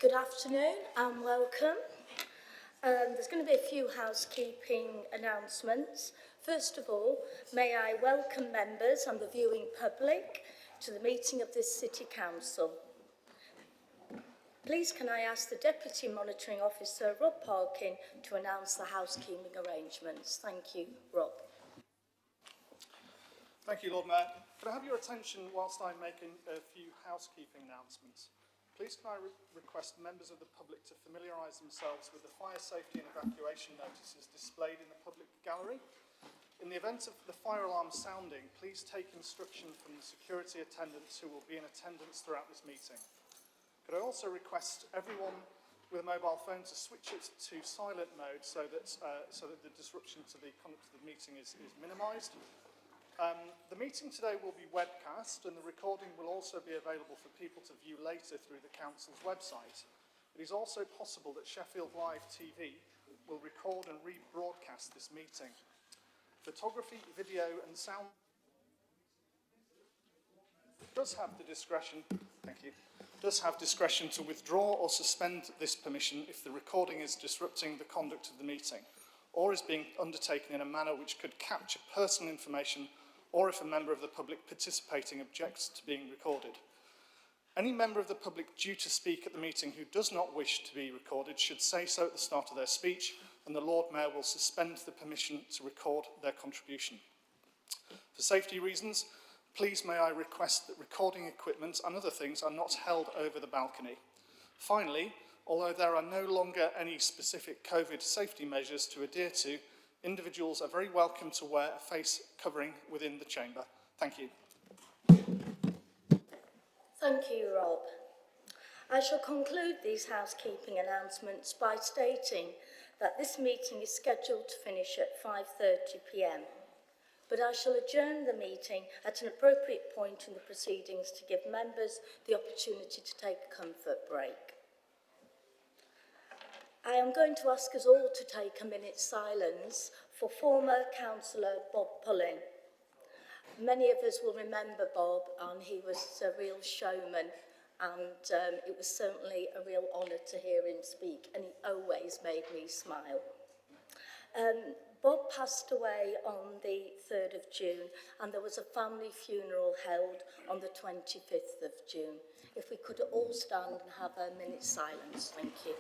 Good afternoon and welcome. There's going to be a few housekeeping announcements. First of all, may I welcome members and the viewing public to the meeting of this City Council. Please can I ask the Deputy Monitoring Officer, Rob Parkin, to announce the housekeeping arrangements. Thank you, Rob. Thank you, Lord Mayor. Can I have your attention whilst I'm making a few housekeeping announcements? Please can I request members of the public to familiarise themselves with the fire safety and evacuation notices displayed in the public gallery. In the event of the fire alarm sounding, please take instruction from the security attendants who will be in attendance throughout this meeting. Could I also request everyone with a mobile phone to switch it to silent mode so that the disruption to the conduct of the meeting is minimised. The meeting today will be webcast and the recording will also be available for people to view later through the Council's website. It is also possible that Sheffield Live TV will record and rebroadcast this meeting. Photography, video and sound does have discretion to withdraw or suspend this permission if the recording is disrupting the conduct of the meeting or is being undertaken in a manner which could capture personal information or if a member of the public participating objects to being recorded. Any member of the public due to speak at the meeting who does not wish to be recorded should say so at the start of their speech, and the Lord Mayor will suspend the permission to record their contribution. For safety reasons, please may I request that recording equipment and other things are not held over the balcony. Finally, although there are no longer any specific COVID safety measures to adhere to, individuals are very welcome to wear a face covering within the chamber. Thank you. Thank you, Rob. I shall conclude these housekeeping announcements by stating that this meeting is scheduled to finish at 5:30 p.m. But I shall adjourn the meeting at an appropriate point in the proceedings to give members the opportunity to take a comfort break. I am going to ask us all to take a minute's silence for former Councillor Bob Pullen. Many of us will remember Bob, and he was a real showman, and it was certainly a real honour to hear him speak, and he always made me smile. Bob passed away on the 3rd of June, and there was a family funeral held on the 25th of June. If we could all stand and have a minute's silence, thank you.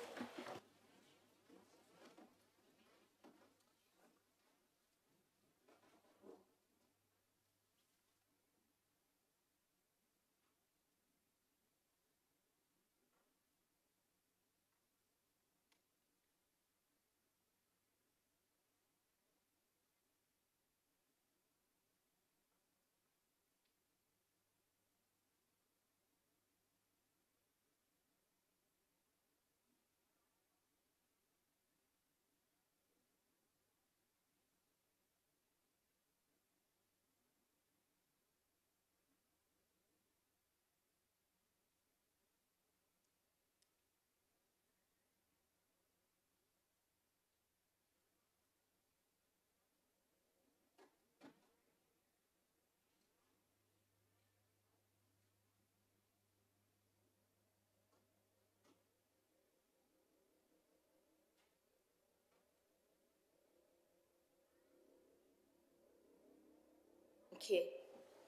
Thank you.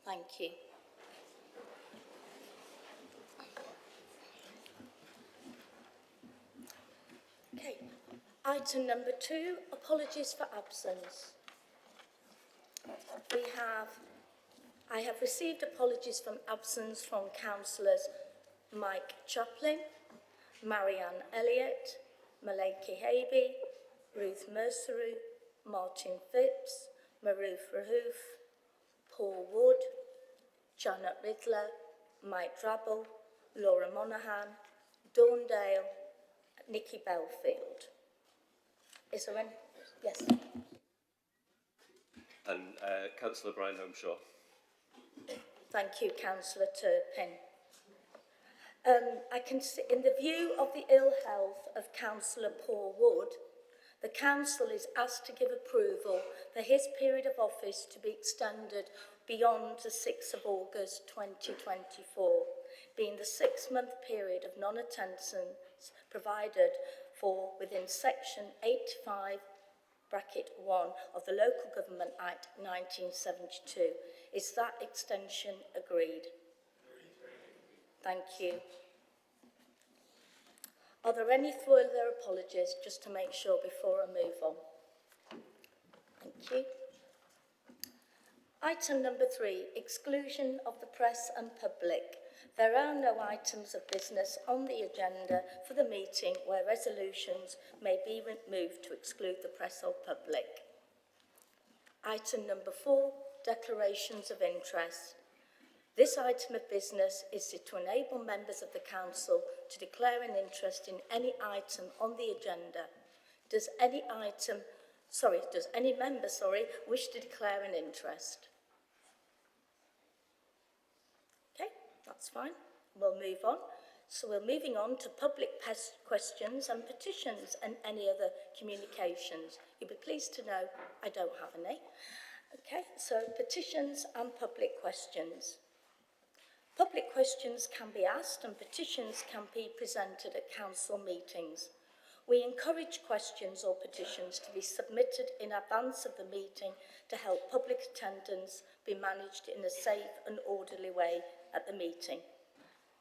Thank you. Okay. Item number 2, apologies for absence. I have received apologies from absence from councillors Mike Chaplin, Marianne Elliott, Malaki Habe, Ruth Merceru, Martin Phipps, Maroof Rahoof, Paul Wood, Janet Riddler, Mike Drabble, Laura Monaghan, Dawn Dale, Nikki Belfield. Is there any? Yes. And Councillor Brian Holmeshaw. Thank you, Councillor Turpin. I can see, in the view of the ill health of Councillor Paul Wood, the Council is asked to give approval for his period of office to be extended beyond the 6th of August 2024, being the 6-month period of non-attendance provided for within section 85 bracket 1 of the Local Government Act 1972. Is that extension agreed? Thank you. Are there any further apologies, just to make sure before I move on? Thank you. Item number 3, exclusion of the press and public. There are no items of business on the agenda for the meeting where resolutions may be moved to exclude the press or public. Item number 4, declarations of interest. This item of business is to enable members of the council to declare an interest in any item on the agenda. Does any member wish to declare an interest? Okay, that's fine. We'll move on. So we're moving on to public questions and petitions and any other communications. You'll be pleased to know I don't have any. Okay, so petitions and public questions. Public questions can be asked and petitions can be presented at council meetings. We encourage questions or petitions to be submitted in advance of the meeting to help public attendance be managed in a safe and orderly way at the meeting,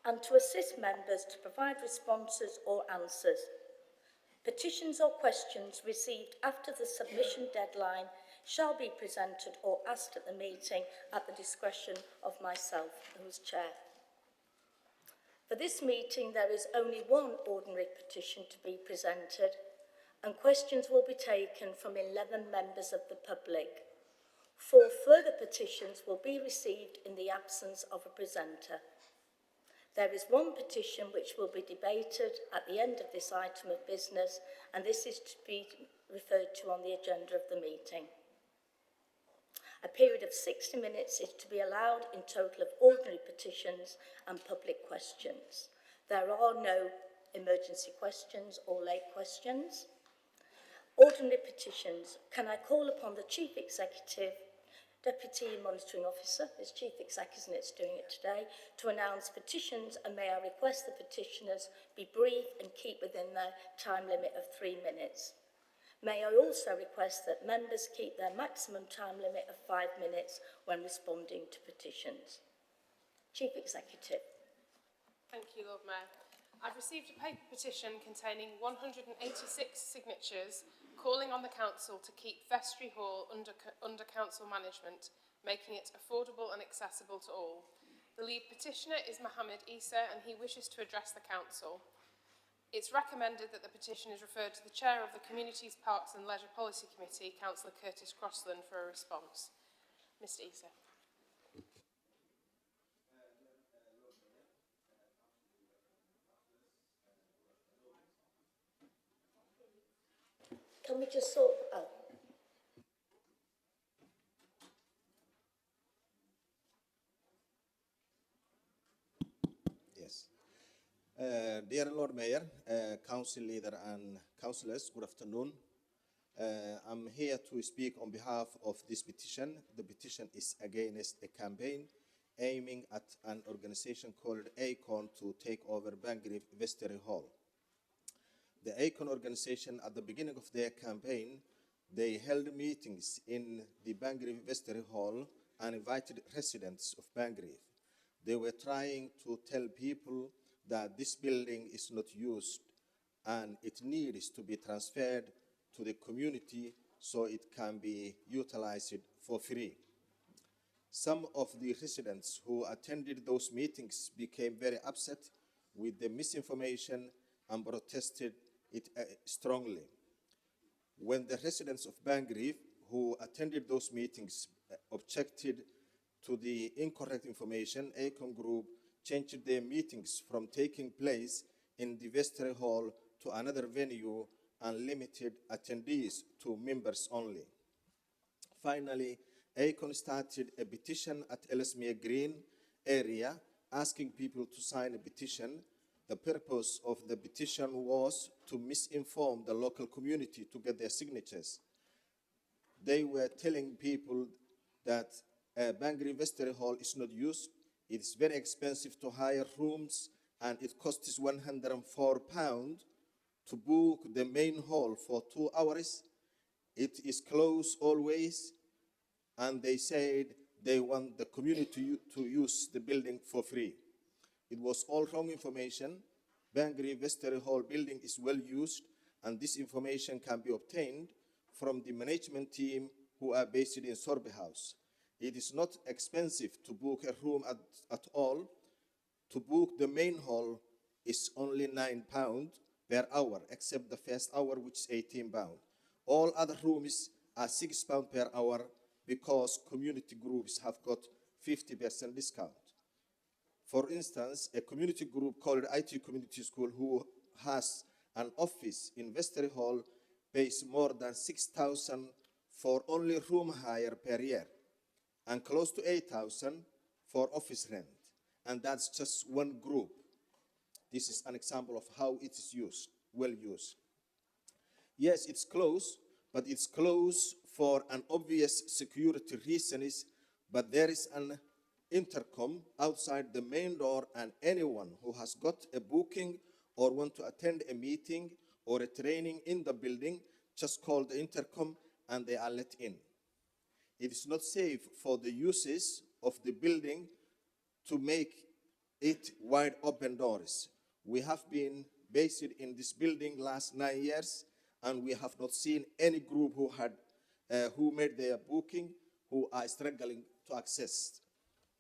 and to assist members to provide responses or answers. Petitions or questions received after the submission deadline shall be presented or asked at the meeting at the discretion of myself, who is chair. For this meeting, there is only one ordinary petition to be presented, and questions will be taken from 11 members of the public. 4 further petitions will be received in the absence of a presenter. There is one petition which will be debated at the end of this item of business, and this is to be referred to on the agenda of the meeting. A period of 60 minutes is to be allowed in total of ordinary petitions and public questions. There are no emergency questions or late questions. Ordinary petitions. Can I call upon the Chief Executive, Deputy Monitoring Officer, as Chief Executive, isn't it, is doing it today, to announce petitions, and may I request the petitioners be brief and keep within their time limit of 3 minutes. May I also request that members keep their maximum time limit of 5 minutes when responding to petitions. Chief Executive. Thank you, Lord Mayor. I've received a paper petition containing 186 signatures calling on the council to keep Vestry Hall under council management, making it affordable and accessible to all. The lead petitioner is Mohammed Isa, and he wishes to address the council. It's recommended that the petition is referred to the Chair of the Communities, Parks and Leisure Policy Committee, Councillor Curtis Crossland, for a response. Mr Isa. Can we just sort... Oh. Yes. Dear Lord Mayor, Council Leader and Councillors, good afternoon. I'm here to speak on behalf of this petition. The petition is against a campaign aiming at an organization called ACON to take over Bangrave Vestry Hall. The ACON organization, at the beginning of their campaign, they held meetings in the Bangrave Vestry Hall and invited residents of Bangrave. They were trying to tell people that this building is not used and it needs to be transferred to the community so it can be utilized for free. Some of the residents who attended those meetings became very upset with the misinformation and protested it strongly. When the residents of Bangrave who attended those meetings objected to the incorrect information, ACON Group changed their meetings from taking place in the Vestry Hall to another venue and limited attendees to members only. Finally, ACON started a petition at Ellesmere Green area asking people to sign a petition. The purpose of the petition was to misinform the local community to get their signatures. They were telling people that Bangrave Vestry Hall is not used. It's very expensive to hire rooms, and it costs £104 to book the main hall for 2 hours. It is closed always, and they said they want the community to use the building for free. It was all wrong information. Bangry Vestry Hall building is well used, and this information can be obtained from the management team who are based in Sorby House. It is not expensive to book a room at all. To book the main hall is only £9 per hour, except the first hour, which is £18. All other rooms are £6 per hour because community groups have got 50% discount. For instance, a community group called IT Community School, who has an office in Vestry Hall, pays more than £6,000 for only room hire per year, and close to £8,000 for office rent. And that's just one group. This is an example of how it is used, well used. Yes, it's closed, but it's closed for an obvious security reasons, but there is an intercom outside the main door, and anyone who has got a booking or want to attend a meeting or a training in the building just call the intercom and they are let in. It is not safe for the users of the building to make it wide open doors. We have been based in this building last 9 years, and we have not seen any group who made their booking who are struggling to access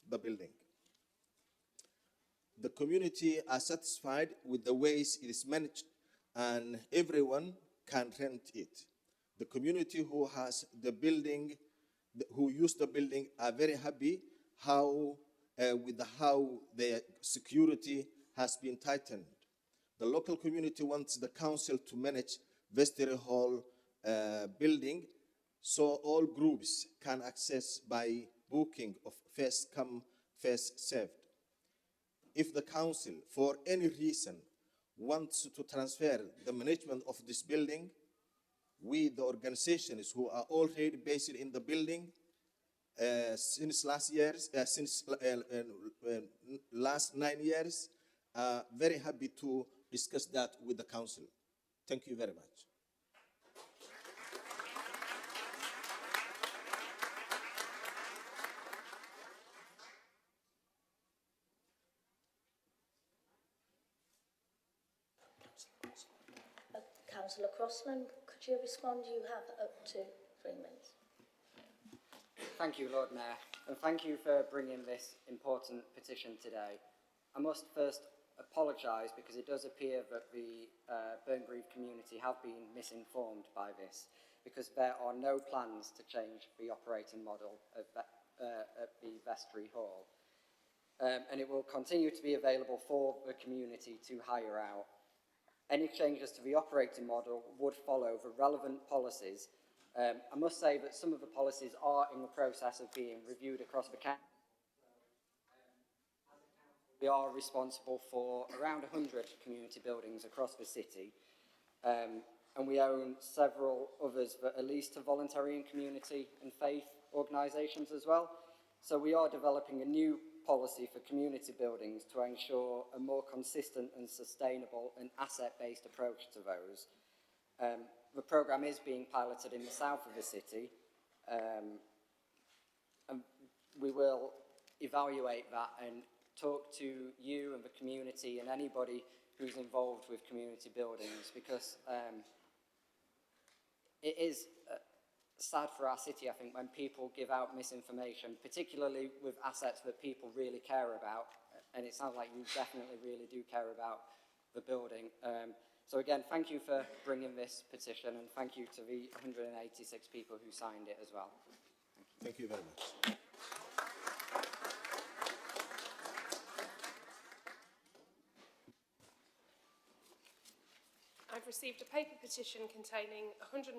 the building. The community are satisfied with the ways it is managed, and everyone can rent it. The community who has the building, who use the building, are very happy with how their security has been tightened. The local community wants the council to manage Vestry Hall building so all groups can access by booking of first come, first served. If the council, for any reason, wants to transfer the management of this building, we, the organizations who are already based in the building, since last 9 years, are very happy to discuss that with the council. Thank you very much. Councillor Crossman, could you respond? You have up to 3 minutes. Thank you, Lord Mayor, and thank you for bringing this important petition today. I must first apologise because it does appear that the Burngreave community have been misinformed by this, because there are no plans to change the operating model at the Vestry Hall. And it will continue to be available for the community to hire out. Any changes to the operating model would follow the relevant policies. I must say that some of the policies are in the process of being reviewed across the country. We are responsible for around 100 community buildings across the city, and we own several others that are leased to voluntary and community and faith organisations as well. So we are developing a new policy for community buildings to ensure a more consistent and sustainable and asset-based approach to those. The programme is being piloted in the south of the city, and we will evaluate that and talk to you and the community and anybody who's involved with community buildings, because it is sad for our city, I think, when people give out misinformation, particularly with assets that people really care about, and it sounds like you definitely really do care about the building. So again, thank you for bringing this petition, and thank you to the 186 people who signed it as well. Thank you very much. I've received a paper petition containing 145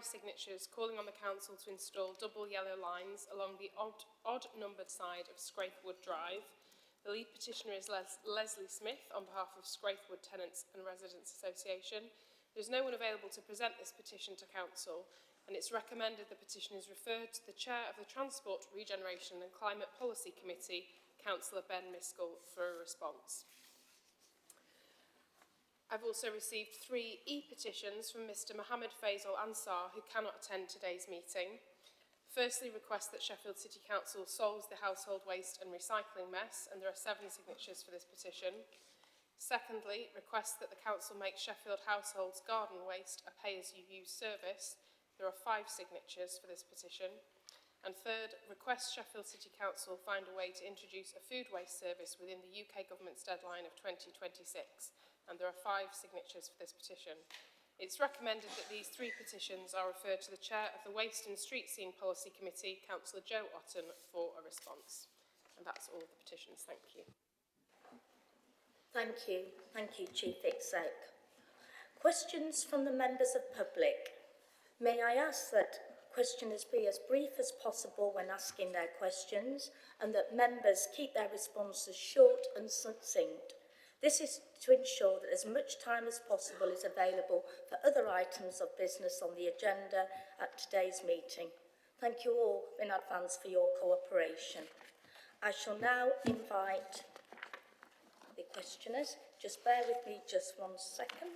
signatures calling on the council to install double yellow lines along the odd-numbered side of Scraithwood Drive. The lead petitioner is Leslie Smith on behalf of Scraithwood Tenants and Residents Association. There is no one available to present this petition to council, and it's recommended the petition is referred to the Chair of the Transport, Regeneration and Climate Policy Committee, Councillor Ben Miskell, for a response. I've also received 3 e-petitions from Mr Mohammed Faisal Ansar, who cannot attend today's meeting. Firstly, request that Sheffield City Council solves the household waste and recycling mess, and there are 7 signatures for this petition. Secondly, request that the Council make Sheffield households' garden waste a pay-as-you-use service. There are 5 signatures for this petition. And third, request Sheffield City Council find a way to introduce a food waste service within the UK Government's deadline of 2026. And there are 5 signatures for this petition. It's recommended that these 3 petitions are referred to the Chair of the Waste and Street Scene Policy Committee, Councillor Joe Otten, for a response. And that's all the petitions. Thank you. Thank you. Thank you, Chief Exec. Questions from the members of public. May I ask that questioners be as brief as possible when asking their questions, and that members keep their responses short and succinct. This is to ensure that as much time as possible is available for other items of business on the agenda at today's meeting. Thank you all in advance for your cooperation. I shall now invite the questioners. Just bear with me just 1 second.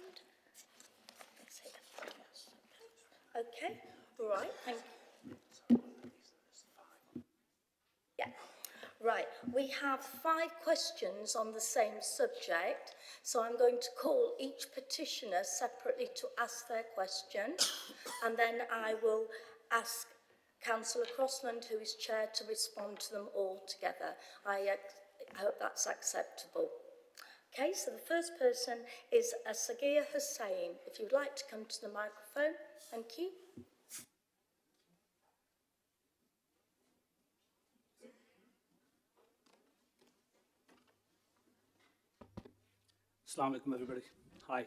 Okay, all right, thank you. Yeah. Right, we have 5 questions on the same subject, so I'm going to call each petitioner separately to ask their question, and then I will ask Councillor Crossland, who is chair, to respond to them all together. I hope that's acceptable. Okay, so the first person is Sagir Hussain. If you'd like to come to the microphone, thank you. Assalamu alaikum, everybody. Hi.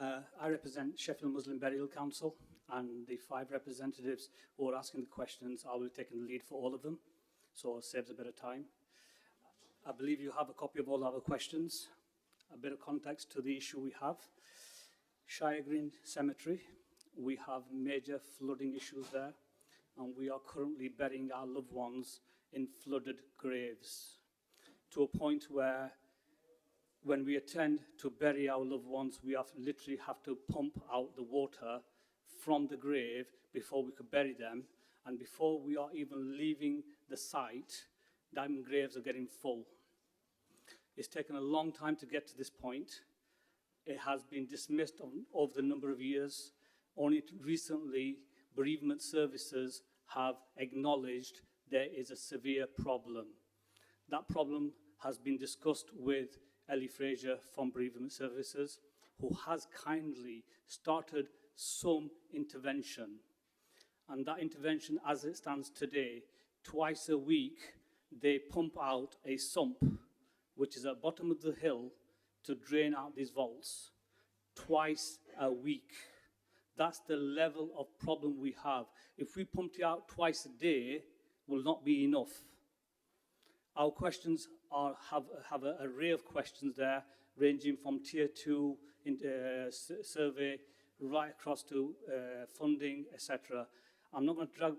I represent Sheffield Muslim Burial Council, and the 5 representatives who are asking the questions, I will be taking the lead for all of them, so it saves a bit of time. I believe you have a copy of all our questions. A bit of context to the issue we have. Shire Green Cemetery, we have major flooding issues there, and we are currently burying our loved ones in flooded graves, to a point where when we attend to bury our loved ones, we literally have to pump out the water from the grave before we could bury them. And before we are even leaving the site, them graves are getting full. It's taken a long time to get to this point. It has been dismissed over the number of years. Only recently, bereavement services have acknowledged there is a severe problem. That problem has been discussed with Ellie Fraser from Bereavement Services, who has kindly started some intervention. And that intervention, as it stands today, twice a week, they pump out a sump, which is at the bottom of the hill, to drain out these vaults, twice a week. That's the level of problem we have. If we pumped it out twice a day, will not be enough. Our questions have an array of questions there, ranging from tier 2 survey right across to funding, etc. I'm not going to drag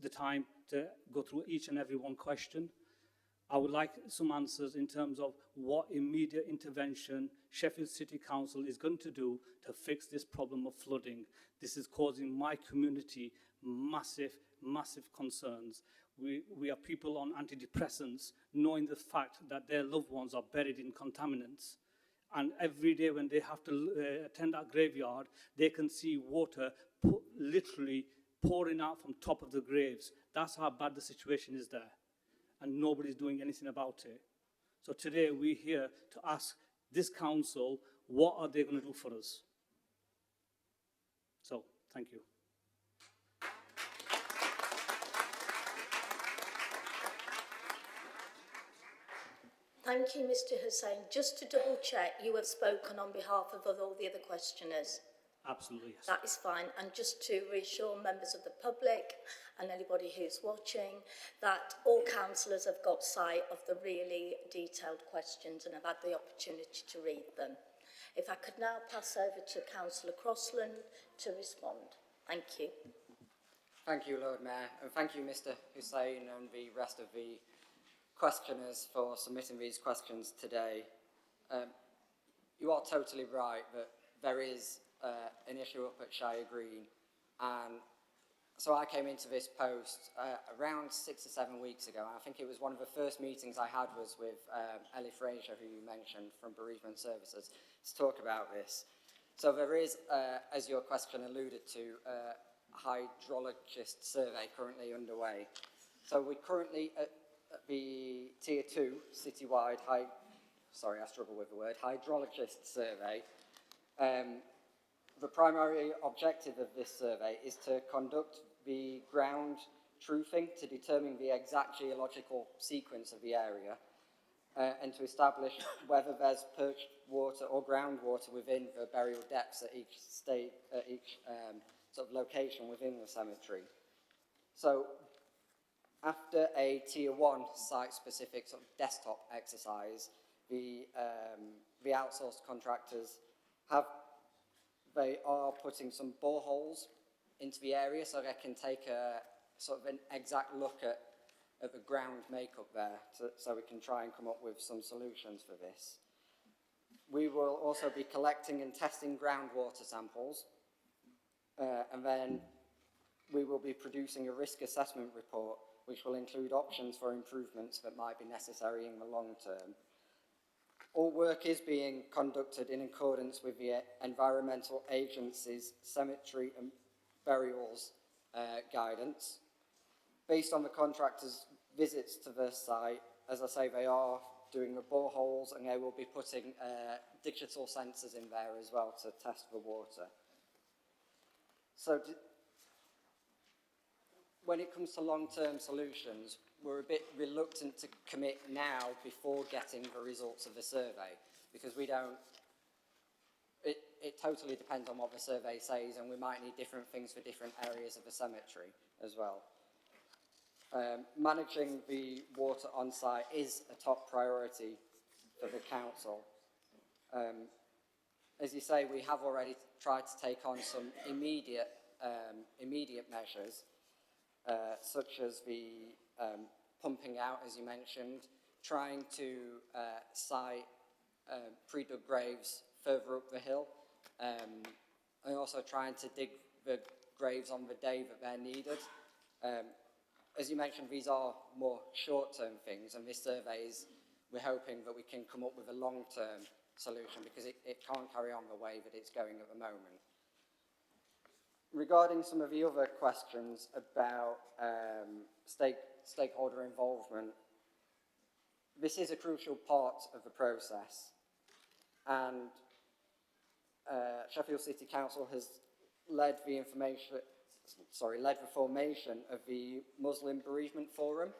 the time to go through each and every one question. I would like some answers in terms of what immediate intervention Sheffield City Council is going to do to fix this problem of flooding. This is causing my community massive, massive concerns. We are people on antidepressants, knowing the fact that their loved ones are buried in contaminants. And every day when they have to attend that graveyard, they can see water literally pouring out from top of the graves. That's how bad the situation is there. And nobody's doing anything about it. So today we're here to ask this council, what are they going to do for us? So, thank you. Thank you, Mr. Hussain. Just to double check, you have spoken on behalf of all the other questioners. Absolutely, yes. That is fine. And just to reassure members of the public and anybody who's watching that all councillors have got sight of the really detailed questions and have had the opportunity to read them. If I could now pass over to Councillor Crossland to respond. Thank you. Thank you, Lord Mayor, and thank you, Mr. Hussain, and the rest of the questioners for submitting these questions today. You are totally right that there is an issue up at Shire Green, and so I came into this post around 6 or 7 weeks ago, and I think it was one of the first meetings I had was with Ellie Fraser, who you mentioned from Bereavement Services, to talk about this. So there is, as your question alluded to, a hydrologist survey currently underway. So we're currently at the Tier 2 citywide hydrologist survey. The primary objective of this survey is to conduct the ground truthing to determine the exact geological sequence of the area and to establish whether there's perched water or groundwater within the burial depths at each sort of location within the cemetery. So after a Tier 1 site-specific sort of desktop exercise, the outsourced contractors they are putting some boreholes into the area so they can take a sort of an exact look at the ground makeup there so we can try and come up with some solutions for this. We will also be collecting and testing groundwater samples and then we will be producing a risk assessment report which will include options for improvements that might be necessary in the long term. All work is being conducted in accordance with the Environmental Agency's Cemetery and Burials guidance. Based on the contractors' visits to the site, as I say, they are doing the boreholes and they will be putting digital sensors in there as well to test the water. So when it comes to long-term solutions, we're a bit reluctant to commit now before getting the results of the survey because we don't, it totally depends on what the survey says and we might need different things for different areas of the cemetery as well. Managing the water on site is a top priority for the council. As you say, we have already tried to take on some immediate measures, such as the pumping out, as you mentioned, trying to site pre-dug graves further up the hill, and also trying to dig the graves on the day that they're needed. As you mentioned, these are more short-term things, and this survey is, we're hoping that we can come up with a long-term solution because it can't carry on the way that it's going at the moment. Regarding some of the other questions about stakeholder involvement, this is a crucial part of the process, and Sheffield City Council has led the formation of the Muslim Bereavement Forum,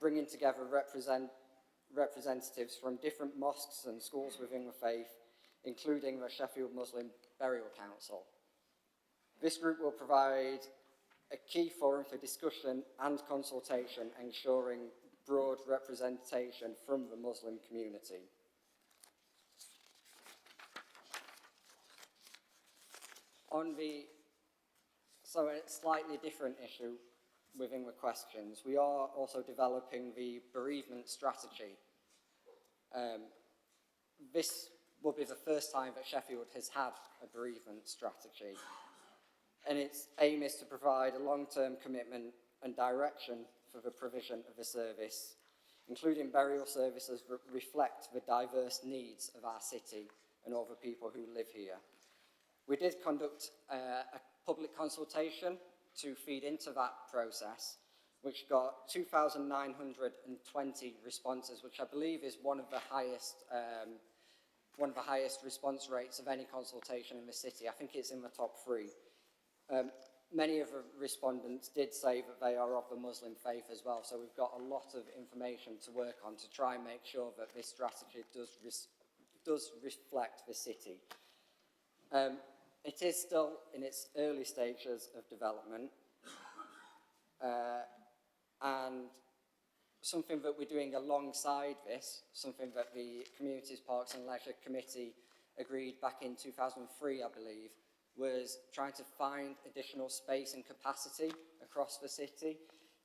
bringing together representatives from different mosques and schools within the faith, including the Sheffield Muslim Burial Council. This group will provide a key forum for discussion and consultation, ensuring broad representation from the Muslim community. So a slightly different issue within the questions, we are also developing the bereavement strategy. This will be the first time that Sheffield has had a bereavement strategy, and its aim is to provide a long-term commitment and direction for the provision of the service, including burial services that reflect the diverse needs of our city and all the people who live here. We did conduct a public consultation to feed into that process, which got 2,920 responses, which I believe is one of the highest response rates of any consultation in the city. I think it's in the top 3. Many of the respondents did say that they are of the Muslim faith as well, so we've got a lot of information to work on to try and make sure that this strategy does reflect the city. It is still in its early stages of development, and something that we're doing alongside this, something that the Communities, Parks and Leisure Committee agreed back in 2003, I believe, was trying to find additional space and capacity across the city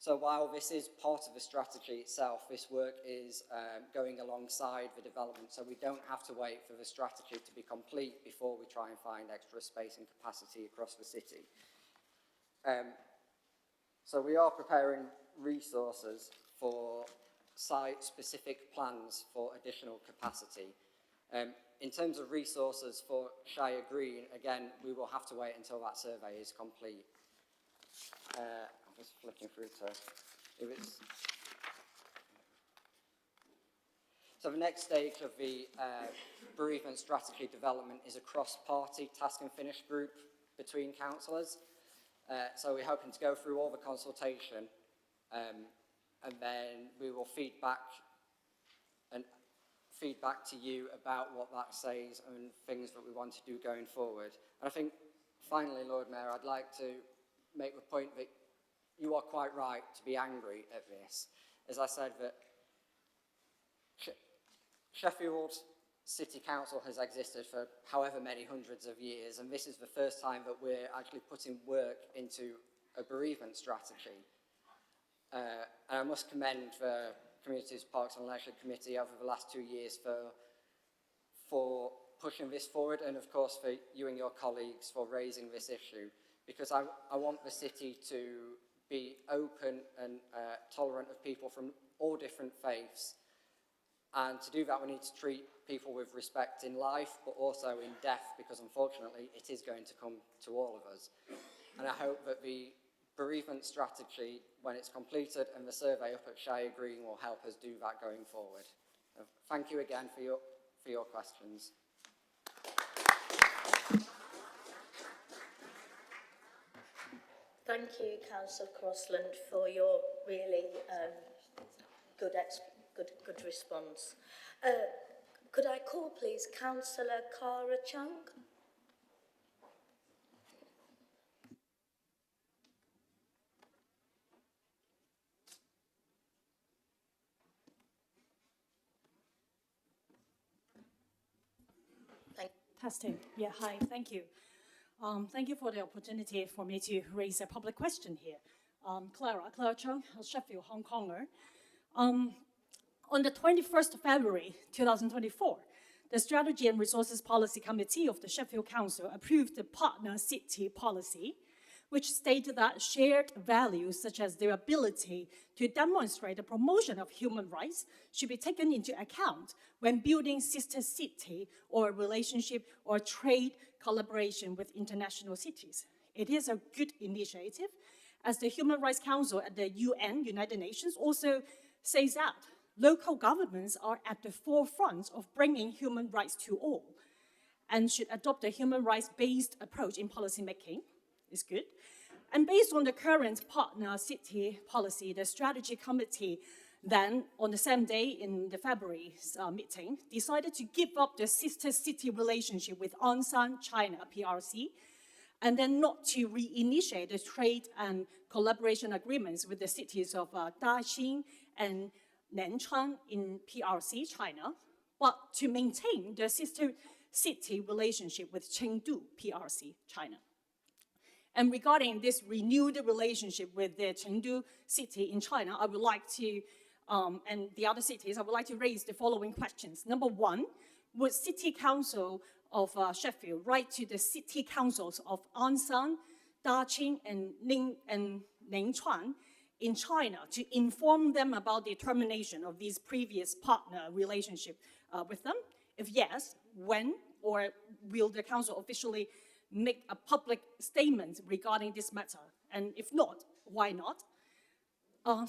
So while this is part of the strategy itself, this work is going alongside the development, so we don't have to wait for the strategy to be complete before we try and find extra space and capacity across the city. So we are preparing resources for site-specific plans for additional capacity. In terms of resources for Shire Green, again, we will have to wait until that survey is complete. I'm just flicking through to So the next stage of the bereavement strategy development is a cross-party task and finish group between councillors. So we're hoping to go through all the consultation and then we will feed back to you about what that says and things that we want to do going forward. And I think, finally, Lord Mayor, I'd like to make the point that you are quite right to be angry at this. As I said, that Sheffield City Council has existed for however many hundreds of years, and this is the first time that we're actually putting work into a bereavement strategy. And I must commend the Communities, Parks and Leisure Committee over the last 2 years for pushing this forward, and of course for you and your colleagues for raising this issue, because I want the city to be open and tolerant of people from all different faiths. And to do that, we need to treat people with respect in life, but also in death, because unfortunately it is going to come to all of us. And I hope that the bereavement strategy, when it's completed, and the survey up at Shire Green will help us do that going forward. Thank you again for your questions. Thank you, Councillor Crossland, for your really good response. Could I call, please, Councillor Cara Chung? Testing. Yeah, hi, thank you. Thank you for the opportunity for me to raise a public question here. Clara Chung, a Sheffield, Hong Konger. On the 21st of February 2024, the Strategy and Resources Policy Committee of the Sheffield Council approved the Partner City Policy, which stated that shared values such as their ability to demonstrate the promotion of human rights should be taken into account when building sister city or relationship or trade collaboration with international cities. It is a good initiative, as the Human Rights Council at the UN, United Nations, also says that local governments are at the forefront of bringing human rights to all and should adopt a human rights-based approach in policy making. Is good. And based on the current Partner City Policy, the Strategy Committee then, on the same day in the February meeting, decided to give up the sister city relationship with Ansan, China, PRC, and then not to reinitiate the trade and collaboration agreements with the cities of Daxing and Nanchuan in PRC, China, but to maintain the sister city relationship with Chengdu, PRC, China. And regarding this renewed relationship with the Chengdu city in China, I would like to, and the other cities, I would like to raise the following questions. Number one, would City Council of Sheffield write to the city councils of Ansan, Daxing, and Nanchuan in China to inform them about the termination of these previous partner relationship with them? If yes, when, or will the council officially make a public statement regarding this matter? And if not, why not?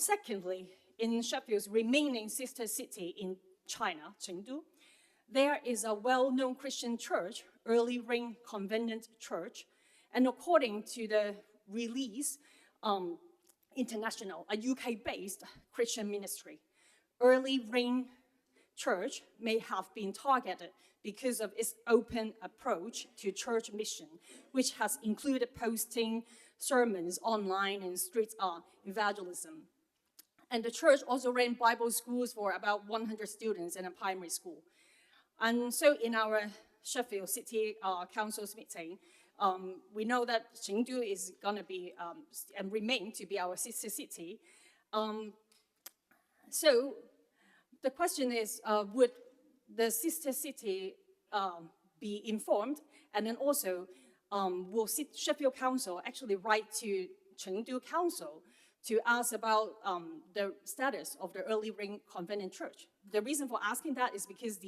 Secondly, in Sheffield's remaining sister city in China, Chengdu, there is a well-known Christian church, Early Rain Covenant Church, and according to the Release International, a UK-based Christian ministry, Early Rain Church may have been targeted because of its open approach to church mission, which has included posting sermons online and street evangelism. And the church also ran Bible schools for about 100 students in a primary school. And so in our Sheffield City Council's meeting, we know that Chengdu is going to be and remain to be our sister city. So the question is, would the sister city be informed? And then also, will Sheffield Council actually write to Chengdu Council to ask about the status of the Early Ring Convenant Church? The reason for asking that is because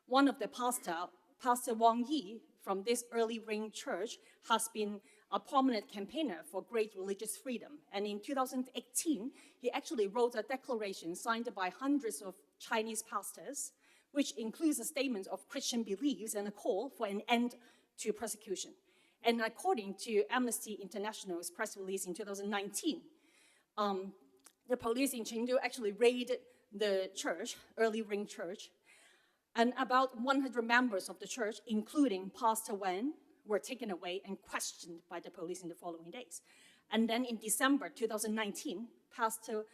one of the Pastor Wang Yi from this Early Ring Church has been a prominent campaigner for great religious freedom. And in 2018, he actually wrote a declaration signed by hundreds of Chinese pastors, which includes a statement of Christian beliefs and a call for an end to persecution. And according to Amnesty International's press release in 2019, the police in Chengdu actually raided the church, Early Ring Church, and about 100 members of the church, including Pastor Wen, were taken away and questioned by the police in the following days. And then in December 2019, Pastor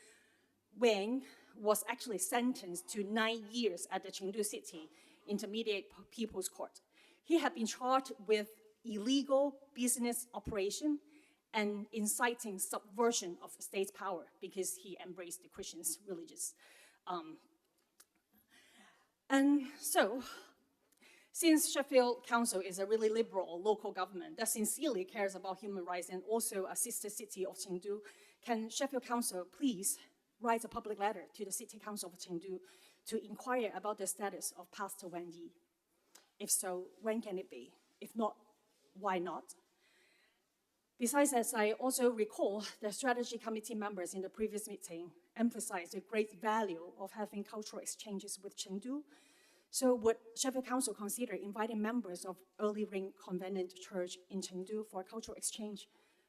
Wang was actually sentenced to 9 years at the Chengdu City Intermediate People's Court. He had been charged with illegal business operation and inciting subversion of state power because he embraced the Christians' religious. And so, since Sheffield Council is a really liberal local government that sincerely cares about human rights and also a sister city of Chengdu, can Sheffield Council please write a public letter to the City Council of Chengdu to inquire about the status of Pastor Wang Yi? If so, when can it be? If not, why not? Besides, as I also recall, the strategy committee members in the previous meeting emphasized the great value of having cultural exchanges with Chengdu. So would Sheffield Council consider inviting members of Early Ring Convenant Church in Chengdu for a cultural exchange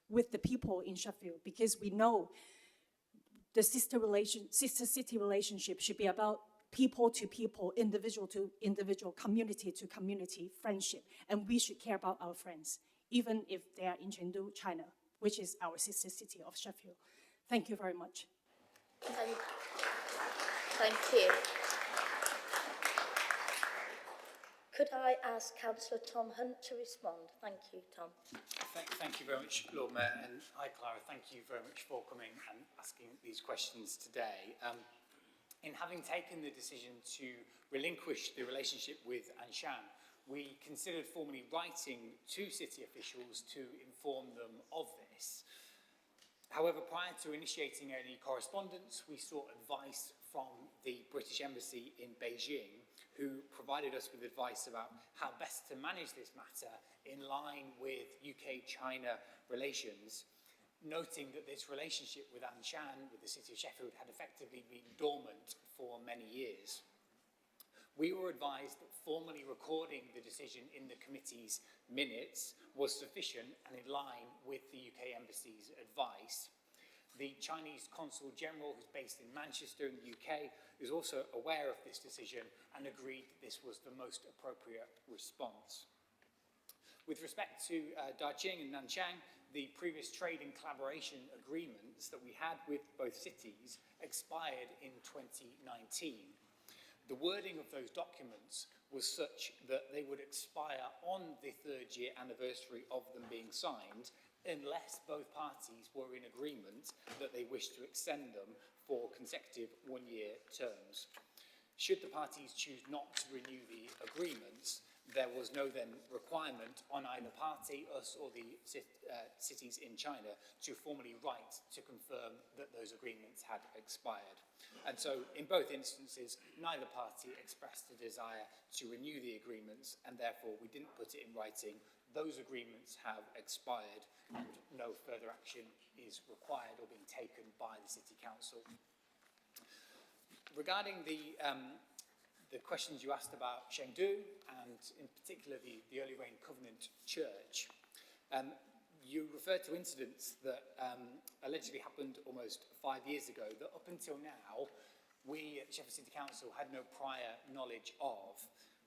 with the people in Sheffield? Because we know the sister city relationship should be about people to people, individual to individual, community to community friendship. And we should care about our friends, even if they are in Chengdu, China, which is our sister city of Sheffield. Thank you very much. Thank you. Could I ask Councillor Tom Hunt to respond? Thank you, Tom. Thank you very much, Lord Mayor, and hi, Clara. Thank you very much for coming and asking these questions today. In having taken the decision to relinquish the relationship with Anshan, we considered formally writing to city officials to inform them of this. However, prior to initiating any correspondence, we sought advice from the British Embassy in Beijing, who provided us with advice about how best to manage this matter in line with UK-China relations, noting that this relationship with Anshan, with the City of Sheffield, had effectively been dormant for many years. We were advised that formally recording the decision in the committee's minutes was sufficient and in line with the UK Embassy's advice. The Chinese Consul General, who's based in Manchester in the UK, is also aware of this decision and agreed that this was the most appropriate response. With respect to Daqing and Nanchang, the previous trade and collaboration agreements that we had with both cities expired in 2019. The wording of those documents was such that they would expire on the third-year anniversary of them being signed, unless both parties were in agreement that they wished to extend them for consecutive one-year terms. Should the parties choose not to renew the agreements, there was no then requirement on either party, us or the cities in China, to formally write to confirm that those agreements had expired. And so, in both instances, neither party expressed a desire to renew the agreements, and therefore we didn't put it in writing. Those agreements have expired, and no further action is required or being taken by the City Council. Regarding the questions you asked about Chengdu, and in particular the Early Rain Covenant Church, you referred to incidents that allegedly happened almost 5 years ago that up until now we at the Sheffield City Council had no prior knowledge of.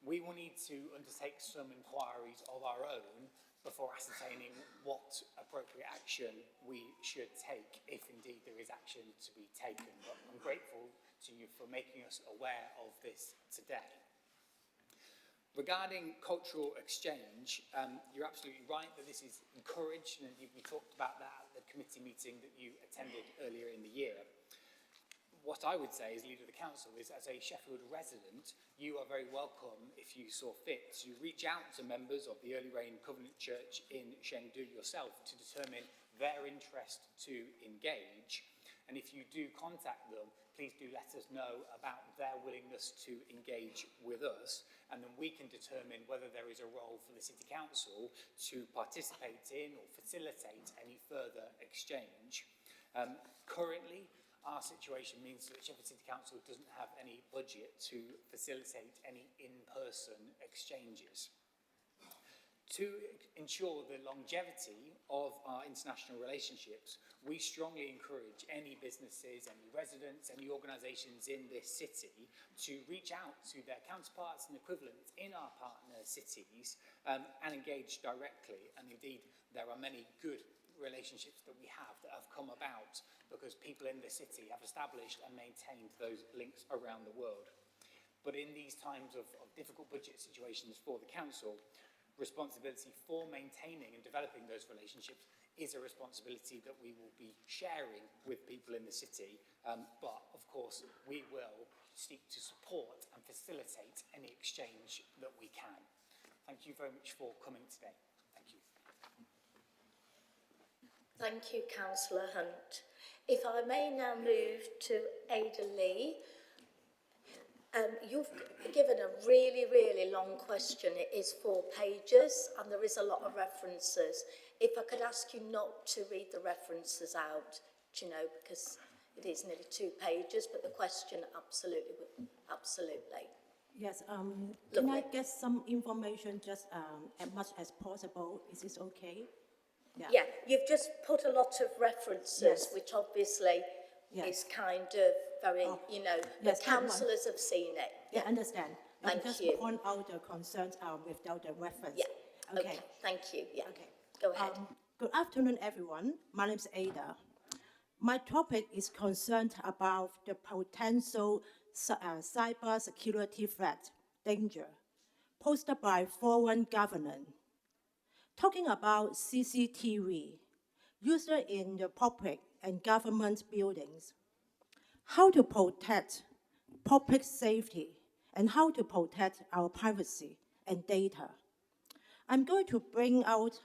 We will need to undertake some inquiries of our own before ascertaining what appropriate action we should take, if indeed there is action to be taken. But I'm grateful to you for making us aware of this today. Regarding cultural exchange, you're absolutely right that this is encouraged, and we talked about that at the committee meeting that you attended earlier in the year. What I would say as leader of the council is, as a Sheffield resident, you are very welcome, if you saw fit, to reach out to members of the Early Rain Covenant Church in Sheffield yourself to determine their interest to engage. And if you do contact them, please do let us know about their willingness to engage with us, and then we can determine whether there is a role for the City Council to participate in or facilitate any further exchange. Currently, our situation means that Sheffield City Council doesn't have any budget to facilitate any in-person exchanges. To ensure the longevity of our international relationships, we strongly encourage any businesses, any residents, any organisations in this city to reach out to their counterparts and equivalents in our partner cities and engage directly. And indeed, there are many good relationships that we have that have come about because people in the city have established and maintained those links around the world. But in these times of difficult budget situations for the council, responsibility for maintaining and developing those relationships is a responsibility that we will be sharing with people in the city, but of course we will seek to support and facilitate any exchange that we can. Thank you very much for coming today. Thank you. Thank you, Councillor Hunt. If I may now move to Ada Lee. You've given a really, really long question. It is 4 pages and there is a lot of references. If I could ask you not to read the references out, you know, because it is nearly 2 pages, but the question absolutely. Yes, can I get some information just as much as possible? Is this okay? Yeah, you've just put a lot of references, yes, which obviously is kind of very, you know, the councillors have seen it. Yeah, I understand. Thank just you. Point out the concerns without the reference. Yeah, okay, thank you. Yeah, okay, go ahead. Good afternoon, everyone. My name is Ada. My topic is concerned about the potential cyber security threat, danger, posed by foreign government. Talking about CCTV, used in the public and government buildings, how to protect public safety and how to protect our privacy and data. I'm going to bring out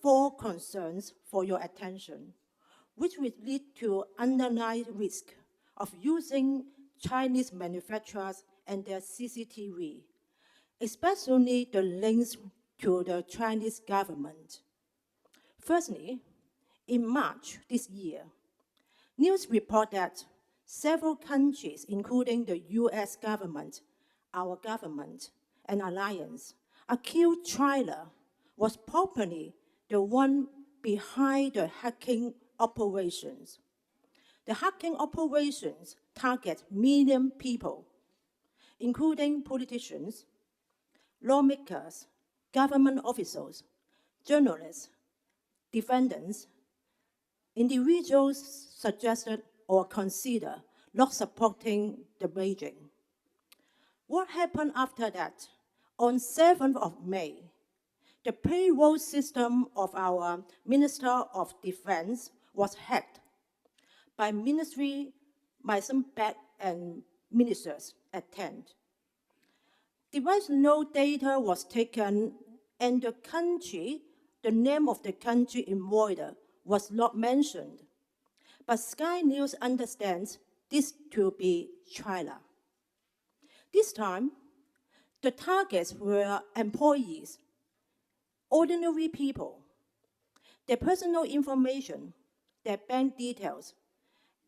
4 concerns for your attention, which will lead to underlying risk of using Chinese manufacturers and their CCTV, especially the links to the Chinese government. Firstly, in March this year, news report that several countries, including the US government, our government, and alliance, accused Cllr was probably the one behind the hacking operations. The hacking operations target million people, including politicians, lawmakers, government officials, journalists, defendants, individuals suggested or consider not supporting the Beijing. What happened after that? On 7th of May, the payroll system of our Minister of Defense was hacked by some bad and ministers attend. Device no data was taken and the name of the country involved was not mentioned. But Sky News understands this to be China. This time, the targets were employees, ordinary people. Their personal information, their bank details,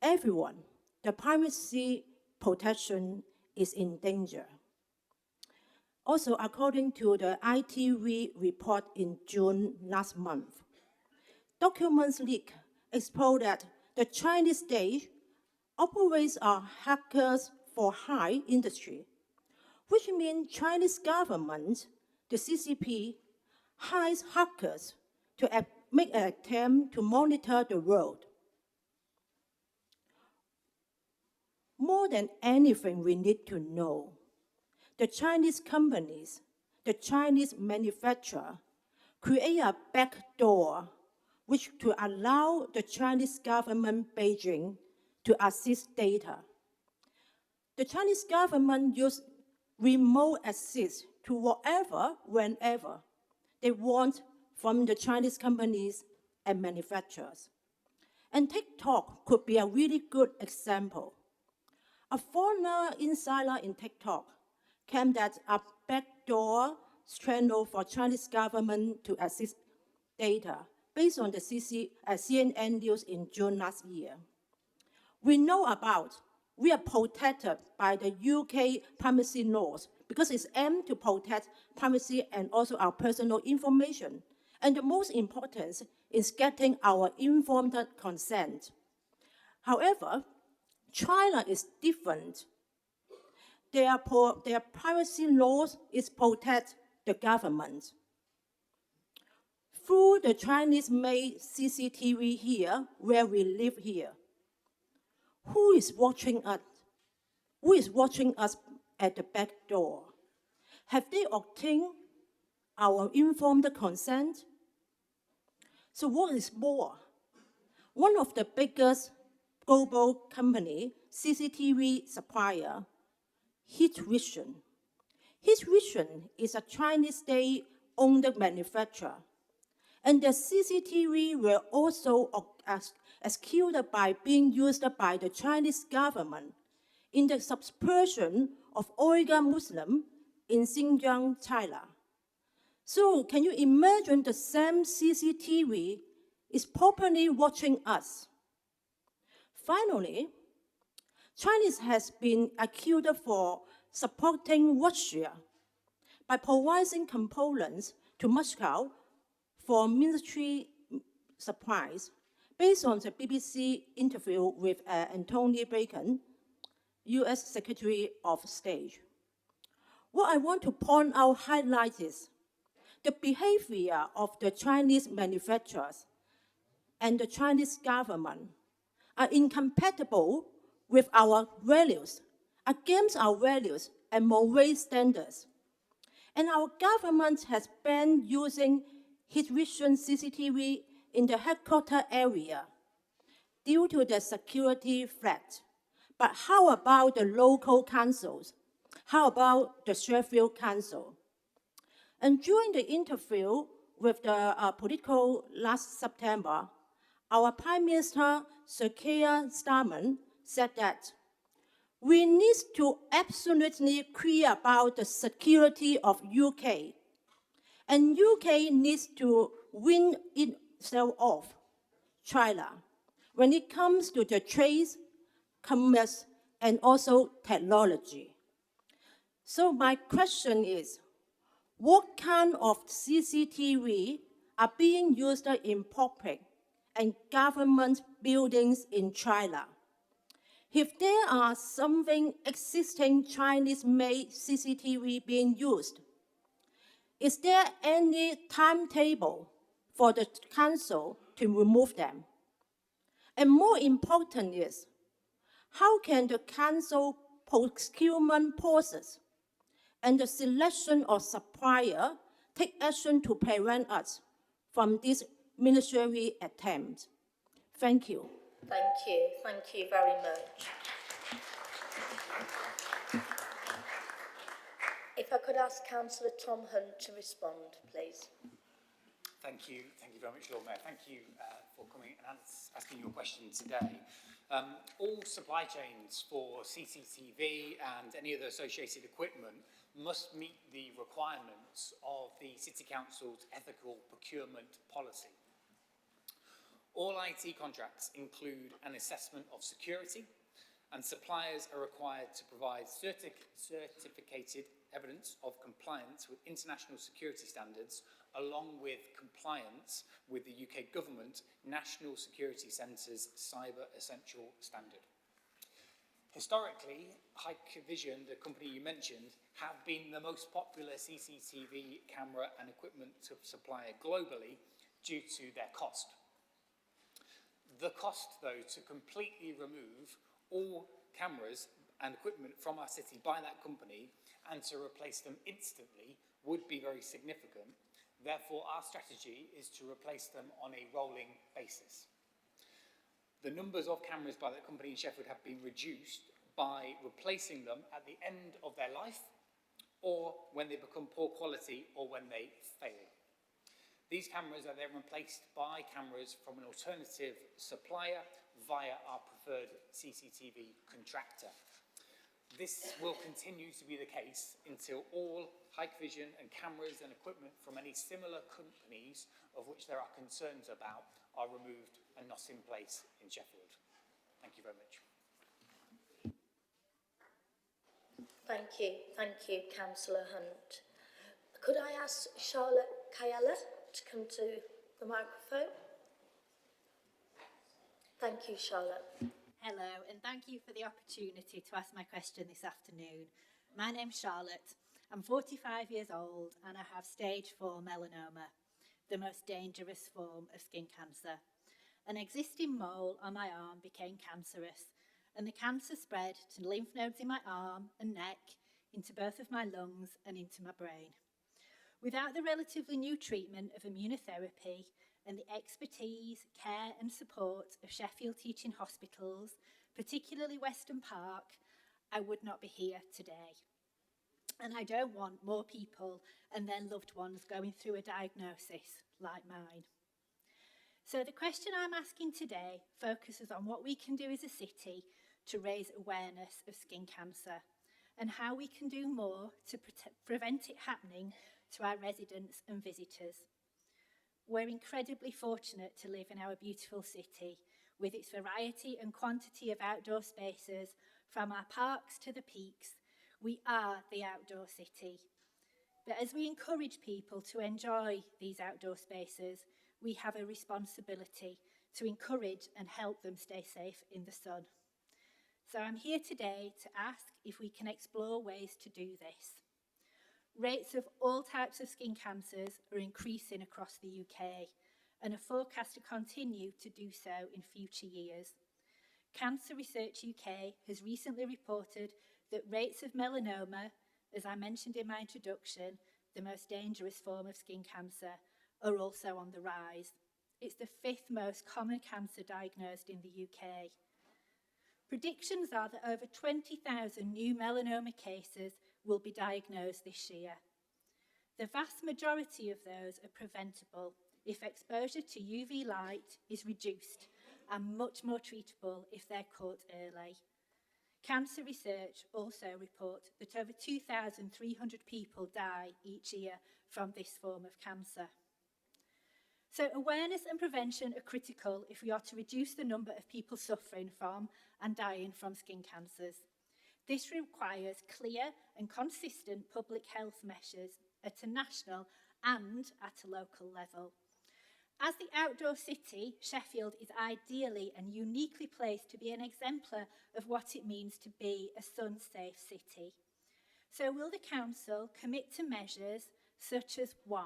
everyone, the privacy protection is in danger. Also, according to the ITV report in June last month, documents leaked exposed that the Chinese state operates a hackers for hire industry, which means Chinese government, the CCP, hires hackers to make an attempt to monitor the world. More than anything we need to know, the Chinese companies, the Chinese manufacturer create a backdoor which to allow the Chinese government, Beijing, to assist data. The Chinese government used remote access to whatever, whenever they want from the Chinese companies and manufacturers. And TikTok could be a really good example. A foreigner insider in TikTok claimed that a backdoor channel for Chinese government to assist data based on the CNN news in June last year. We are protected by the UK privacy laws because it's aimed to protect privacy and also our personal information. And the most important is getting our informed consent. However, China is different. Their privacy laws is protect the government. Through the Chinese-made CCTV here, where we live here, who is watching us? Who is watching us at the back door? Have they obtained our informed consent? So what is more? One of the biggest global company, CCTV supplier, Hikvision. Hikvision is a Chinese state-owned manufacturer. And the CCTV were also accused by being used by the Chinese government in the suppression of Uyghur Muslims in Xinjiang, China. So can you imagine the same CCTV is properly watching us? Finally, China has been accused for supporting Russia by providing components to Moscow for military supplies, based on the BBC interview with Antony Blinken, US Secretary of State. What I want to point out, highlight is the behavior of the Chinese manufacturers and the Chinese government are incompatible with our values, against our values and moral standards. And our government has banned using Hikvision CCTV in the headquarters area due to the security threat. But how about the local councils? How about the Sheffield Council? And during the interview with the Politico last September, our Prime Minister, Sir Keir Starmer, said that we need to absolutely clear about the security of UK. And UK needs to win itself off China when it comes to the trade, commerce, and also technology. So my question is, what kind of CCTV are being used in public and government buildings in China? If there are something existing Chinese-made CCTV being used, is there any timetable for the council to remove them? And more important is, how can the council procurement process and the selection of supplier take action to prevent us from this military attempt? Thank you. Thank you very much. If I could ask Councillor Tom Hunt to respond, please. Thank you very much, Lord Mayor. Thank you for coming and asking your question today. All supply chains for CCTV and any other associated equipment must meet the requirements of the City Council's ethical procurement policy. All IT contracts include an assessment of security, and suppliers are required to provide certificated evidence of compliance with international security standards, along with compliance with the UK Government National Security Centre's Cyber Essential Standard. Historically, Hikvision, the company you mentioned, have been the most popular CCTV camera and equipment supplier globally due to their cost. The cost, though, to completely remove all cameras and equipment from our city by that company and to replace them instantly would be very significant. Therefore, our strategy is to replace them on a rolling basis. The numbers of cameras by the company in Sheffield have been reduced by replacing them at the end of their life, or when they become poor quality, or when they fail. These cameras are then replaced by cameras from an alternative supplier via our preferred CCTV contractor. This will continue to be the case until all Hikvision and cameras and equipment from any similar companies of which there are concerns about are removed and not in place in Sheffield. Thank you very much. Thank you, Councillor Hunt. Could I ask Charlotte Kayala to come to the microphone? Thank you, Charlotte. Hello, and thank you for the opportunity to ask my question this afternoon. My name's Charlotte. I'm 45 years old and I have stage 4 melanoma, the most dangerous form of skin cancer. An existing mole on my arm became cancerous, and the cancer spread to lymph nodes in my arm and neck, into both of my lungs and into my brain. Without the relatively new treatment of immunotherapy and the expertise, care and support of Sheffield teaching hospitals, particularly Weston Park, I would not be here today. And I don't want more people and their loved ones going through a diagnosis like mine. So the question I'm asking today focuses on what we can do as a city to raise awareness of skin cancer and how we can do more to prevent it happening to our residents and visitors. We're incredibly fortunate to live in our beautiful city with its variety and quantity of outdoor spaces, from our parks to the peaks. We are the outdoor city. But as we encourage people to enjoy these outdoor spaces, we have a responsibility to encourage and help them stay safe in the sun. So I'm here today to ask if we can explore ways to do this. Rates of all types of skin cancers are increasing across the UK and are forecast to continue to do so in future years. Cancer Research UK has recently reported that rates of melanoma, as I mentioned in my introduction, the most dangerous form of skin cancer, are also on the rise. It's the 5th most common cancer diagnosed in the UK. Predictions are that over 20,000 new melanoma cases will be diagnosed this year. The vast majority of those are preventable if exposure to UV light is reduced, and much more treatable if they're caught early. Cancer Research also report that over 2,300 people die each year from this form of cancer. So awareness and prevention are critical if we are to reduce the number of people suffering from and dying from skin cancers. This requires clear and consistent public health measures at a national and at a local level. As the outdoor city, Sheffield is ideally and uniquely placed to be an exemplar of what it means to be a sun-safe city. So will the council commit to measures such as 1.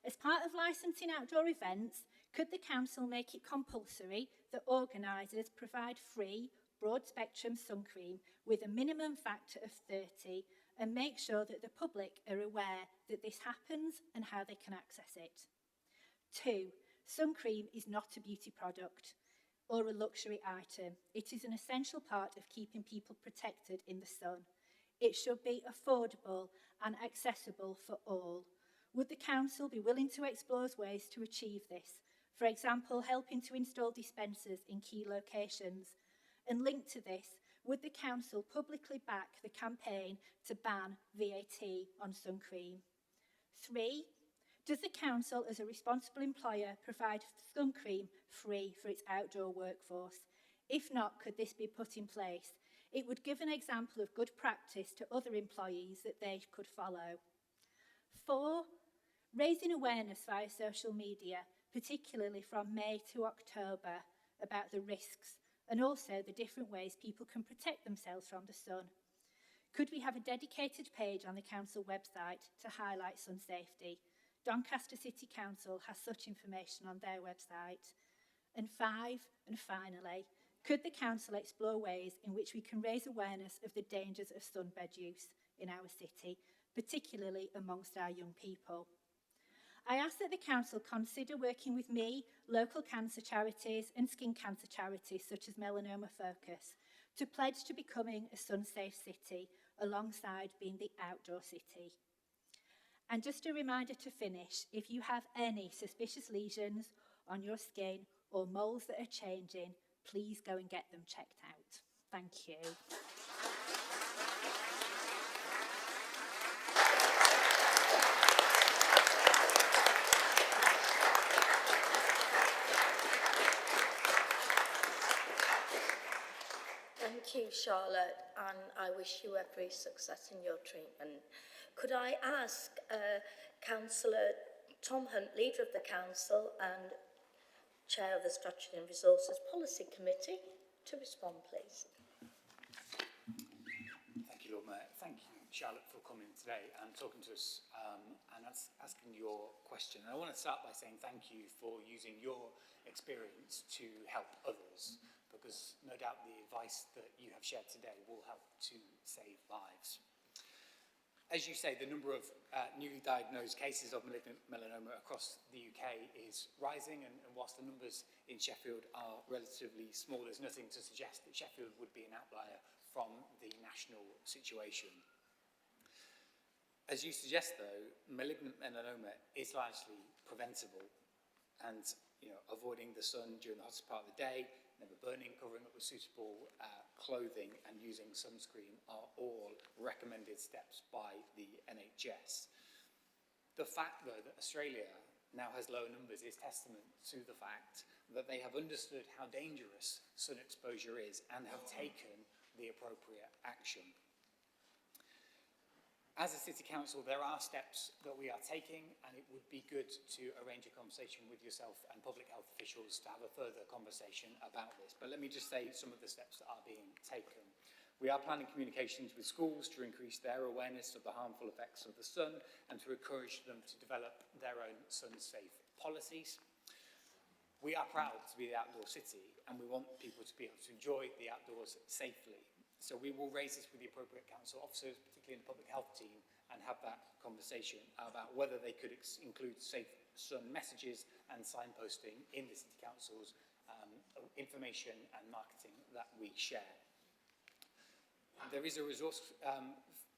As part of licensing outdoor events, could the council make it compulsory that organisers provide free, broad-spectrum sun cream with a minimum factor of 30 and make sure that the public are aware that this happens and how they can access it? 2. Sun cream is not a beauty product or a luxury item. It is an essential part of keeping people protected in the sun. It should be affordable and accessible for all. Would the council be willing to explore ways to achieve this? For example, helping to install dispensers in key locations. And linked to this, would the council publicly back the campaign to ban VAT on sun cream? 3. Does the council, as a responsible employer, provide sun cream free for its outdoor workforce? If not, could this be put in place? It would give an example of good practice to other employees that they could follow. 4. Raising awareness via social media, particularly from May to October, about the risks and also the different ways people can protect themselves from the sun. Could we have a dedicated page on the council website to highlight sun safety? Doncaster City Council has such information on their website. And 5, and finally, could the council explore ways in which we can raise awareness of the dangers of sunbed use in our city, particularly amongst our young people. I ask that the Council consider working with me, local cancer charities and skin cancer charities such as Melanoma Focus to pledge to becoming a sun-safe city alongside being the outdoor city. And just a reminder to finish, if you have any suspicious lesions on your skin or moles that are changing, please go and get them checked out. Thank you. Thank you, Charlotte, and I wish you every success in your treatment. Could I ask Councillor Tom Hunt, Leader of the Council and Chair of the Strategy and Resources Policy Committee, to respond, please? Thank you, Lord Mayor. Thank you, Charlotte, for coming today and talking to us and asking your question. And I want to start by saying thank you for using your experience to help others, because no doubt the advice that you have shared today will help to save lives. As you say, the number of newly diagnosed cases of malignant melanoma across the UK is rising, and whilst the numbers in Sheffield are relatively small, there's nothing to suggest that Sheffield would be an outlier from the national situation. As you suggest, though, malignant melanoma is largely preventable, and avoiding the sun during the hottest part of the day, never burning, covering up with suitable clothing and using sunscreen are all recommended steps by the NHS. The fact, though, that Australia now has lower numbers is testament to the fact that they have understood how dangerous sun exposure is and have taken the appropriate action. As a City Council, there are steps that we are taking, and it would be good to arrange a conversation with yourself and public health officials to have a further conversation about this. But let me just say some of the steps that are being taken. We are planning communications with schools to increase their awareness of the harmful effects of the sun and to encourage them to develop their own sun-safe policies. We are proud to be the outdoor city, and we want people to be able to enjoy the outdoors safely. So we will raise this with the appropriate council officers, particularly in the public health team, and have that conversation about whether they could include safe sun messages and signposting in the City Council's information and marketing that we share. There is a resource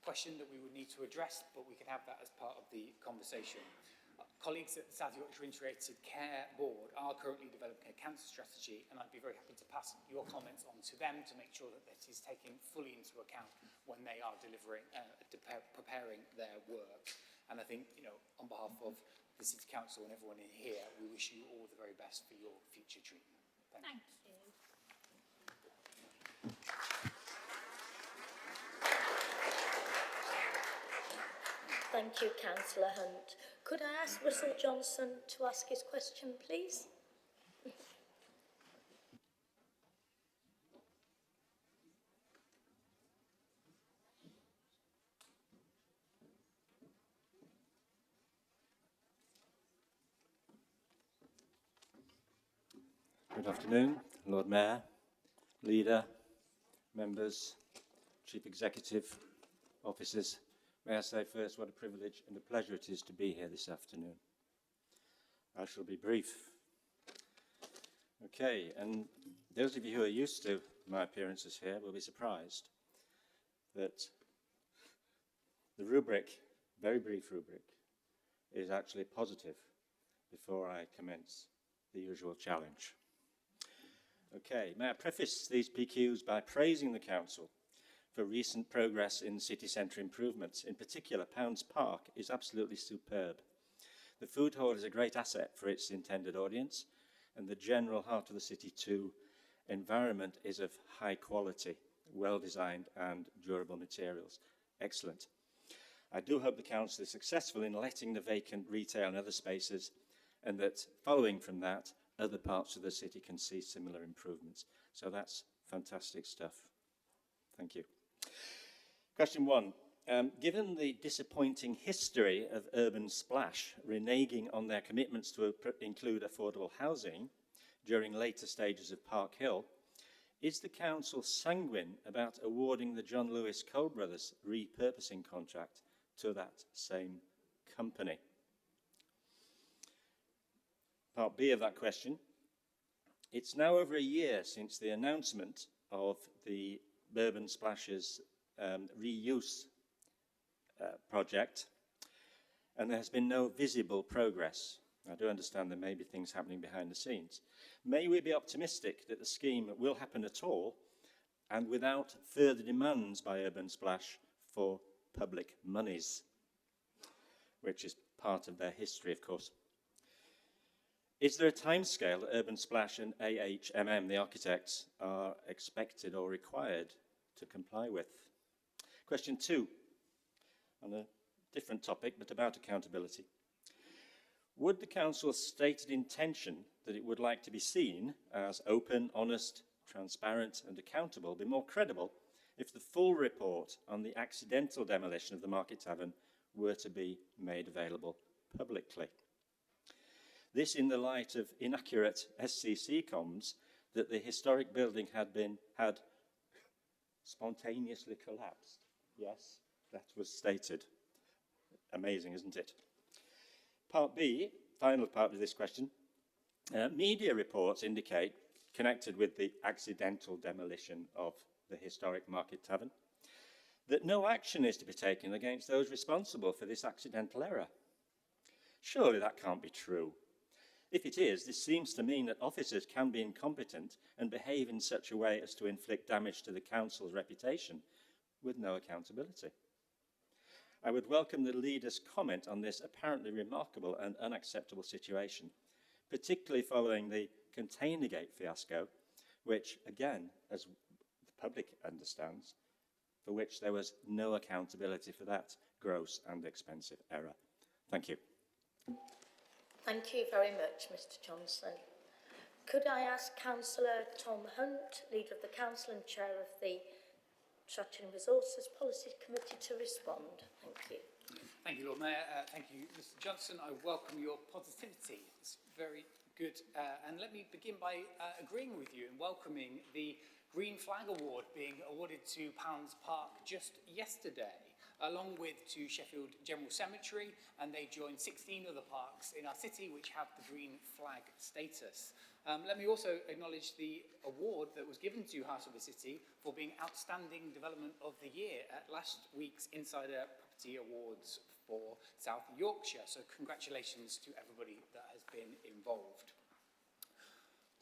question that we would need to address, but we can have that as part of the conversation. Colleagues at the South Yorkshire Integrated Care Board are currently developing a cancer strategy, and I'd be very happy to pass your comments on to them to make sure that this is taken fully into account when they are delivering, preparing their work. And I think, on behalf of the City Council and everyone in here, we wish you all the very best for your future treatment. Thank you. Thank you, Councillor Hunt. Could I ask Russell Johnson to ask his question, please? Good afternoon, Lord Mayor, Leader, members, Chief Executive, officers. May I say first what a privilege and a pleasure it is to be here this afternoon. I shall be brief. Okay, and those of you who are used to my appearances here will be surprised that the rubric, very brief rubric, is actually positive before I commence the usual challenge. Okay, may I preface these PQs by praising the Council for recent progress in city centre improvements. In particular, Pounds Park is absolutely superb. The food hall is a great asset for its intended audience, and the general heart of the city too. Environment is of high quality, well designed and durable materials. Excellent. I do hope the Council is successful in letting the vacant retail and other spaces, and that following from that, other parts of the city can see similar improvements. So that's fantastic stuff. Thank you. Question one. Given the disappointing history of Urban Splash reneging on their commitments to include affordable housing during later stages of Park Hill, is the Council sanguine about awarding the John Lewis Cole Brothers repurposing contract to that same company. Part B of that question. It's now over a year since the announcement of the Bourbon Splash's reuse project, and there has been no visible progress. I do understand there may be things happening behind the scenes. May we be optimistic that the scheme will happen at all, and without further demands by Urban Splash for public monies, which is part of their history, of course. Is there a timescale that Urban Splash and AHMM, the architects, are expected or required to comply with? Question 2, on a different topic, but about accountability. Would the Council's stated intention that it would like to be seen as open, honest, transparent and accountable be more credible if the full report on the accidental demolition of the Market Tavern were to be made available publicly? This in the light of inaccurate SCC comms that the historic building had spontaneously collapsed. Yes, that was stated. Amazing, isn't it? Part B, final part of this question. Media reports indicate, connected with the accidental demolition of the historic Market Tavern, that no action is to be taken against those responsible for this accidental error. Surely that can't be true. If it is, this seems to mean that officers can be incompetent and behave in such a way as to inflict damage to the Council's reputation with no accountability. I would welcome the leader's comment on this apparently remarkable and unacceptable situation, particularly following the Containergate fiasco, which, again, as the public understands, for which there was no accountability for that gross and expensive error. Thank you. Thank you very much, Mr Johnson. Could I ask Councillor Tom Hunt, Leader of the Council and Chair of the Strategy and Resources Policy Committee, to respond? Thank you. Thank you, Lord Mayor. Thank you, Mr Johnson. I welcome your positivity. It's very good. And let me begin by agreeing with you and welcoming the Green Flag Award being awarded to Pounds Park just yesterday, along with to Sheffield General Cemetery, and they join 16 other parks in our city which have the Green Flag status. Let me also acknowledge the award that was given to House of the City for being Outstanding Development of the Year at last week's Insider Property Awards for South Yorkshire. So congratulations to everybody that has been involved.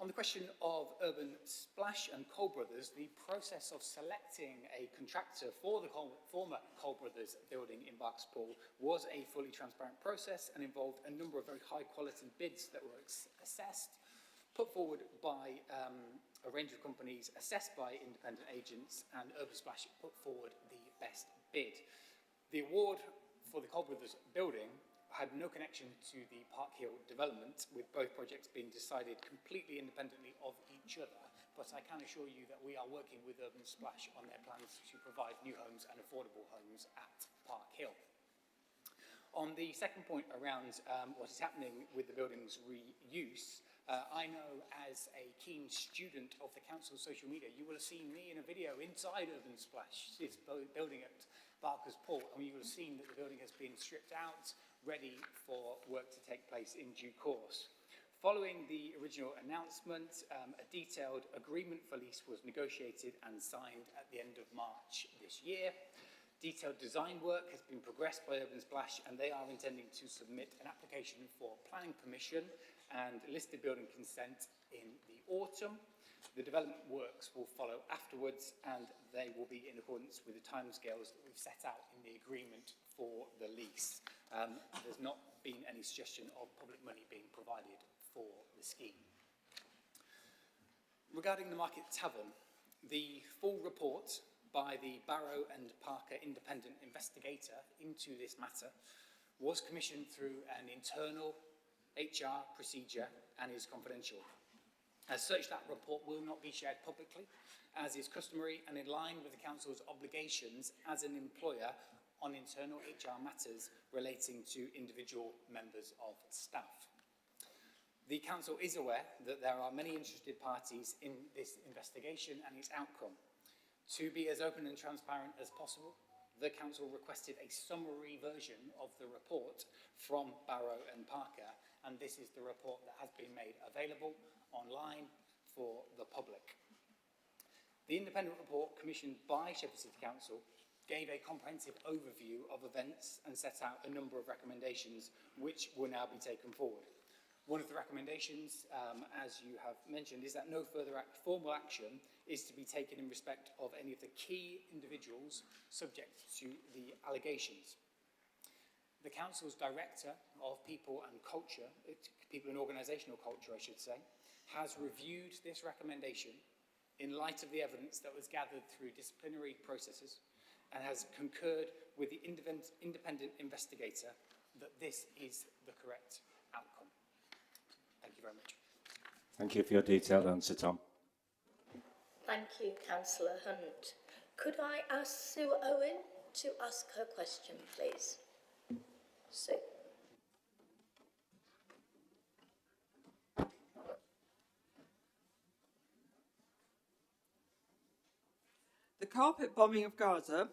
On the question of Urban Splash and Cole Brothers, the process of selecting a contractor for the former Cole Brothers building in Barkspool was a fully transparent process and involved a number of very high quality bids that were assessed, put forward by a range of companies, assessed by independent agents, and Urban Splash put forward the best bid. The award for the Cole Brothers building had no connection to the Park Hill development, with both projects being decided completely independently of each other. But I can assure you that we are working with Urban Splash on their plans to provide new homes and affordable homes at Park Hill. On the second point around what is happening with the building's reuse, I know as a keen student of the council's social media, you will have seen me in a video inside Urban Splash, this building at Barker's Pool, and you will have seen that the building has been stripped out, ready for work to take place in due course. Following the original announcement, a detailed agreement for lease was negotiated and signed at the end of March this year. Detailed design work has been progressed by Urban Splash, and they are intending to submit an application for planning permission and listed building consent in the autumn. The development works will follow afterwards, and they will be in accordance with the timescales that we've set out in the agreement for the lease. There's not been any suggestion of public money being provided for the scheme. Regarding the Market Tavern, the full report by the Barrow and Parker independent investigator into this matter was commissioned through an internal HR procedure and is confidential. As such, that report will not be shared publicly, as is customary and in line with the Council's obligations as an employer on internal HR matters relating to individual members of staff. The Council is aware that there are many interested parties in this investigation and its outcome. To be as open and transparent as possible, the Council requested a summary version of the report from Barrow and Parker, and this is the report that has been made available online for the public. The independent report commissioned by Sheffield City Council gave a comprehensive overview of events and set out a number of recommendations which will now be taken forward. One of the recommendations, as you have mentioned, is that no further formal action is to be taken in respect of any of the key individuals subject to the allegations. The Council's Director of People and Culture, People and Organisational Culture, I should say, has reviewed this recommendation in light of the evidence that was gathered through disciplinary processes and has concurred with the independent investigator that this is the correct outcome. Thank you very much. Thank you for your detailed answer, Tom. Thank you, Councillor Hunt. Could I ask Sue Owen to ask her question, please? Sue. The carpet bombing of Gaza,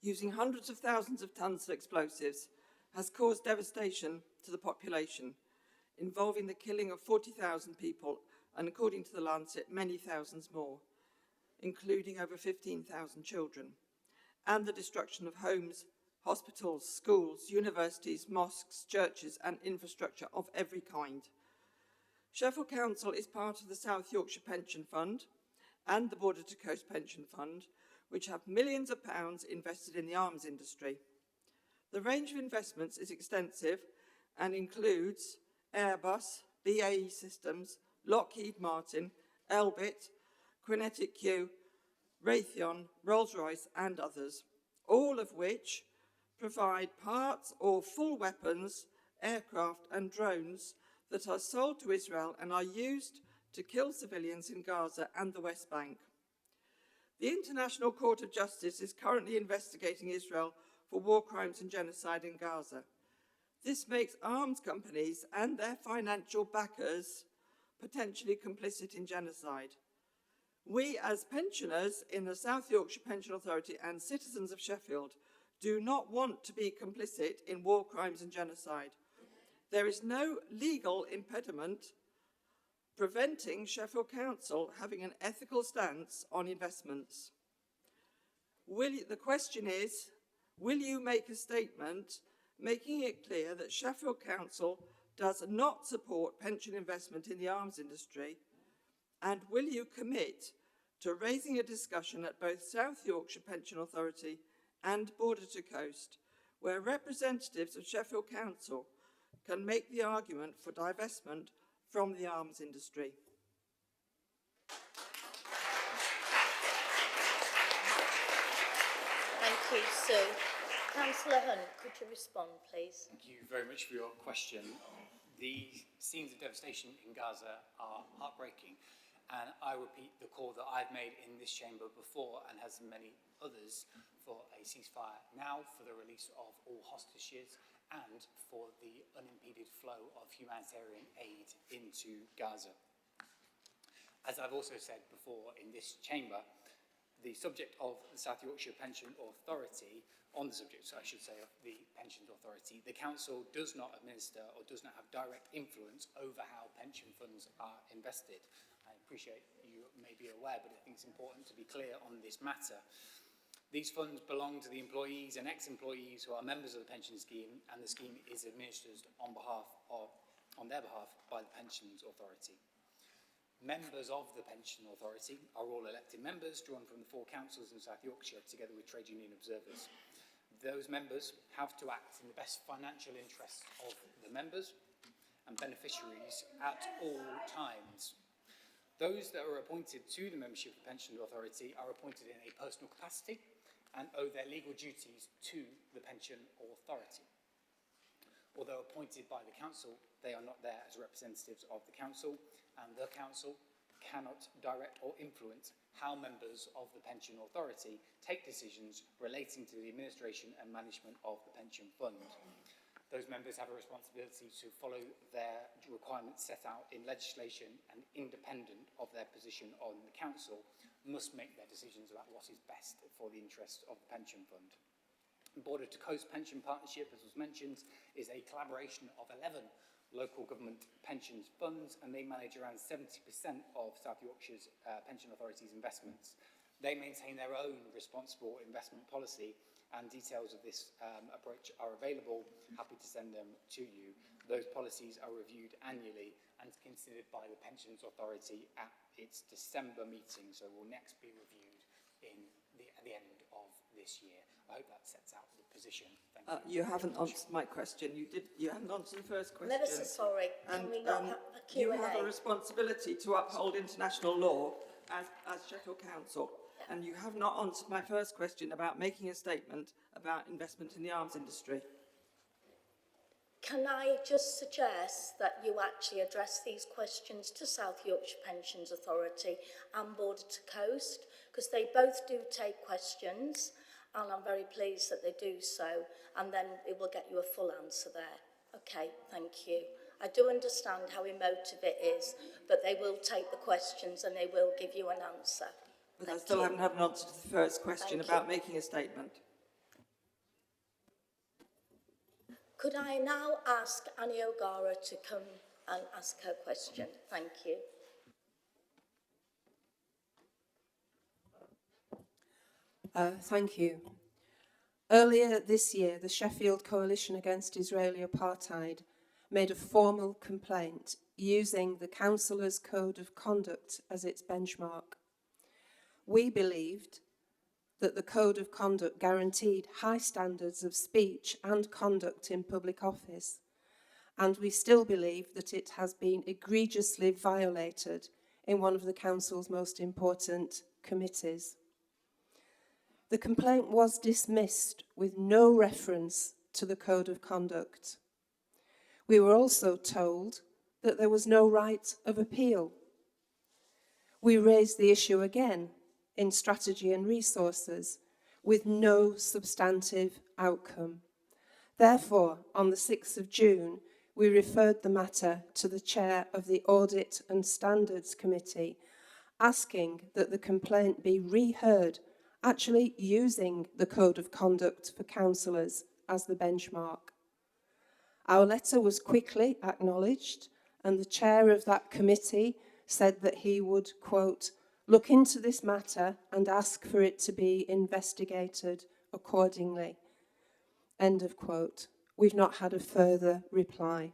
using hundreds of thousands of tons of explosives, has caused devastation to the population, involving the killing of 40,000 people and, according to the Lancet, many thousands more, including over 15,000 children, and the destruction of homes, hospitals, schools, universities, mosques, churches and infrastructure of every kind. Sheffield Council is part of the South Yorkshire Pension Fund and the Border to Coast Pension Fund, which have millions of pounds invested in the arms industry. The range of investments is extensive and includes Airbus, BAE Systems, Lockheed Martin, Elbit, Kinetic Q, Raytheon, Rolls-Royce and others, all of which provide parts or full weapons, aircraft and drones that are sold to Israel and are used to kill civilians in Gaza and the West Bank. The International Court of Justice is currently investigating Israel for war crimes and genocide in Gaza. This makes arms companies and their financial backers potentially complicit in genocide. We, as pensioners in the South Yorkshire Pension Authority and citizens of Sheffield, do not want to be complicit in war crimes and genocide. There is no legal impediment preventing Sheffield Council having an ethical stance on investments. The question is, will you make a statement making it clear that Sheffield Council does not support pension investment in the arms industry? And will you commit to raising a discussion at both South Yorkshire Pension Authority and Border to Coast, where representatives of Sheffield Council can make the argument for divestment from the arms industry? Thank you, Sue. Councillor Hunt, could you respond, please? Thank you very much for your question. The scenes of devastation in Gaza are heartbreaking, and I repeat the call that I've made in this chamber before and has many others for a ceasefire now, for the release of all hostages and for the unimpeded flow of humanitarian aid into Gaza. As I've also said before in this chamber, the subject of the South Yorkshire Pension Authority, on the subject, I should say, of the Pensions Authority, the Council does not administer or does not have direct influence over how pension funds are invested. I appreciate you may be aware, but I think it's important to be clear on this matter. These funds belong to the employees and ex-employees who are members of the pension scheme, and the scheme is administered on their behalf by the Pensions Authority. Members of the Pension Authority are all elected members drawn from the 4 councils in South Yorkshire, together with trade union observers. Those members have to act in the best financial interests of the members and beneficiaries at all times. Those that are appointed to the membership of the Pension Authority are appointed in a personal capacity and owe their legal duties to the Pension Authority. Although appointed by the Council, they are not there as representatives of the Council, and the Council cannot direct or influence how members of the Pension Authority take decisions relating to the administration and management of the pension fund. Those members have a responsibility to follow their requirements set out in legislation, and independent of their position on the Council, must make their decisions about what is best for the interest of the pension fund. Border to Coast Pension Partnership, as was mentioned, is a collaboration of 11 local government pensions funds, and they manage around 70% of South Yorkshire's Pension Authority's investments. They maintain their own responsible investment policy, and details of this approach are available. Happy to send them to you. Those policies are reviewed annually and considered by the Pensions Authority at its December meeting, so will next be reviewed at the end of this year. I hope that sets out the position. Thank you. You haven't answered my question. You haven't answered the first question. I'm ever so sorry. Can we not have a You Q&A? have a responsibility to uphold international law as Sheffield Council. And you have not answered my first question about making a statement about investment in the arms industry. Can I just suggest that you actually address these questions to South Yorkshire Pensions Authority and Border to Coast, because they both do take questions, and I'm very pleased that they do so, and then it will get you a full answer there. Okay, thank you. I do understand how emotive it is, but they will take the questions and they will give you an answer. But I still haven't had an answer to the first question about making a statement. Could I now ask Annie O'Gara to come and ask her question? Thank you. Thank you. Earlier this year, the Sheffield Coalition Against Israeli Apartheid made a formal complaint using the Councillor's Code of Conduct as its benchmark. We believed that the Code of Conduct guaranteed high standards of speech and conduct in public office, and we still believe that it has been egregiously violated in one of the Council's most important committees. The complaint was dismissed with no reference to the Code of Conduct. We were also told that there was no right of appeal. We raised the issue again in Strategy and Resources with no substantive outcome. Therefore, on the 6th of June, we referred the matter to the chair of the Audit and Standards Committee, asking that the complaint be reheard, actually using the Code of Conduct for councillors as the benchmark. Our letter was quickly acknowledged, and the chair of that committee said that he would, quote, look into this matter and ask for it to be investigated accordingly. End of quote. We've not had a further reply.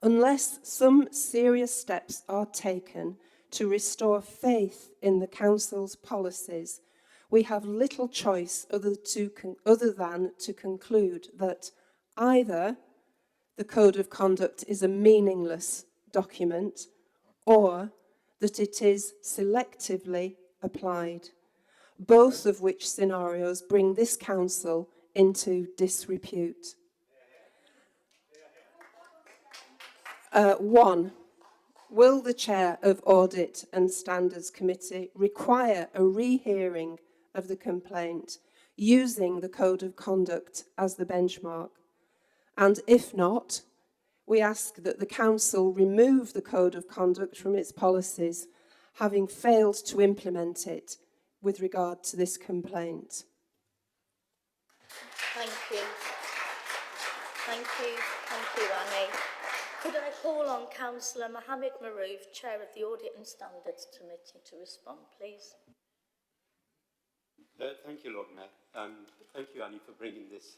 Unless some serious steps are taken to restore faith in the Council's policies, we have little choice other than to conclude that either the Code of Conduct is a meaningless document or that it is selectively applied, both of which scenarios bring this Council into disrepute. One, will the Chair of Audit and Standards Committee require a rehearing of the complaint using the Code of Conduct as the benchmark? And if not, we ask that the Council remove the Code of Conduct from its policies, having failed to implement it with regard to this complaint. Thank you. Thank you. Thank you, Annie. Could I call on Councillor Mohammed Maroof, Chair of the Audit and Standards Committee, to respond, please? Thank you, Lord Mayor, and thank you, Annie, for bringing this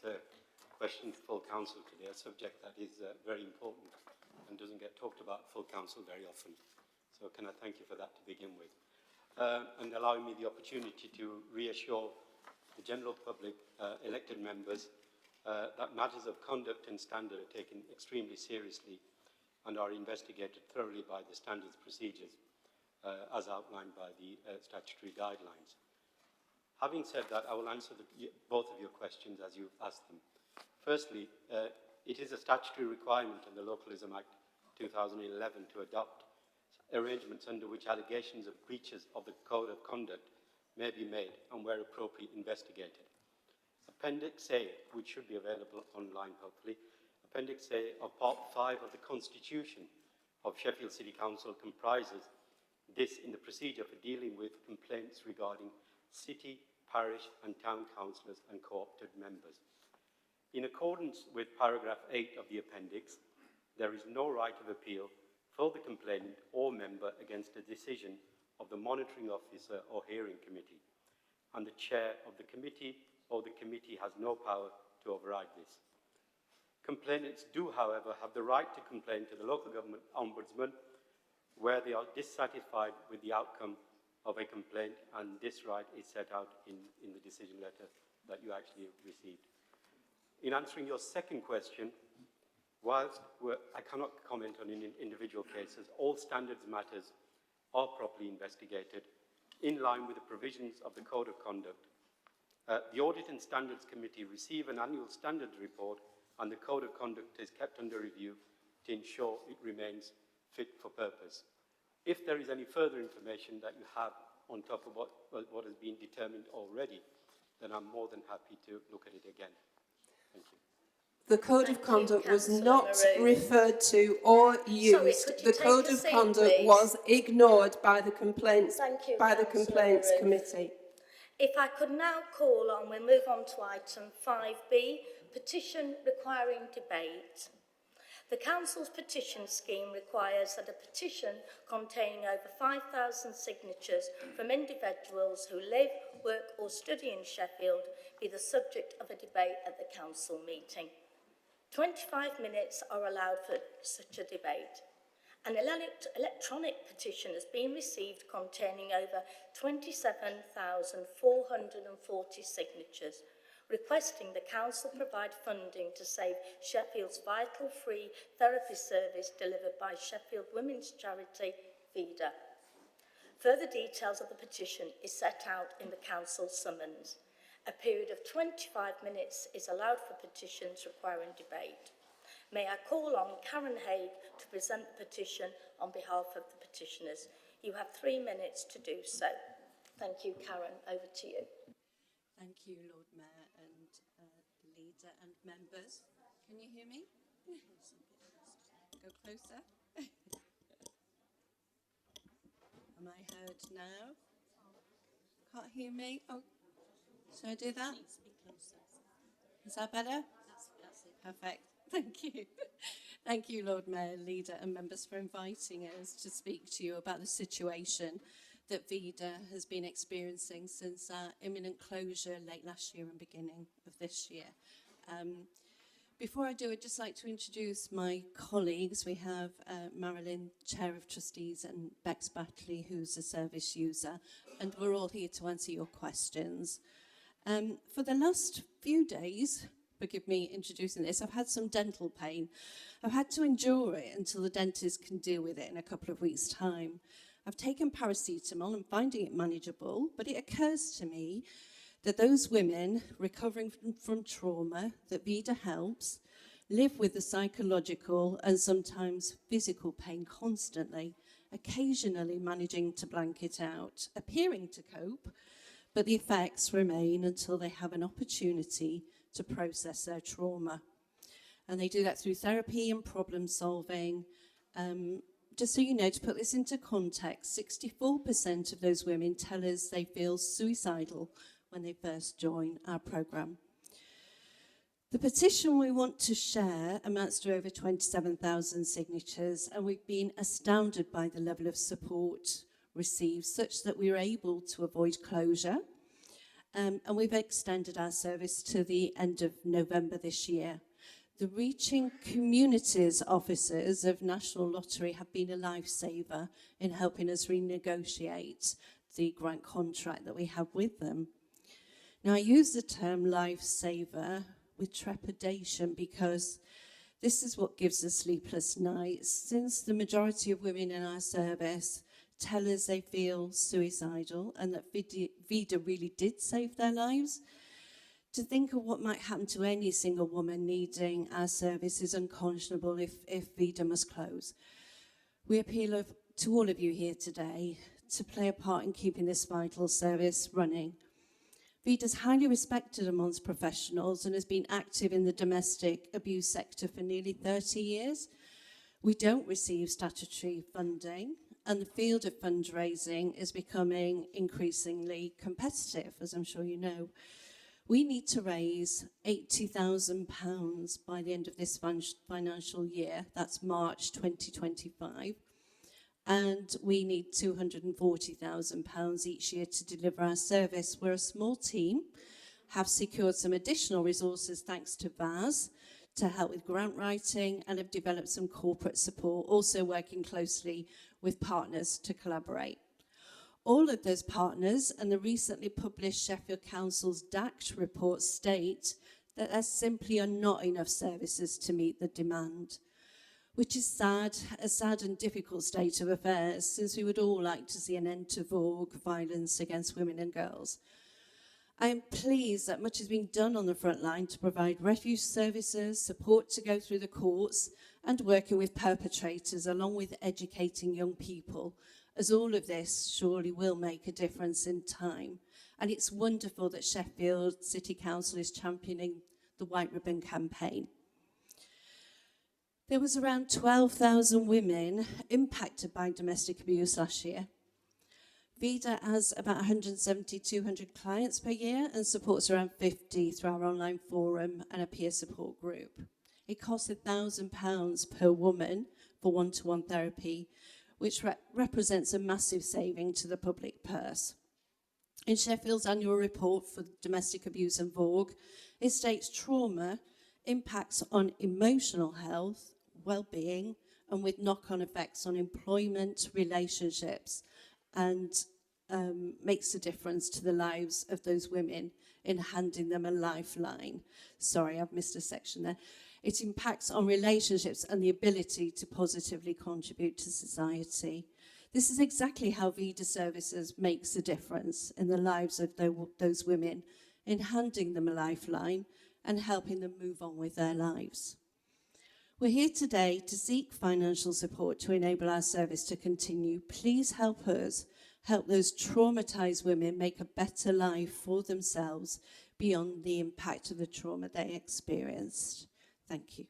question to full council today, a subject that is very important and doesn't get talked about full council very often. So can I thank you for that to begin with? And allowing me the opportunity to reassure the general public, elected members, that matters of conduct and standard are taken extremely seriously and are investigated thoroughly by the standards procedures as outlined by the statutory guidelines. Having said that, I will answer both of your questions as you've asked them. Firstly, it is a statutory requirement in the Localism Act 2011 to adopt arrangements under which allegations of breaches of the Code of Conduct may be made and, where appropriate, investigated. Appendix A, which should be available online hopefully, Appendix A of Part 5 of the Constitution of Sheffield City Council comprises this in the procedure for dealing with complaints regarding city parish and town councillors and co-opted members. In accordance with paragraph 8 of the appendix, there is no right of appeal for the complainant or member against a decision of the monitoring officer or hearing committee, and the chair of the committee or the committee has no power to override this. Complainants do, however, have the right to complain to the local government ombudsman where they are dissatisfied with the outcome of a complaint, and this right is set out in the decision letter that you actually received. In answering your second question, whilst I cannot comment on individual cases, all standards matters are properly investigated in line with the provisions of the Code of Conduct. The Audit and Standards Committee receive an annual standards report, and the Code of Conduct is kept under review to ensure it remains fit for purpose. If there is any further information that you have on top of what has been determined already, then I'm more than happy to look at it again. Thank you. The Code of Conduct was not referred to or used. The Code of Conduct was ignored by the Complaints Committee. If I could now call on, we'll move on to item 5B, petition requiring debate. The Council's petition scheme requires that a petition containing over 5,000 signatures from individuals who live, work or study in Sheffield be the subject of a debate at the Council meeting. 25 minutes are allowed for such a debate. An electronic petition has been received containing over 27,440 signatures, requesting the Council provide funding to save Sheffield's vital free therapy service delivered by Sheffield women's charity, VIDA. Further details of the petition is set out in the Council summons. A period of 25 minutes is allowed for petitions requiring debate. May I call on Karen Haig to present the petition on behalf of the petitioners. You have 3 minutes to do so. Thank you, Karen. Over to you. Thank you, Lord Mayor and Leader and members. Can you hear me? Go closer. Am I heard now? Can't hear me? Oh, should I do that? Is that better? That's it. Perfect. Thank you. Thank you, Lord Mayor, Leader and members for inviting us to speak to you about the situation that VIDA has been experiencing since our imminent closure late last year and beginning of this year. Before I do, I'd just like to introduce my colleagues. We have Marilyn, Chair of Trustees, and Bex Batley, who's a service user, and we're all here to answer your questions. For the last few days, forgive me introducing this, I've had some dental pain. I've had to endure it until the dentist can deal with it in a couple of weeks' time. I've taken paracetamol and finding it manageable, but it occurs to me that those women recovering from trauma that VIDA helps live with the psychological and sometimes physical pain constantly, occasionally managing to blank it out, appearing to cope, but the effects remain until they have an opportunity to process their trauma. And they do that through therapy and problem solving. Just so you know, to put this into context, 64% of those women tell us they feel suicidal when they first join our programme. The petition we want to share amounts to over 27,000 signatures, and we've been astounded by the level of support received, such that we were able to avoid closure. And we've extended our service to the end of November this year. The Reaching Communities officers of National Lottery have been a lifesaver in helping us renegotiate the grant contract that we have with them. Now, I use the term lifesaver with trepidation because this is what gives us sleepless nights. Since the majority of women in our service tell us they feel suicidal and that VIDA really did save their lives, to think of what might happen to any single woman needing our service is unconscionable if VIDA must close. We appeal to all of you here today to play a part in keeping this vital service running. VIDA is highly respected amongst professionals and has been active in the domestic abuse sector for nearly 30 years. We don't receive statutory funding, and the field of fundraising is becoming increasingly competitive, as I'm sure you know. We need to raise £80,000 by the end of this financial year, that's March 2025, and we need £240,000 each year to deliver our service. We're a small team, have secured some additional resources thanks to VAS to help with grant writing, and have developed some corporate support, also working closely with partners to collaborate. All of those partners and the recently published Sheffield Council's DACT report state that there simply are not enough services to meet the demand, which is sad, a sad and difficult state of affairs, since we would all like to see an end to violence against women and girls. I am pleased that much has been done on the front line to provide refuge services, support to go through the courts, and working with perpetrators, along with educating young people, as all of this surely will make a difference in time. And it's wonderful that Sheffield City Council is championing the White Ribbon campaign. There was around 12,000 women impacted by domestic abuse last year. VIDA has about 170, 200 clients per year and supports around 50 through our online forum and a peer support group. It costs £1,000 per woman for one-to-one therapy, which represents a massive saving to the public purse. In Sheffield's annual report for domestic abuse and VOG, it states trauma impacts on emotional health, well-being, and with knock-on effects on employment, relationships, and makes a difference to the lives of those women in handing them a lifeline. Sorry, I've missed a section there. It impacts on relationships and the ability to positively contribute to society. This is exactly how VIDA Services makes a difference in the lives of those women, in handing them a lifeline and helping them move on with their lives. We're here today to seek financial support to enable our service to continue. Please help us help those traumatised women make a better life for themselves beyond the impact of the trauma they experienced. Thank you.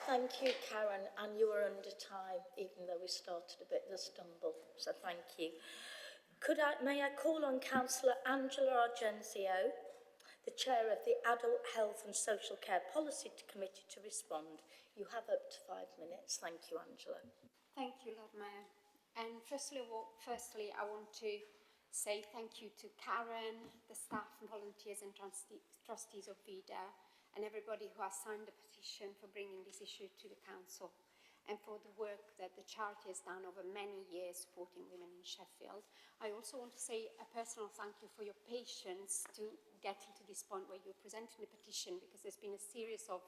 Thank you, Karen, and you were under time, even though we started a bit of a stumble, so thank you. May I call on Councillor Angela Argenzio, the Chair of the Adult Health and Social Care Policy Committee, to respond. You have up to 5 minutes. Thank you, Angela. Thank you, Lord Mayor. And firstly, I want to say thank you to Karen, the staff and volunteers and trustees of VIDA, and everybody who has signed the petition for bringing this issue to the Council, and for the work that the charity has done over many years supporting women in Sheffield. I also want to say a personal thank you for your patience to getting to this point where you're presenting the petition, because there's been a series of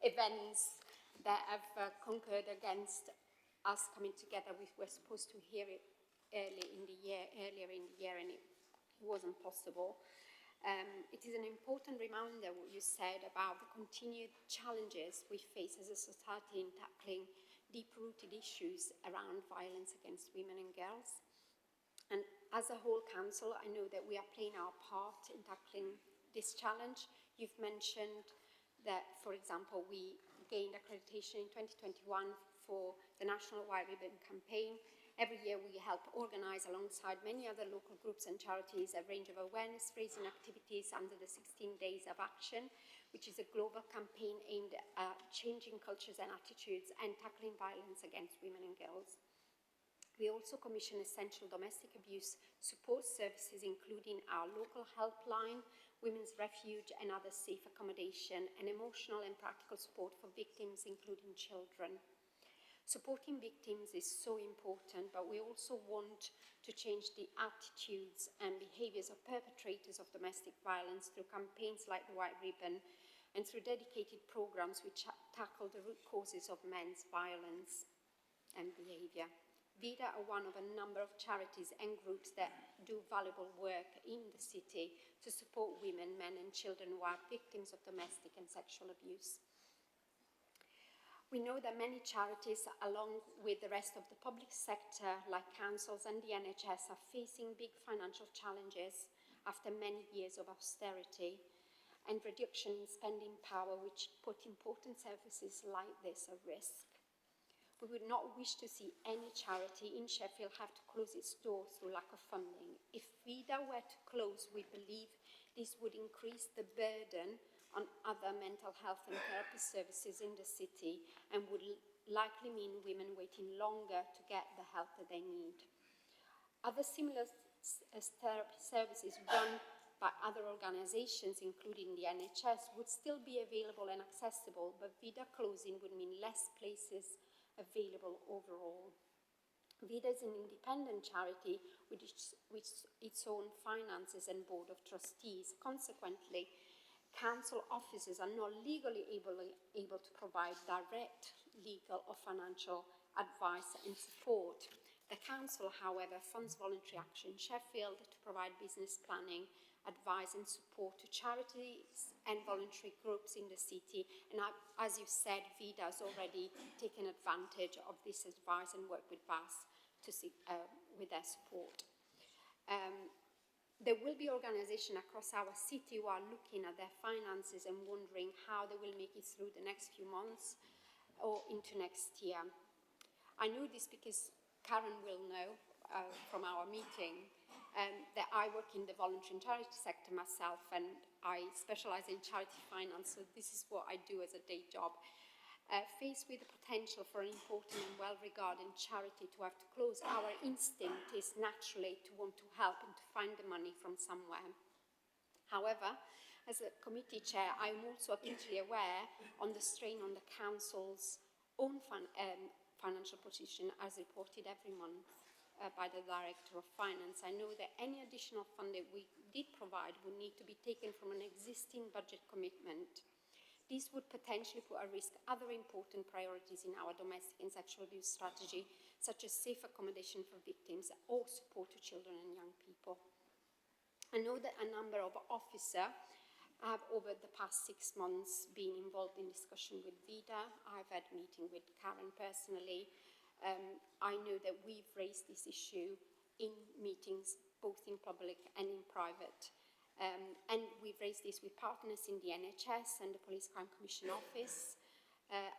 events that have concurred against us coming together. We were supposed to hear it earlier in the year, and it wasn't possible. It is an important reminder what you said about the continued challenges we face as a society in tackling deep-rooted issues around violence against women and girls. And as a whole council, I know that we are playing our part in tackling this challenge. You've mentioned that, for example, we gained accreditation in 2021 for the National White Ribbon campaign. Every year we help organise, alongside many other local groups and charities, a range of awareness-raising activities under the 16 Days of Action, which is a global campaign aimed at changing cultures and attitudes and tackling violence against women and girls. We also commission essential domestic abuse support services, including our local helpline, women's refuge and other safe accommodation, and emotional and practical support for victims, including children. Supporting victims is so important, but we also want to change the attitudes and behaviours of perpetrators of domestic violence through campaigns like the White Ribbon and through dedicated programmes which tackle the root causes of men's violence and behaviour. VIDA are one of a number of charities and groups that do valuable work in the city to support women, men and children who are victims of domestic and sexual abuse. We know that many charities, along with the rest of the public sector, like councils and the NHS, are facing big financial challenges after many years of austerity, and reduction in spending power, which put important services like this at risk. We would not wish to see any charity in Sheffield have to close its doors through lack of funding. If VIDA were to close, we believe this would increase the burden on other mental health and therapy services in the city and would likely mean women waiting longer to get the help that they need. Other similar therapy services run by other organisations, including the NHS, would still be available and accessible, but VIDA closing would mean less places available overall. VIDA is an independent charity with its own finances and board of trustees. Consequently, council officers are not legally able to provide direct legal or financial advice and support. The council, however, funds Voluntary Action Sheffield to provide business planning, advice and support to charities and voluntary groups in the city. And as you said, VIDA has already taken advantage of this advice and worked with us to with their support. There will be organisations across our city who are looking at their finances and wondering how they will make it through the next few months or into next year. I know this because Karen will know from our meeting that I work in the voluntary and charity sector myself, and I specialise in charity finance, so this is what I do as a day job. Faced with the potential for an important and well-regarded charity to have to close, our instinct is naturally to want to help and to find the money from somewhere. However, as a committee chair, I am also acutely aware on the strain on the council's own financial position as reported every month by the Director of Finance. I know that any additional funding we did provide would need to be taken from an existing budget commitment. This would potentially put at risk other important priorities in our domestic and sexual abuse strategy, such as safe accommodation for victims or support to children and young people. I know that a number of officers have over the past 6 months been involved in discussion with VIDA. I've had a meeting with Karen personally. I know that we've raised this issue in meetings, both in public and in private. And we've raised this with partners in the NHS and the Police Crime Commission Office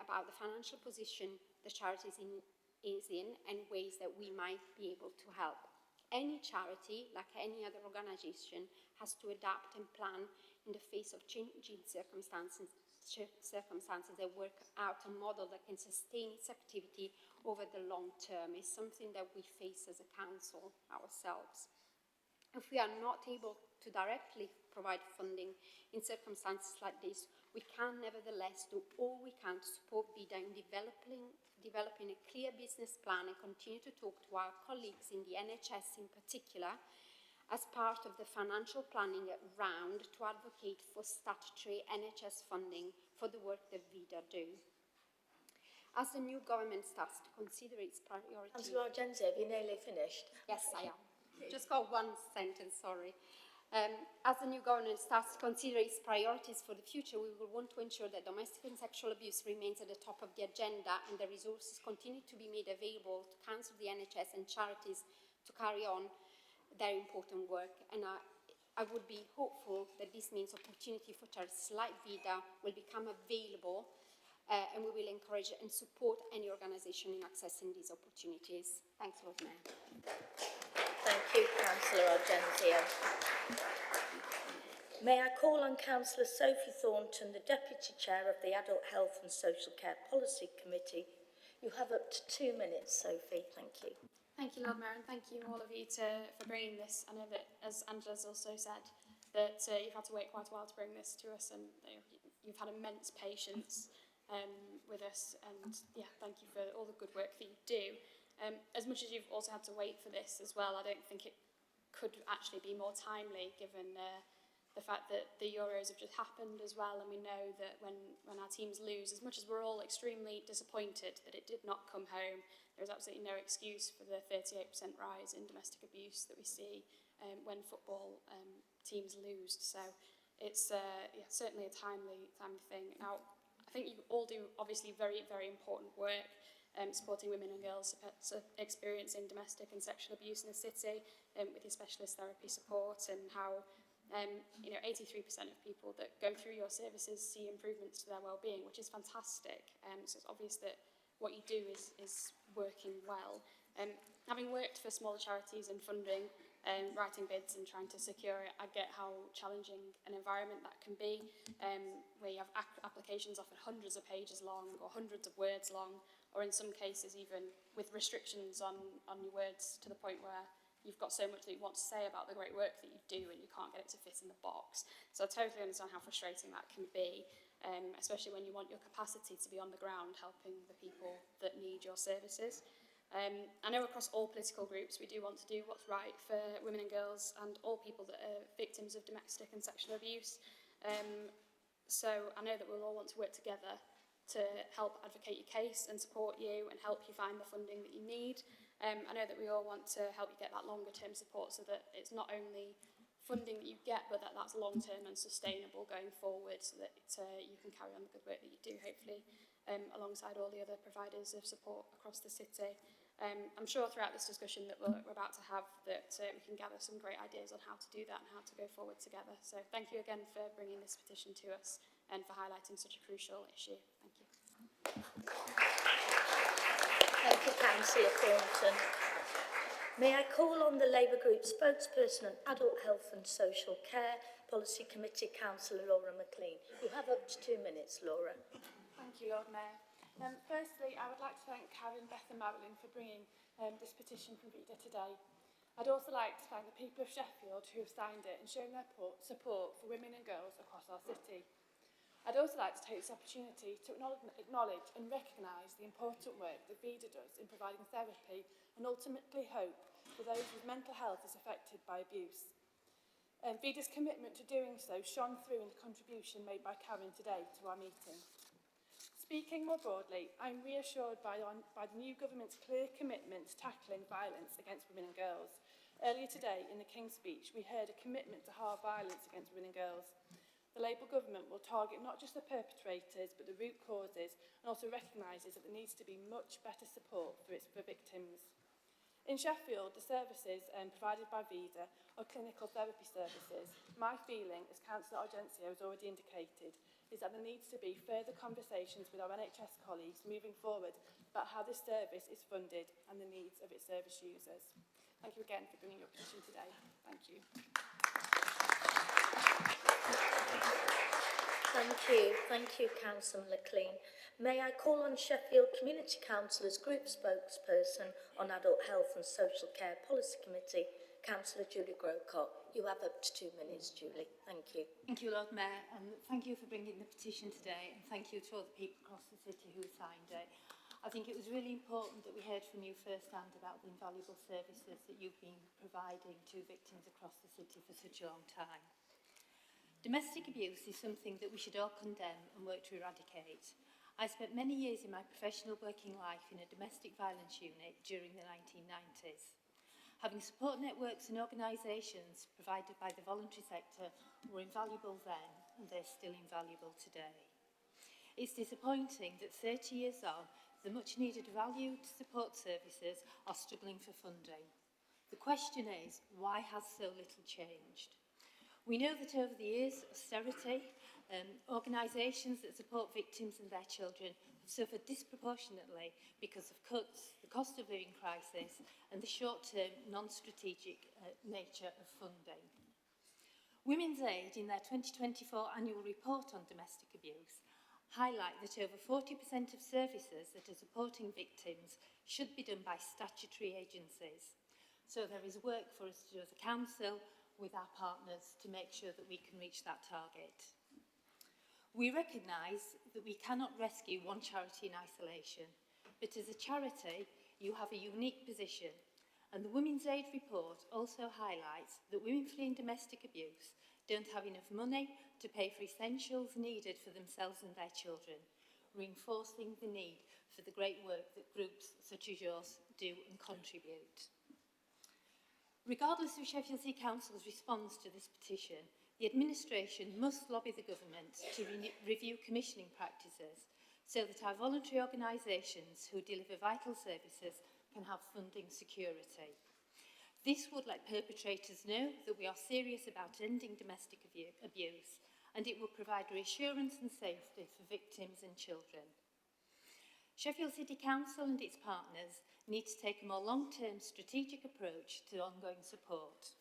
about the financial position the charity is in and ways that we might be able to help. Any charity, like any other organisation, has to adapt and plan in the face of changing circumstances that work out a model that can sustain its activity over the long term is something that we face as a council ourselves. If we are not able to directly provide funding in circumstances like this, we can nevertheless do all we can to support VIDA in developing a clear business plan and continue to talk to our colleagues in the NHS in particular as part of the financial planning round to advocate for statutory NHS funding for the work that VIDA do. As the new government starts to consider its priorities... Councillor Argenzi, have you nearly finished? Yes, I am. Just got one sentence, sorry. As the new government starts to consider its priorities for the future, we will want to ensure that domestic and sexual abuse remains at the top of the agenda and the resources continue to be made available to council, the NHS and charities to carry on their important work. And I would be hopeful that this means opportunity for charities like VIDA will become available and we will encourage and support any organisation in accessing these opportunities. Thanks, Lord Mayor. Thank you, Councillor Argenzi. May I call on Councillor Sophie Thornton, the Deputy Chair of the Adult Health and Social Care Policy Committee. You have up to 2 minutes, Sophie. Thank you. Thank you, Lord Mayor, and thank you all of you for bringing this. I know that, as Angela's also said, that you've had to wait quite a while to bring this to us, and you've had immense patience with us, and yeah, thank you for all the good work that you do. As much as you've also had to wait for this as well, I don't think it could actually be more timely given the fact that the Euros have just happened as well, and we know that when our teams lose, as much as we're all extremely disappointed that it did not come home, there's absolutely no excuse for the 38% rise in domestic abuse that we see when football teams lose. So it's yeah, certainly a timely thing. Now, I think you all do obviously very, very important work. supporting women and girls experiencing domestic and sexual abuse in the city, with your specialist therapy support, and how 83% of people that go through your services see improvements to their well-being, which is fantastic. So it's obvious that what you do is working well. Having worked for small charities and funding, writing bids and trying to secure it, I get how challenging an environment that can be, where you have applications often hundreds of pages long or hundreds of words long, or in some cases even with restrictions on your words to the point where you've got so much that you want to say about the great work that you do and you can't get it to fit in the box. So I totally understand how frustrating that can be, especially when you want your capacity to be on the ground helping the people that need your services. I know across all political groups we do want to do what's right for women and girls and all people that are victims of domestic and sexual abuse. So I know that we'll all want to work together to help advocate your case and support you and help you find the funding that you need. I know that we all want to help you get that longer term support so that it's not only funding that you get, but that's long term and sustainable going forward, so that you can carry on the good work that you do, hopefully, alongside all the other providers of support across the city. I'm sure throughout this discussion that we're about to have that we can gather some great ideas on how to do that and how to go forward together. So thank you again for bringing this petition to us and for highlighting such a crucial issue. Thank you. Thank you, Councillor Thornton. May I call on the Labour Group spokesperson on Adult Health and Social Care Policy Committee, Councillor Laura McLean. You have up to 2 minutes, Laura. Thank you, Lord Mayor. Firstly, I would like to thank Karen, Beth and Marilyn for bringing this petition from VIDA today. I'd also like to thank the people of Sheffield who have signed it and shown their support for women and girls across our city. I'd also like to take this opportunity to acknowledge and recognise the important work that VIDA does in providing therapy and ultimately hope for those whose mental health is affected by abuse. VIDA's commitment to doing so shone through in the contribution made by Karen today to our meeting. Speaking more broadly, I'm reassured by the new government's clear commitment to tackling violence against women and girls. Earlier today, in the King's speech, we heard a commitment to halve violence against women and girls. The Labour government will target not just the perpetrators, but the root causes, and also recognises that there needs to be much better support for victims. In Sheffield, the services provided by VIDA are clinical therapy services. My feeling, as Councillor Argencio has already indicated, is that there needs to be further conversations with our NHS colleagues moving forward about how this service is funded and the needs of its service users. Thank you again for bringing your petition today. Thank you. Thank you, Councillor McLean. May I call on Sheffield Community Councillors Group spokesperson on Adult Health and Social Care Policy Committee, Councillor Julie Grocott. You have up to 2 minutes, Julie. Thank you. Thank you, Lord Mayor, and thank you for bringing the petition today, and thank you to all the people across the city who signed it. I think it was really important that we heard from you firsthand about the invaluable services that you've been providing to victims across the city for such a long time. Domestic abuse is something that we should all condemn and work to eradicate. I spent many years in my professional working life in a domestic violence unit during the 1990s. Having support networks and organisations provided by the voluntary sector were invaluable then, and they're still invaluable today. It's disappointing that 30 years on, the much-needed valued support services are struggling for funding. The question is, why has so little changed? We know that over the years, austerity, organisations that support victims and their children have suffered disproportionately because of cuts, the cost of living crisis and the short-term, non-strategic nature of funding. Women's Aid, in their 2024 annual report on domestic abuse, highlight that over 40% of services that are supporting victims should be done by statutory agencies. So there is work for us to do as a council with our partners to make sure that we can reach that target. We recognise that we cannot rescue one charity in isolation, but as a charity, you have a unique position, and the Women's Aid report also highlights that women fleeing domestic abuse don't have enough money to pay for essentials needed for themselves and their children, reinforcing the need for the great work that groups such as yours do and contribute. Regardless of Sheffield City Council's response to this petition, the administration must lobby the government to review commissioning practices so that our voluntary organisations who deliver vital services can have funding security. This would let perpetrators know that we are serious about ending domestic abuse, and it will provide reassurance and safety for victims and children. Sheffield City Council and its partners need to take a more long-term strategic approach to ongoing support,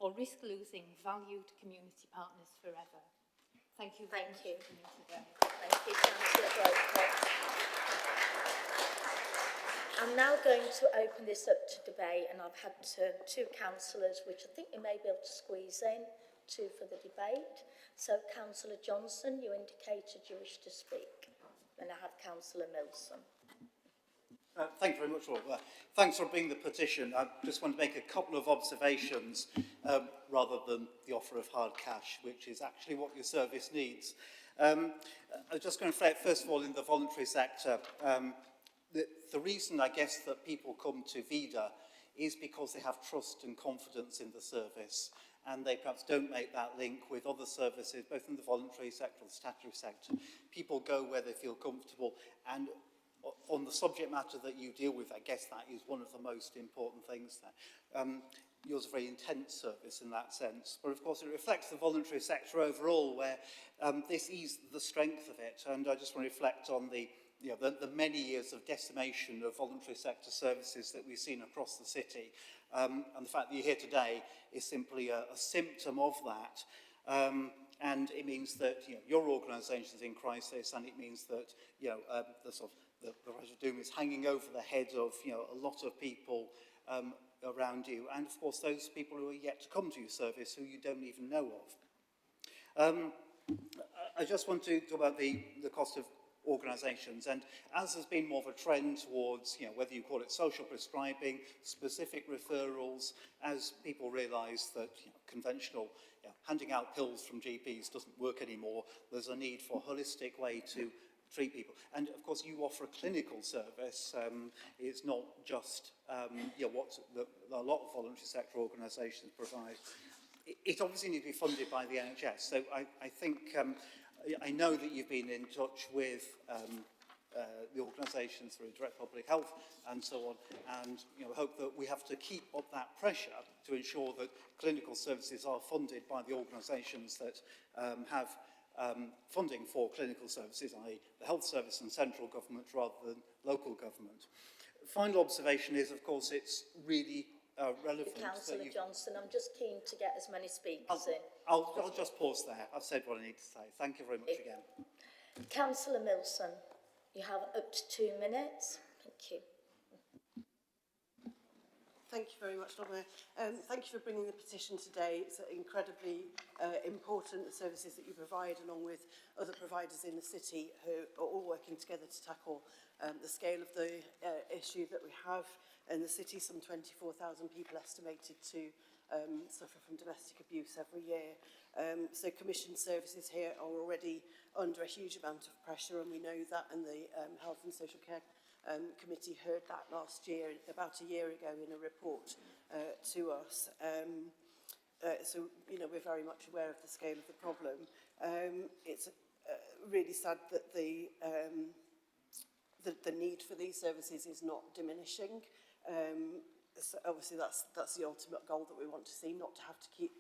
or risk losing valued community partners forever. Thank you very much for coming today. Thank you, Councillor Groscott. I'm now going to open this up to debate, and I've had two councillors, which I think you may be able to squeeze in, two for the debate. So, Councillor Johnson, you indicated you wish to speak. And I have Councillor Milson. Thank you very much, Lord. Thanks for bringing the petition. I just want to make a couple of observations rather than the offer of hard cash, which is actually what your service needs. I'm just going to reflect, first of all, in the voluntary sector. The reason, I guess, that people come to VIDA is because they have trust and confidence in the service, and they perhaps don't make that link with other services, both in the voluntary sector or the statutory sector. People go where they feel comfortable, and on the subject matter that you deal with, I guess that is one of the most important things there. Yours is a very intense service in that sense, but of course it reflects the voluntary sector overall, where this is the strength of it, and I just want to reflect on the many years of decimation of voluntary sector services that we've seen across the city. And the fact that you're here today is simply a symptom of that. And it means that your organisation is in crisis, and it means that the rise of doom is hanging over the head of a lot of people around you, and of course those people who are yet to come to your service who you don't even know of. I just want to talk about the cost of organisations, and as there's been more of a trend towards, whether you call it social prescribing, specific referrals, as people realise that conventional handing out pills from GPs doesn't work anymore, there's a need for a holistic way to treat people. And of course you offer a clinical service. It's not just what a lot of voluntary sector organisations provide. It obviously needs to be funded by the NHS, so I think I know that you've been in touch with the organisations through Direct Public Health and so on, and hope that we have to keep up that pressure to ensure that clinical services are funded by the organisations that have funding for clinical services, i.e. the health service and central government rather than local government. Final observation is, of course, it's really relevant. Councillor Johnson, I'm just keen to get as many speakers in. I'll just pause there. I've said what I need to say. Thank you very much again. Councillor Milson, you have up to 2 minutes. Thank you. Thank you very much, Lord Mayor. Thank you for bringing the petition today. It's incredibly important, the services that you provide, along with other providers in the city who are all working together to tackle the scale of the issue that we have in the city. Some 24,000 people estimated to suffer from domestic abuse every year. So commissioned services here are already under a huge amount of pressure, and we know that, and the Health and Social Care Committee heard that last year, about a year ago, in a report to us. So, we're very much aware of the scale of the problem. It's really sad that the need for these services is not diminishing. So obviously, that's the ultimate goal that we want to see, not to have to keep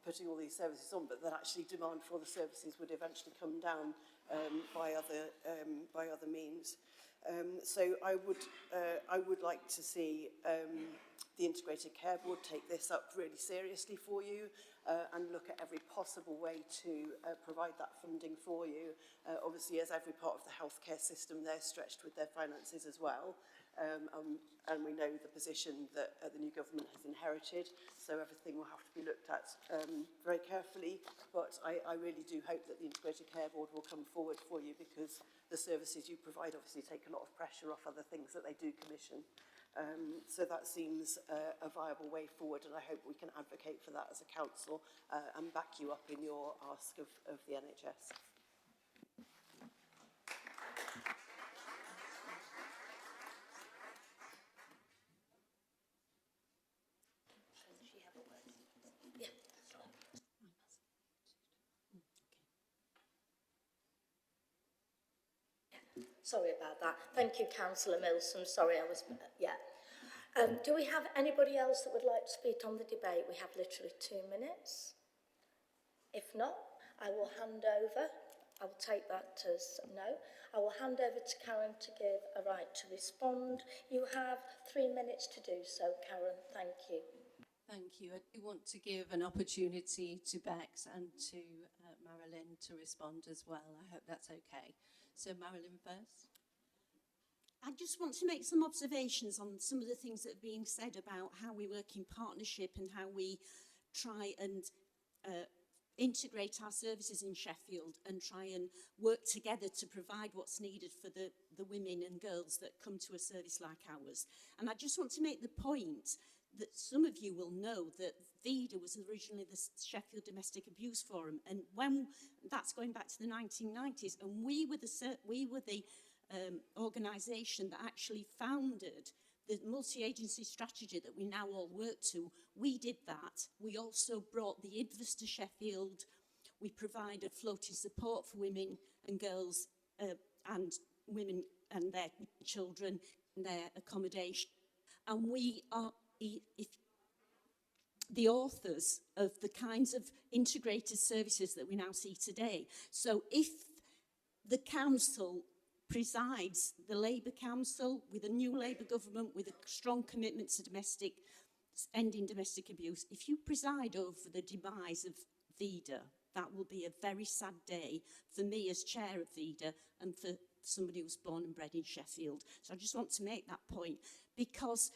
putting all these services on, but that actually demand for the services would eventually come down by other means. So I would like to see the Integrated Care Board take this up really seriously for you and look at every possible way to provide that funding for you. Obviously, as every part of the healthcare system, they're stretched with their finances as well. And we know the position that the new government has inherited, so everything will have to be looked at very carefully. But I really do hope that the Integrated Care Board will come forward for you, because the services you provide obviously take a lot of pressure off other things that they do commission. So that seems a viable way forward, and I hope we can advocate for that as a council and back you up in your ask of the NHS. Sorry about that. Thank you, Councillor Milsom. Sorry, I was, yeah. Do we have anybody else that would like to speak on the debate? We have literally 2 minutes. If not, I will hand over. I will take that as no. I will hand over to Karen to give a right to respond. You have 3 minutes to do so, Karen. Thank you. Thank you. I do want to give an opportunity to Bex and to Marilyn to respond as well. I hope that's okay. So Marilyn first. I just want to make some observations on some of the things that are being said about how we work in partnership and how we try and integrate our services in Sheffield and try and work together to provide what's needed for the women and girls that come to a service like ours. And I just want to make the point that some of you will know that VEDA was originally the Sheffield Domestic Abuse Forum, and when that's going back to the 1990s, and we were the organisation that actually founded the multi-agency strategy that we now all work to. We did that. We also brought the IBBYs to Sheffield. We provided floating support for women and girls and women and their children and their accommodation. And we are the authors of the kinds of integrated services that we now see today. So if the council presides, the Labour Council, with a new Labour government, with a strong commitment to ending domestic abuse, if you preside over the demise of VEDA, that will be a very sad day for me as chair of VEDA and for somebody who was born and bred in Sheffield. So I just want to make that point, because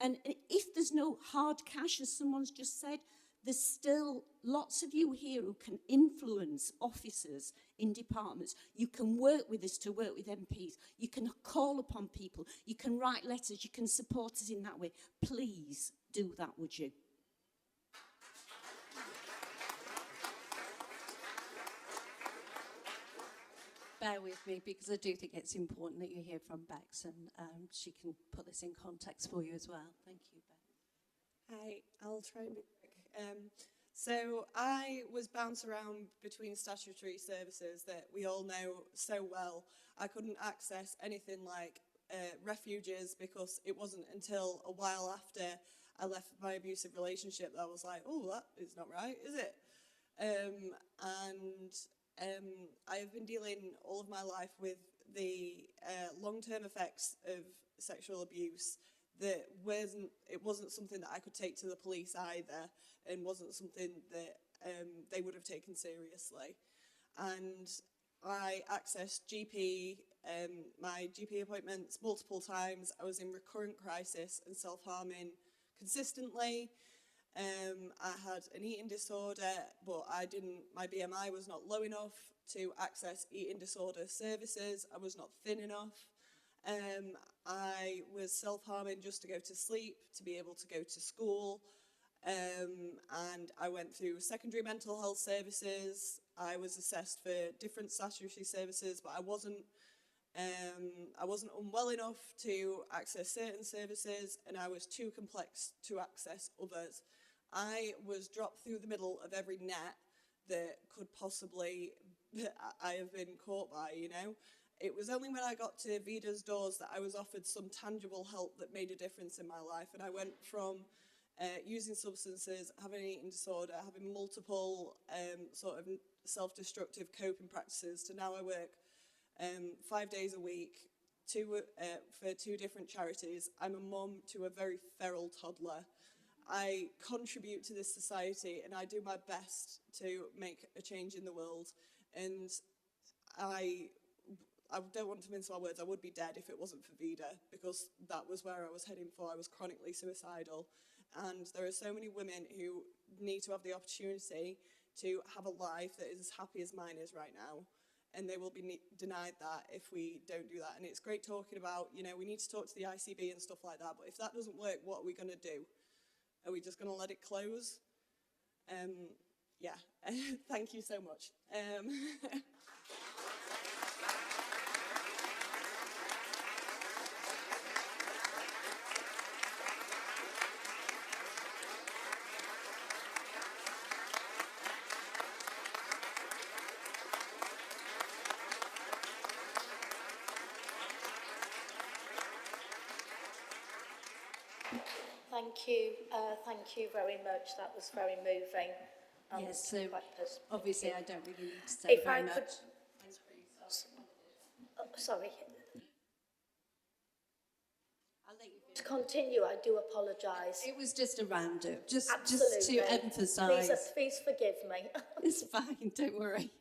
and if there's no hard cash, as someone's just said, there's still lots of you here who can influence officers in departments. You can work with us to work with MPs. You can call upon people. You can write letters. You can support us in that way. Please do that, would you? Bear with me, because I do think it's important that you hear from Bex, and she can put this in context for you as well. Thank you, Bex. Hi, I'll try and be quick. So I was bounced around between statutory services that we all know so well. I couldn't access anything like refuges, because it wasn't until a while after I left my abusive relationship that I was like, oh, that is not right, is it? I have been dealing all of my life with the long-term effects of sexual abuse. That it wasn't something that I could take to the police either, and wasn't something that they would have taken seriously. And I accessed my GP appointments multiple times. I was in recurrent crisis and self-harming consistently. I had an eating disorder, but my BMI was not low enough to access eating disorder services. I was not thin enough. I was self-harming just to go to sleep, to be able to go to school. And I went through secondary mental health services. I was assessed for different statutory services, but I wasn't unwell enough to access certain services, and I was too complex to access others. I was dropped through the middle of every net that could possibly I have been caught by, you know. It was only when I got to VEDA's doors that I was offered some tangible help that made a difference in my life. And I went from using substances, having an eating disorder, having multiple sort of self-destructive coping practices, to now I work 5 days a week for 2 different charities. I'm a mum to a very feral toddler. I contribute to this society, and I do my best to make a change in the world. And I don't want to mince my words, I would be dead if it wasn't for VEDA, because that was where I was heading for. I was chronically suicidal. And there are so many women who need to have the opportunity to have a life that is as happy as mine is right now. And they will be denied that if we don't do that. And it's great talking about, you know, we need to talk to the ICB and stuff like that, but if that doesn't work, what are we going to do? Are we just going to let it close? Yeah, thank you so much. Thank you very much. That was very moving. And Yes, so quite personal. obviously I don't really need to say If very I much. could, sorry. To continue, I do apologise. It was just a roundup, just Absolutely. to emphasise. Please forgive me. It's fine, don't worry.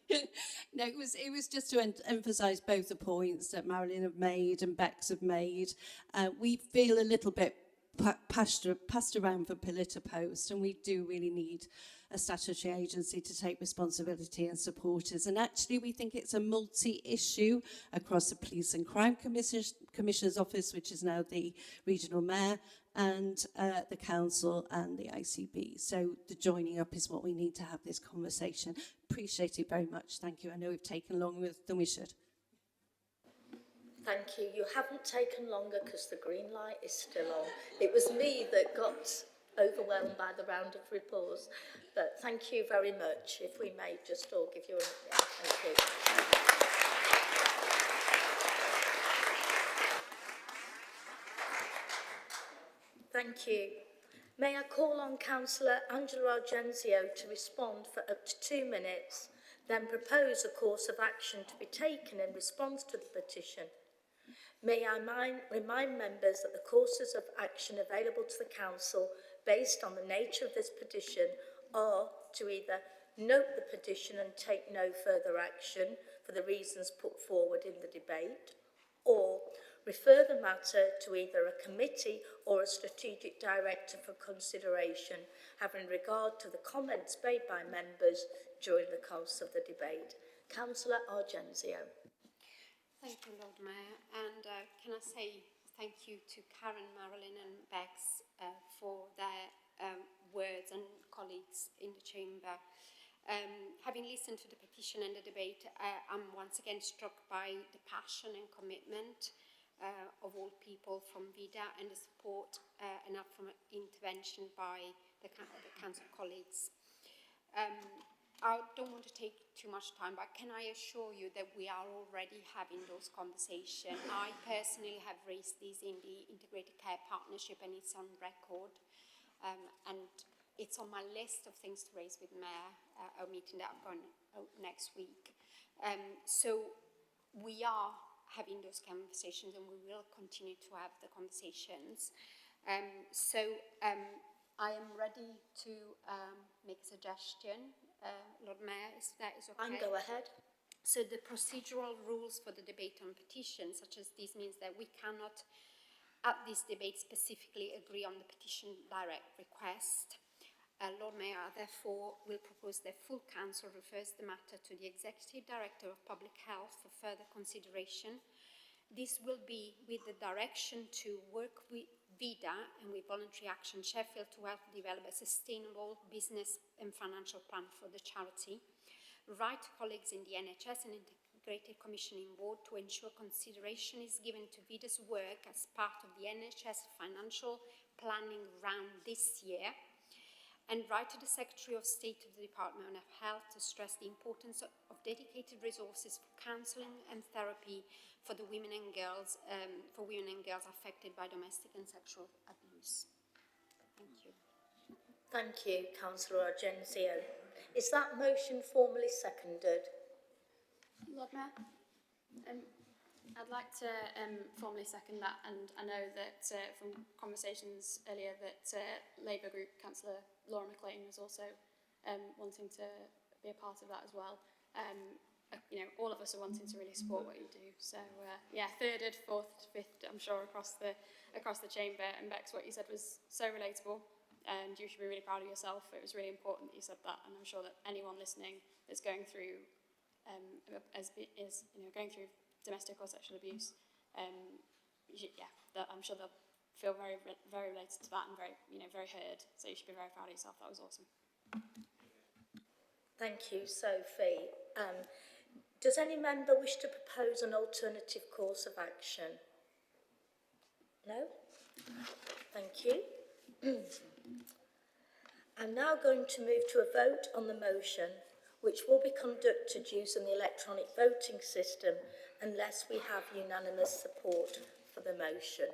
No, it was just to emphasise both the points that Marilyn have made and Bex have made. We feel a little bit passed around for pillar post, and we do really need a statutory agency to take responsibility and support us. And actually, we think it's a multi-issue across the Police and Crime Commissioner's Office, which is now the Regional Mayor, and the Council and the ICB. So the joining up is what we need to have this conversation. Appreciate it very much. Thank you. I know we've taken longer than we should. Thank you. You haven't taken longer because the green light is still on. It was me that got overwhelmed by the round of applause. But thank you very much. If we may just all give you a thank you. Thank you. May I call on Councillor Angela Argenzio to respond for up to 2 minutes, then propose a course of action to be taken in response to the petition. May I remind members that the courses of action available to the Council based on the nature of this petition are to either note the petition and take no further action for the reasons put forward in the debate, or refer the matter to either a committee or a strategic director for consideration, having regard to the comments made by members during the course of the debate. Councillor Argenzio. Thank you, Lord Mayor. And can I say thank you to Karen, Marilyn and Bex for their words, and colleagues in the chamber. Having listened to the petition and the debate, I'm once again struck by the passion and commitment of all people from VIDA, and the support and upfront intervention by the council colleagues. I don't want to take too much time, but can I assure you that we are already having those conversations? I personally have raised this in the Integrated Care Partnership, and it's on record. And it's on my list of things to raise with Mayor, a meeting that I've got next week. So we are having those conversations, and we will continue to have the conversations. I am ready to make a suggestion, Lord Mayor, if that is okay. And go ahead. So the procedural rules for the debate on petitions, such as this, means that we cannot, at this debate, specifically agree on the petition direct request. Lord Mayor, therefore, will propose that full council refers the matter to the Executive Director of Public Health for further consideration. This will be with the direction to work with VIDA and with Voluntary Action Sheffield to help develop a sustainable business and financial plan for the charity. Write to colleagues in the NHS and Integrated Commissioning Board to ensure consideration is given to VIDA's work as part of the NHS financial planning round this year. And write to the Secretary of State of the Department of Health to stress the importance of dedicated resources for counselling and therapy for the women and girls, affected by domestic and sexual abuse. Thank you. Thank you, Councillor Argenzio. Is that motion formally seconded? Lord Mayor, I'd like to formally second that, and I know that from conversations earlier that Labour Group Councillor Laura McLean was also wanting to be a part of that as well. You know, all of us are wanting to really support what you do. So yeah, thirded, fourth, fifth, I'm sure across the chamber. And Bex, what you said was so relatable, and you should be really proud of yourself. It was really important that you said that, and I'm sure that anyone listening that's going through going through domestic or sexual abuse, I'm sure they'll feel very, very related to that and very heard. So you should be very proud of yourself. That was awesome. Thank you, Sophie. Does any member wish to propose an alternative course of action? No? Thank you. I'm now going to move to a vote on the motion, which will be conducted using the electronic voting system unless we have unanimous support for the motion.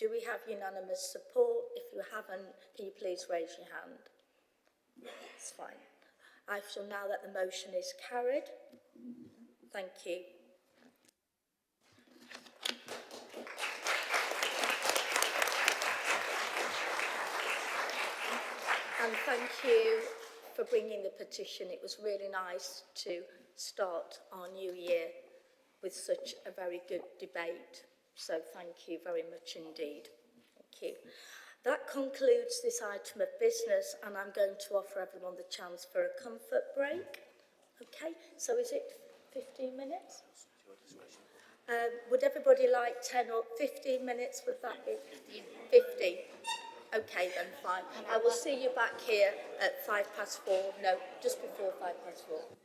Do we have unanimous support? If you haven't, can you please raise your hand? That's fine. I shall now that the motion is carried. Thank you. And thank you for bringing the petition. It was really nice to start our new year with such a very good debate. So thank you very much indeed. Thank you. That concludes this item of business, and I'm going to offer everyone the chance for a comfort break. Okay, so is it 15 minutes? Would everybody like 10 or 15 minutes? Would that be 50? Okay, then fine. I will see you back here at 4:05. No, just before 4:05.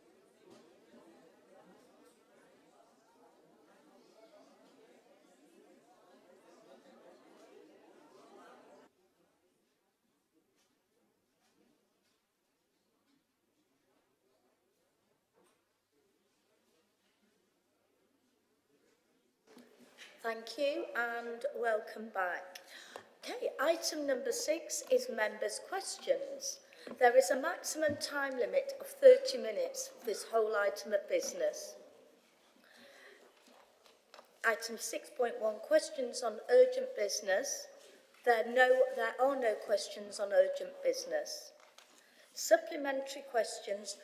Thank you and welcome back. Okay, item number 6 is members' questions. There is a maximum time limit of 30 minutes for this whole item of business. Item 6.1, questions on urgent business. There are no questions on urgent business. Supplementary questions,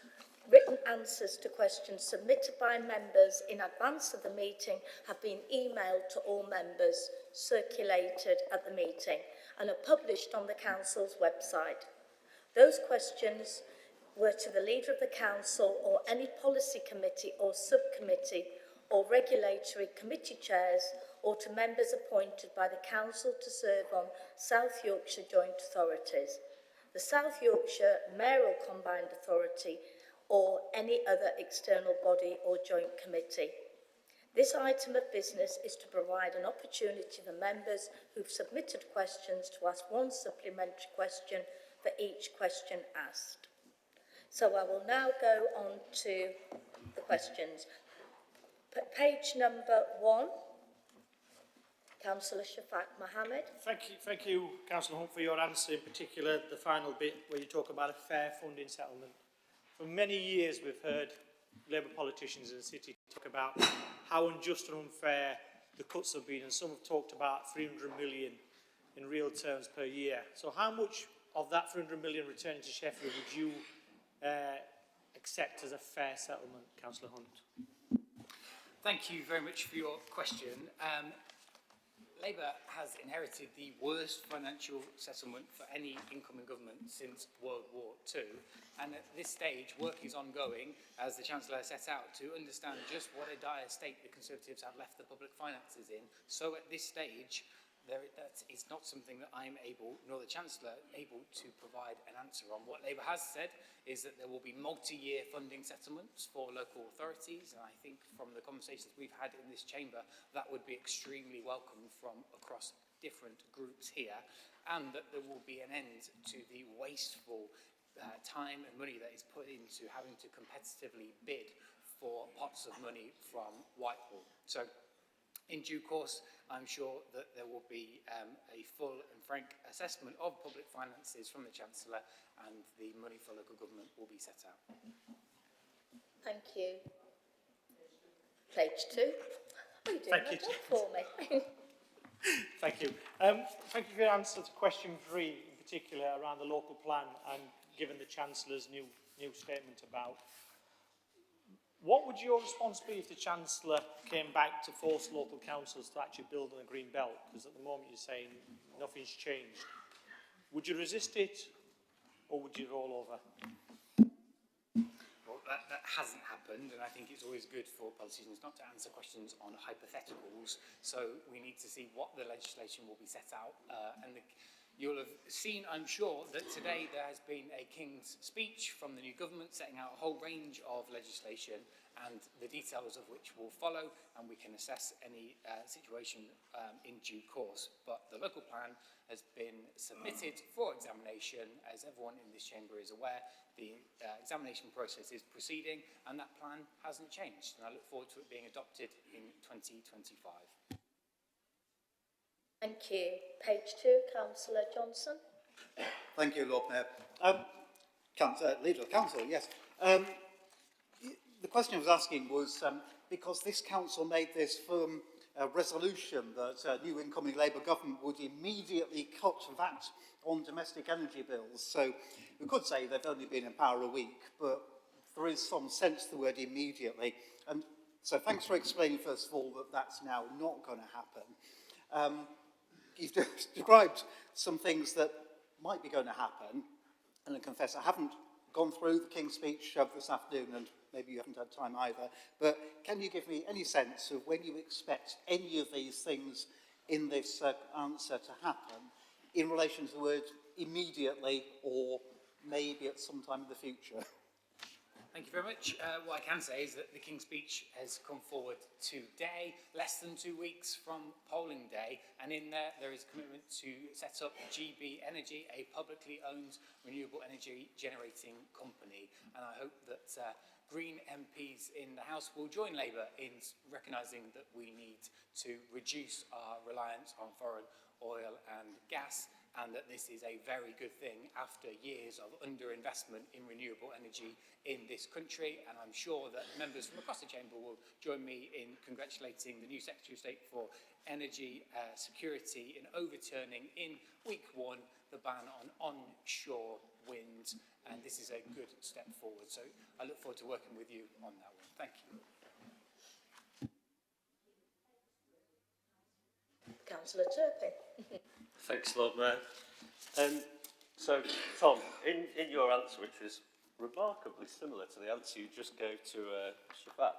written answers to questions submitted by members in advance of the meeting have been emailed to all members, circulated at the meeting, and are published on the Council's website. Those questions were to the Leader of the Council or any policy committee or subcommittee or regulatory committee chairs, or to members appointed by the Council to serve on South Yorkshire Joint Authorities, the South Yorkshire Mayoral Combined Authority, or any other external body or joint committee. This item of business is to provide an opportunity for members who've submitted questions to ask one supplementary question for each question asked. So I will now go on to the questions. Page number 1, Councillor Shafaq Mohammed. Thank you, Councillor Hunt, for your answer, in particular the final bit where you talk about a fair funding settlement. For many years we've heard Labour politicians in the city talk about how unjust and unfair the cuts have been, and some have talked about 300 million in real terms per year. So how much of that 300 million returning to Sheffield would you accept as a fair settlement, Councillor Hunt? Thank you very much for your question. Labour has inherited the worst financial settlement for any incoming government since World War II. And at this stage, work is ongoing, as the Chancellor set out, to understand just what a dire state the Conservatives have left the public finances in. So at this stage, that is not something that I'm able, nor the Chancellor, able to provide an answer on. What Labour has said is that there will be multi-year funding settlements for local authorities, and I think from the conversations we've had in this chamber, that would be extremely welcome from across different groups here, and that there will be an end to the wasteful time and money that is put into having to competitively bid for pots of money from Whitehall. So, in due course, I'm sure that there will be a full and frank assessment of public finances from the Chancellor, and the money for local government will be set out. Thank you. Page 2. Oh, you're doing that job for me. Thank you. Thank you for your answer to question 3, in particular around the local plan, and given the Chancellor's new statement about. What would your response be if the Chancellor came back to force local councils to actually build on the Green Belt? Because at the moment you're saying nothing's changed. Would you resist it, or would you roll over? Well, that hasn't happened, and I think it's always good for politicians not to answer questions on hypotheticals. So we need to see what the legislation will be set out. You'll have seen, I'm sure, that today there has been a King's speech from the new government setting out a whole range of legislation, and the details of which will follow, and we can assess any situation in due course. But the local plan has been submitted for examination. As everyone in this chamber is aware, the examination process is proceeding, and that plan hasn't changed, and I look forward to it being adopted in 2025. Thank you. Page 2, Councillor Johnson. Thank you, Lord Mayor. Leader of the Council, yes. The question I was asking was because this Council made this firm resolution that new incoming Labour government would immediately cut VAT on domestic energy bills. So we could say they've only been in power a week, but there is some sense to the word immediately. And so thanks for explaining, first of all, that that's now not going to happen. You've described some things that might be going to happen, and I confess I haven't gone through the King's speech this afternoon, and maybe you haven't had time either, but can you give me any sense of when you expect any of these things in this answer to happen in relation to the word immediately or maybe at some time in the future? Thank you very much. What I can say is that the King's Speech has come forward today, less than 2 weeks from polling day, and in there is a commitment to set up GB Energy, a publicly owned renewable energy generating company. And I hope that Green MPs in the House will join Labour in recognising that we need to reduce our reliance on foreign oil and gas, and that this is a very good thing after years of underinvestment in renewable energy in this country. And I'm sure that members from across the chamber will join me in congratulating the new Secretary of State for Energy Security in overturning in week 1 the ban on onshore wind. And this is a good step forward. So I look forward to working with you on that one. Thank you. Councillor Turpin. Thanks, Lord Mayor. So, Tom, in your answer, which is remarkably similar to the answer you just gave to Shafat,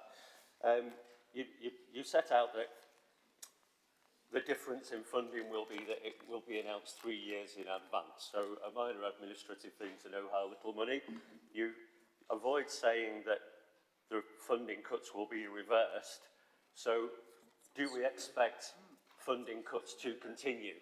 you set out that the difference in funding will be that it will be announced 3 years in advance. So a minor administrative thing to know how little money. You avoid saying that the funding cuts will be reversed. So do we expect funding cuts to continue?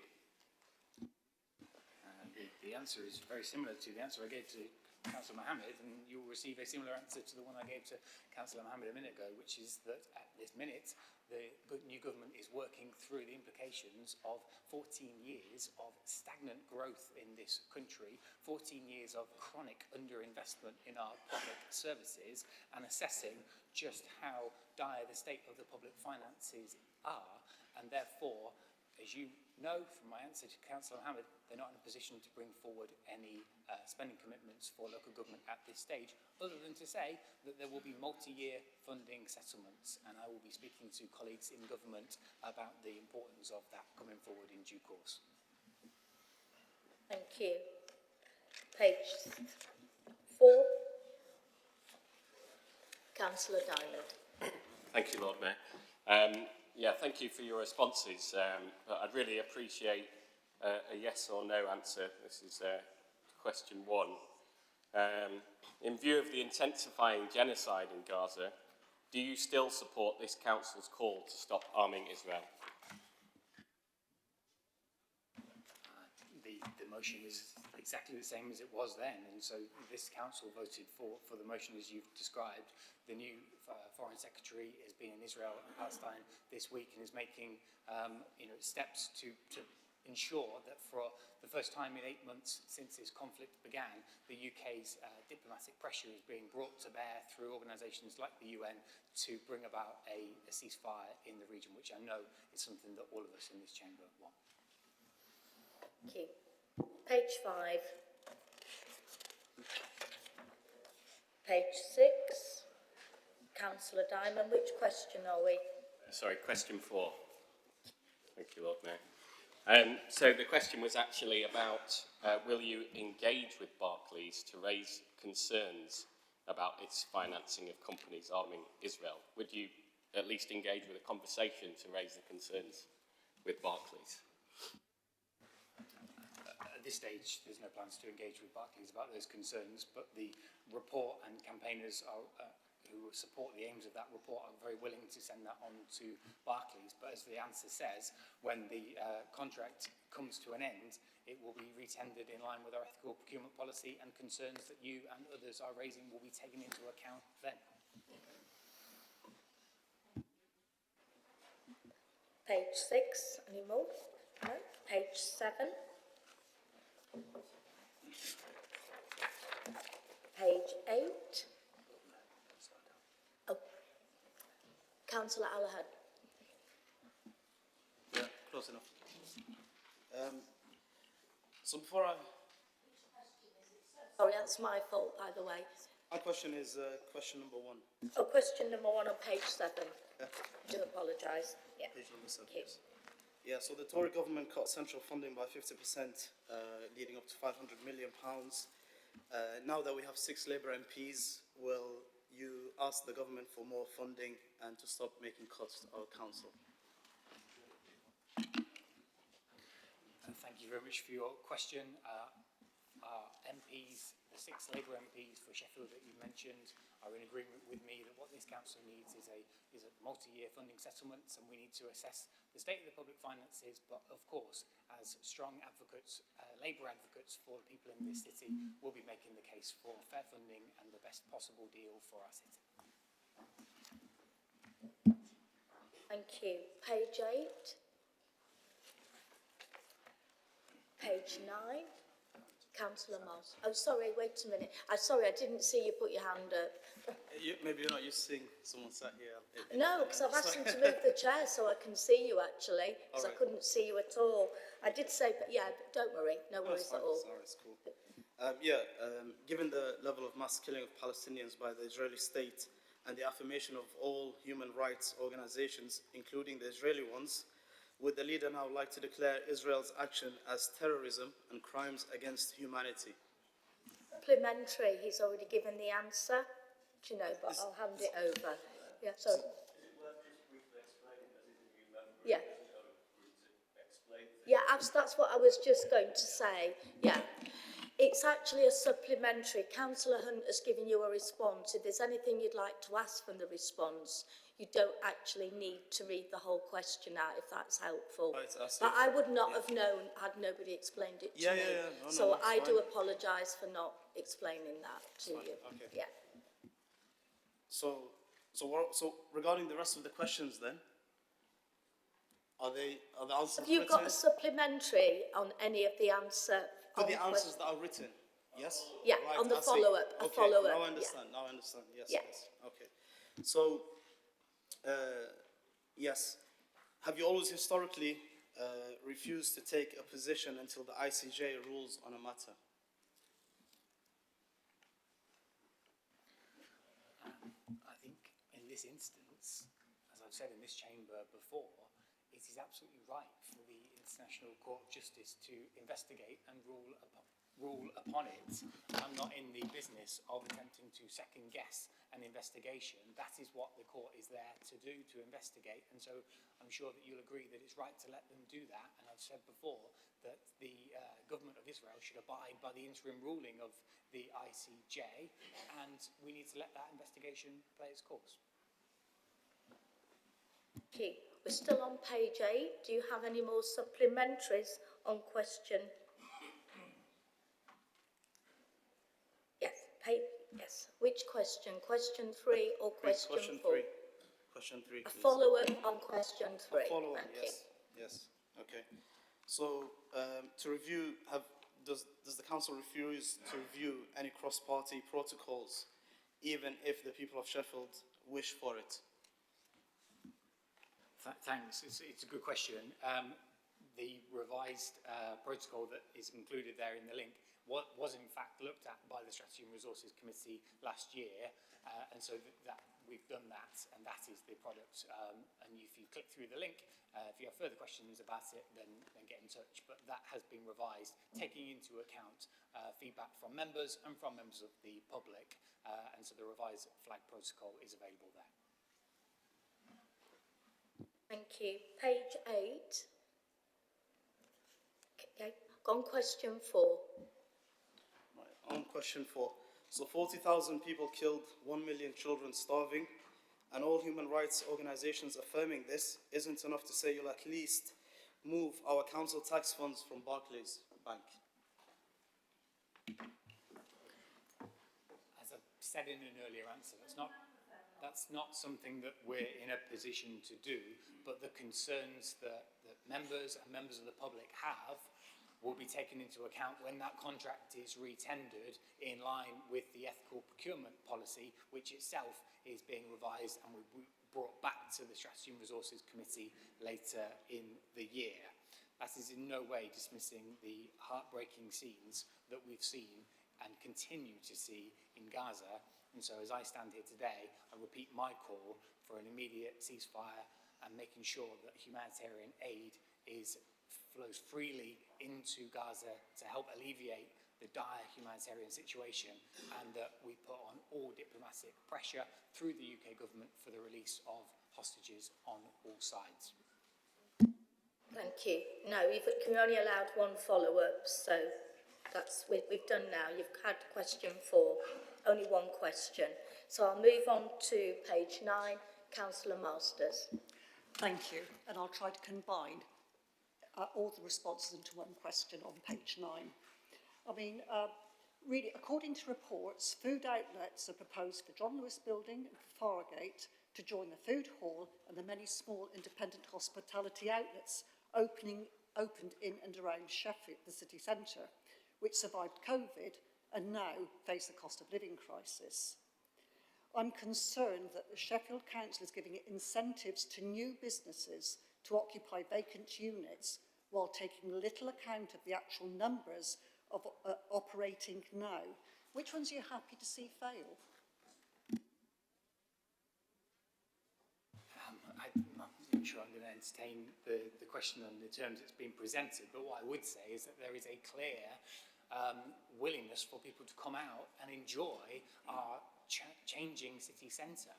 The answer is very similar to the answer I gave to Councillor Mohammed, and you will receive a similar answer to the one I gave to Councillor Mohammed a minute ago, which is that at this minute, the new government is working through the implications of 14 years of stagnant growth in this country, 14 years of chronic underinvestment in our public services, and assessing just how dire the state of the public finances are, and therefore, as you know from my answer to Councillor Mohammed, they're not in a position to bring forward any spending commitments for local government at this stage, other than to say that there will be multi-year funding settlements, and I will be speaking to colleagues in government about the importance of that coming forward in due course. Thank you. Page 4. Councillor Diamond. Thank you, Lord Mayor. Yeah, thank you for your responses. I'd really appreciate a yes or no answer. This is question 1. In view of the intensifying genocide in Gaza, do you still support this council's call to stop arming Israel? The motion is exactly the same as it was then, and so this council voted for the motion as you've described. The new Foreign Secretary has been in Israel and Palestine this week and is making steps to ensure that for the first time in 8 months since this conflict began, the UK's diplomatic pressure is being brought to bear through organisations like the UN to bring about a ceasefire in the region, which I know is something that all of us in this chamber want. Thank you. Page 5. Page 6. Councillor Diamond, which question are we? Sorry, question 4. Thank you, Lord Mayor. So the question was actually about will you engage with Barclays to raise concerns about its financing of companies arming Israel? Would you at least engage with a conversation to raise the concerns with Barclays? At this stage, there's no plans to engage with Barclays about those concerns, but the report and campaigners who support the aims of that report are very willing to send that on to Barclays. But as the answer says, when the contract comes to an end, it will be retendered in line with our ethical procurement policy, and concerns that you and others are raising will be taken into account then. Page 6. Any more? No? Page 7. Page 8. Oh, Councillor Allahan. Yeah, close enough. So before Sorry, that's my fault, by the way. my question is question number 1. Oh, question number 1 on page 7. Yeah. I do apologise. Yeah. Page number 7. Thank you. Yeah, so the Tory government cut central funding by 50%, leading up to £500 million. Now that we have 6 Labour MPs, will you ask the government for more funding and to stop making cuts to our council? Thank you very much for your question. Our MPs, the 6 Labour MPs for Sheffield that you mentioned, are in agreement with me that what this council needs is a multi-year funding settlement, and we need to assess the state of the public finances, but of course, as strong advocates, Labour advocates for the people in this city, we'll be making the case for fair funding and the best possible deal for our city. Thank you. Page 8. Page 9. Councillor Moss. Oh, sorry, wait a minute. Sorry, I didn't see you put your hand up. Maybe you're not used to seeing someone sat here. No, because I've asked them to move the chair so I can see you, actually, because I couldn't see you at all. I did say, but yeah, but don't worry, no worries at all. Sorry, it's cool. Given the level of mass killing of Palestinians by the Israeli state and the affirmation of all human rights organizations, including the Israeli ones, would the leader now like to declare Israel's action as terrorism and crimes against humanity? Supplementary, he's already given the answer, do you know, but I'll hand it over. Yeah, so. Yeah. Yeah, that's what I was just going to say, yeah. It's actually a supplementary. Councillor Hunt has given you a response. If there's anything you'd like to ask from the response, you don't actually need to read the whole question out, if that's helpful. Right, but I would not have known had nobody explained it to me. No, so I fine. do apologise for not explaining that to you. Okay. Yeah. So regarding the rest of the questions then, are the answers Have you written? got a supplementary on any of the answer? For the answers that are written, yes? Yeah, right, on the I see. follow-up. Okay, Follow-up. now I understand, now I understand, yes, Yeah. yes, okay. So, yes, have you always historically refused to take a position until the ICJ rules on a matter? I think in this instance, as I've said in this chamber before, it is absolutely right for the International Court of Justice to investigate and rule upon it. I'm not in the business of attempting to second guess an investigation. That is what the court is there to do, to investigate, and so I'm sure that you'll agree that it's right to let them do that, and I've said before that the government of Israel should abide by the interim ruling of the ICJ, and we need to let that investigation play its course. Okay, we're still on page 8. Do you have any more supplementaries on question? Yes, yes. Which question? Question 3 or question 4? Question 3, A please. follow-up on question 3. A follow-up, Thank yes. Yes, okay. So, to review, does the council refuse to review any cross-party protocols, even if the people of Sheffield wish for it? Thanks. It's a good question. The revised protocol that is included there in the link was in fact looked at by the Strategy and Resources Committee last year, and so that we've done that, and that is the product. And if you click through the link, if you have further questions about it, then get in touch. But that has been revised, taking into account feedback from members and from members of the public, and so the revised flag protocol is available there. Thank you. Page 8. Okay, on question 4. Right, on question 4. So 40,000 people killed, 1 million children starving, and all human rights organizations affirming this isn't enough to say you'll at least move our council tax funds from Barclays Bank. As I said in an earlier answer, that's not something that we're in a position to do, but the concerns that members and members of the public have will be taken into account when that contract is re-tendered in line with the ethical procurement policy, which itself is being revised and will be brought back to the Strategy and Resources Committee later in the year. That is in no way dismissing the heartbreaking scenes that we've seen and continue to see in Gaza. And so as I stand here today, I repeat my call for an immediate ceasefire and making sure that humanitarian aid flows freely into Gaza to help alleviate the dire humanitarian situation, and that we put on all diplomatic pressure through the UK government for the release of hostages on all sides. Thank you. No, you're only allowed one follow-up, so we've done now. You've had question 4, only one question. So I'll move on to page 9, Councillor Masters. Thank you, and I'll try to combine all the responses into one question on page 9. I mean, really, according to reports, food outlets are proposed for John Lewis Building and for Fargate to join the food hall and the many small independent hospitality outlets opened in and around Sheffield, the city centre, which survived COVID and now face a cost of living crisis. I'm concerned that the Sheffield Council is giving incentives to new businesses to occupy vacant units while taking little account of the actual numbers of operating now. Which ones are you happy to see fail? I'm not sure I'm going to entertain the question on the terms it's been presented, but what I would say is that there is a clear willingness for people to come out and enjoy our changing city centre.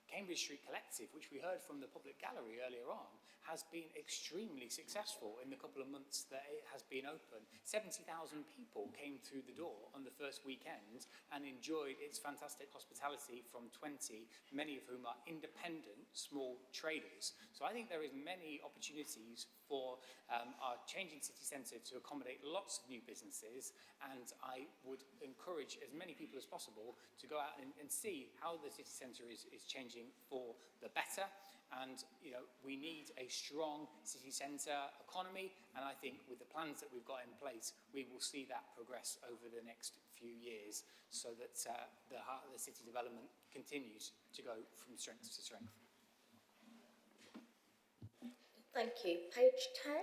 Cambridge Street Collective, which we heard from the public gallery earlier on, has been extremely successful in the couple of months that it has been open. 70,000 people came through the door on the first weekend and enjoyed its fantastic hospitality from 20, many of whom are independent small traders. So I think there is many opportunities for our changing city centre to accommodate lots of new businesses, and I would encourage as many people as possible to go out and see how the city centre is changing for the better. And we need a strong city centre economy, and I think with the plans that we've got in place, we will see that progress over the next few years, so that the heart of the city development continues to go from strength to strength. Thank you. Page 10.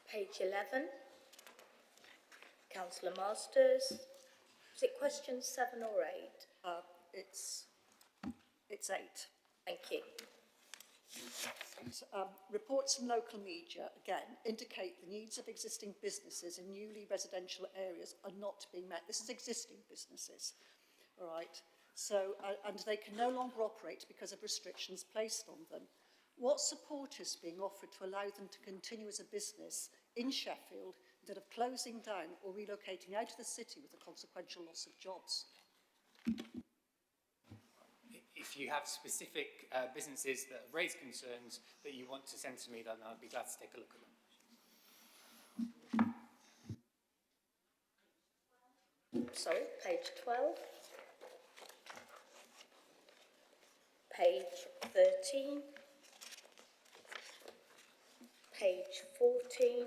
Page 11. Councillor Masters. Is it question 7 or 8? It's 8. Thank you. Reports from local media, again, indicate the needs of existing businesses in newly residential areas are not being met. This is existing businesses, all right? So, and they can no longer operate because of restrictions placed on them. What support is being offered to allow them to continue as a business in Sheffield instead of closing down or relocating out of the city with a consequential loss of jobs? If you have specific businesses that have raised concerns that you want to send to me, then I'd be glad to take a look at them. Sorry, page 12. Page 13. Page 14.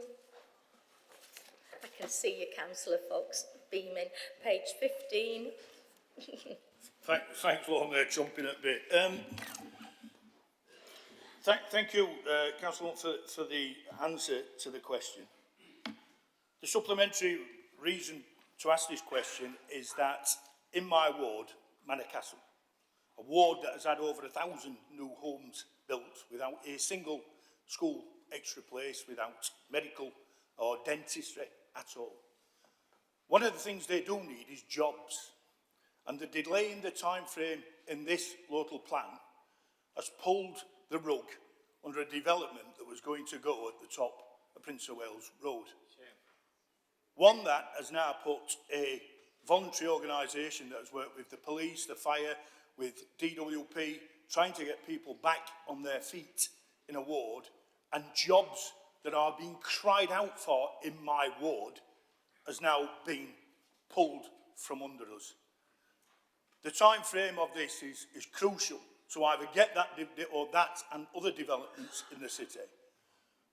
I can see you, Councillor Fox, beaming. Page 15. Thanks, Lord Mayor, jumping at a bit. Thank you, Councillor, for the answer to the question. The supplementary reason to ask this question is that in my ward, Manor Castle, a ward that has had over 1,000 new homes built without a single school extra place, without medical or dentistry at all. One of the things they do need is jobs. And the delay in the time frame in this local plan has pulled the rug under a development that was going to go at the top of Prince of Wales Road. One that has now put a voluntary organisation that has worked with the police, the fire, with DWP, trying to get people back on their feet in a ward, and jobs that are being cried out for in my ward has now been pulled from under us. The time frame of this is crucial to either get that or that and other developments in the city.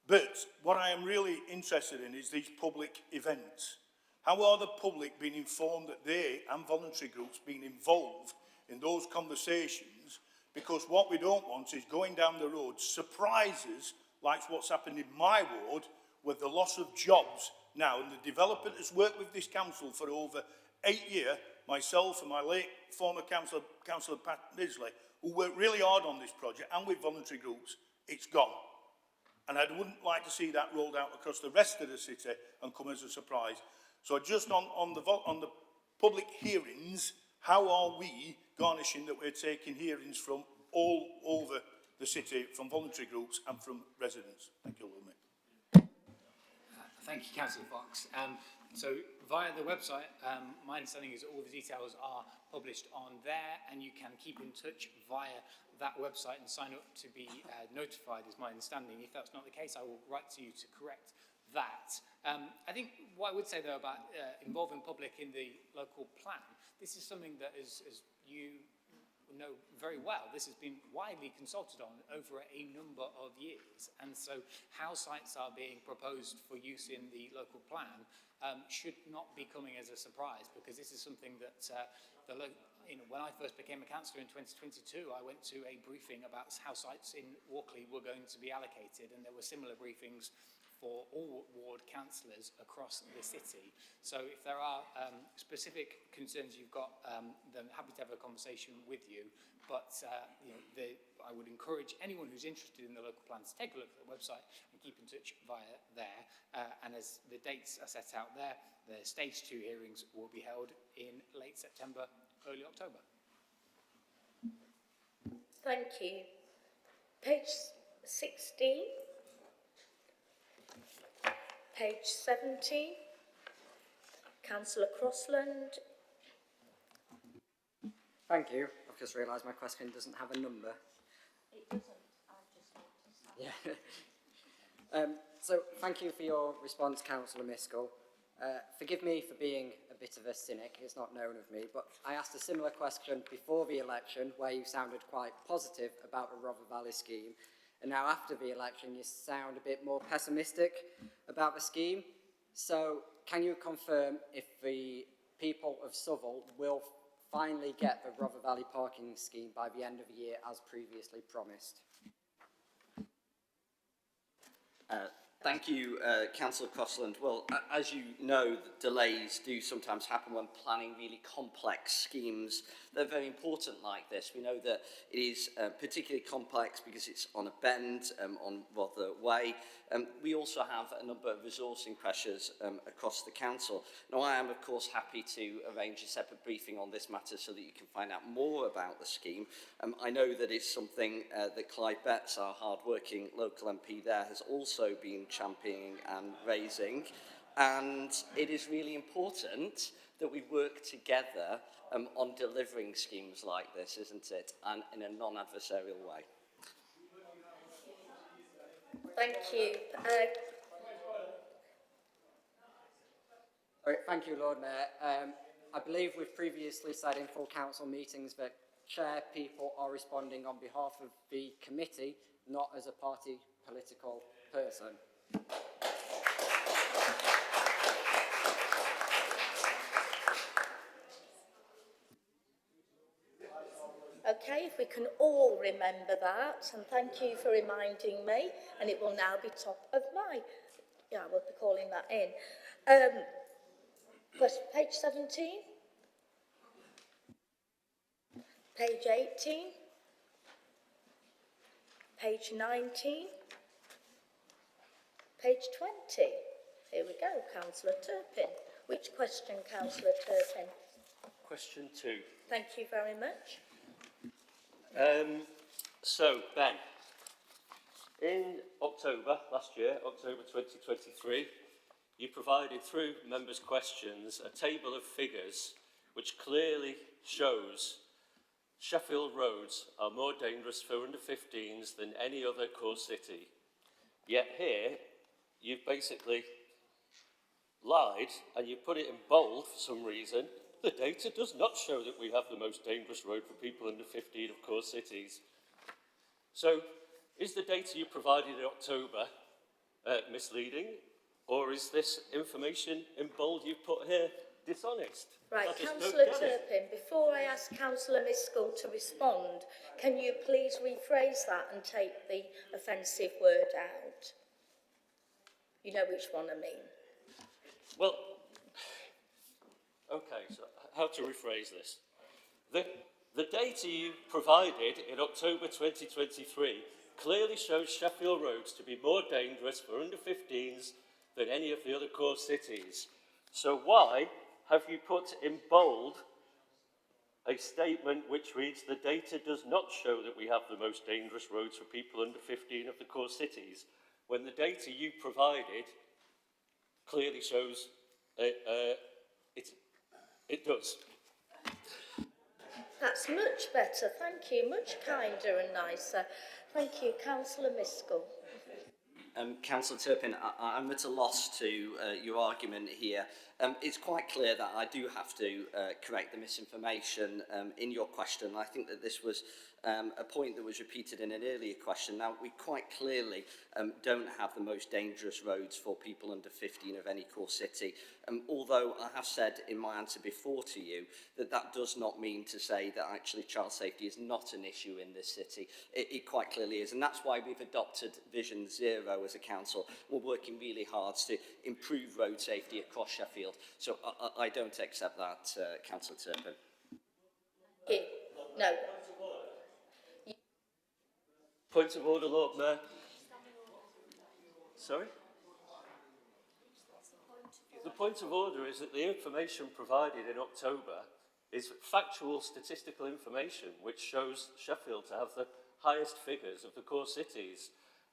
But what I am really interested in is these public events. How are the public being informed that they and voluntary groups being involved in those conversations? Because what we don't want is going down the road surprises like what's happened in my ward with the loss of jobs now. And the developer has worked with this council for over 8 years, myself and my late former councillor Pat Nisley, who worked really hard on this project and with voluntary groups. It's gone. And I wouldn't like to see that rolled out across the rest of the city and come as a surprise. So just on the public hearings, how are we garnishing that we're taking hearings from all over the city, from voluntary groups and from residents? Thank you, Lord Mayor. Thank you, Councillor Fox. So via the website, my understanding is all the details are published on there, and you can keep in touch via that website and sign up to be notified, is my understanding. If that's not the case, I will write to you to correct that. I think what I would say, though, about involving public in the local plan, this is something that, as you know very well, this has been widely consulted on over a number of years. And so how sites are being proposed for use in the local plan should not be coming as a surprise, because this is something that when I first became a councillor in 2022, I went to a briefing about how sites in Walkley were going to be allocated, and there were similar briefings for all ward councillors across the city. So if there are specific concerns you've got, then happy to have a conversation with you. But I would encourage anyone who's interested in the local plan to take a look at the website and keep in touch via there. And as the dates are set out there, the stage 2 hearings will be held in late September, early October. Thank you. Page 16. Page 17. Councillor Crossland. Thank you. I've just realised my question doesn't have a number. It doesn't. I've just noticed that. Yeah. So thank you for your response, Councillor Miskell. Forgive me for being a bit of a cynic, it's not known of me, but I asked a similar question before the election where you sounded quite positive about the Rother Valley scheme, and now after the election you sound a bit more pessimistic about the scheme. So can you confirm if the people of Southwell will finally get the Rother Valley parking scheme by the end of the year as previously promised? Thank you, Councillor Crossland. Well, as you know, delays do sometimes happen when planning really complex schemes. They're very important like this. We know that it is particularly complex because it's on a bend on Rother Way. We also have a number of resourcing pressures across the council. Now, I am, of course, happy to arrange a separate briefing on this matter so that you can find out more about the scheme. I know that it's something that Clive Betts, our hard-working local MP there, has also been championing and raising. And it is really important that we work together on delivering schemes like this, isn't it? And in a non-adversarial way. Thank you. Thank you, Lord Mayor. I believe we've previously said in full council meetings that chair people are responding on behalf of the committee, not as a party political person. Okay, if we can all remember that, and thank you for reminding me, and it will now be top of my, we'll be calling that in. Page 17, page 18, page 19, page 20. Here we go, Councillor Turpin. Which question, Councillor Turpin? Question 2. Thank you very much. So, Ben, in October last year, October 2023, you provided through members' questions a table of figures which clearly shows Sheffield roads are more dangerous for under 15s than any other core city. Yet here, you've basically lied and you put it in bold for some reason the data does not show that we have the most dangerous road for people under 15 of core cities. So, is the data you provided in October misleading, or is this information in bold you've put here dishonest? Right, I just don't Councillor get it. Turpin, before I ask Councillor Miskell to respond, can you please rephrase that and take the offensive word out? You know which one I mean. Well, okay, so how to rephrase this? The data you provided in October 2023 clearly shows Sheffield roads to be more dangerous for under 15s than any of the other core cities. So why have you put in bold a statement which reads, the data does not show that we have the most dangerous roads for people under 15 of the core cities, when the data you provided clearly shows it does? That's much better, thank you, much kinder and nicer. Thank you, Councillor Miskell. Councillor Turpin, I'm at a loss to your argument here. It's quite clear that I do have to correct the misinformation in your question. I think that this was a point that was repeated in an earlier question. Now, we quite clearly don't have the most dangerous roads for people under 15 of any core city. Although I have said in my answer before to you that that does not mean to say that actually child safety is not an issue in this city. It quite clearly is, and that's why we've adopted Vision Zero as a council. We're working really hard to improve road safety across Sheffield. So I don't accept that, Councillor Turpin. No. Point of order, Lord Mayor. Sorry? The point of order is that the information provided in October is factual statistical information which shows Sheffield to have the highest figures of the core cities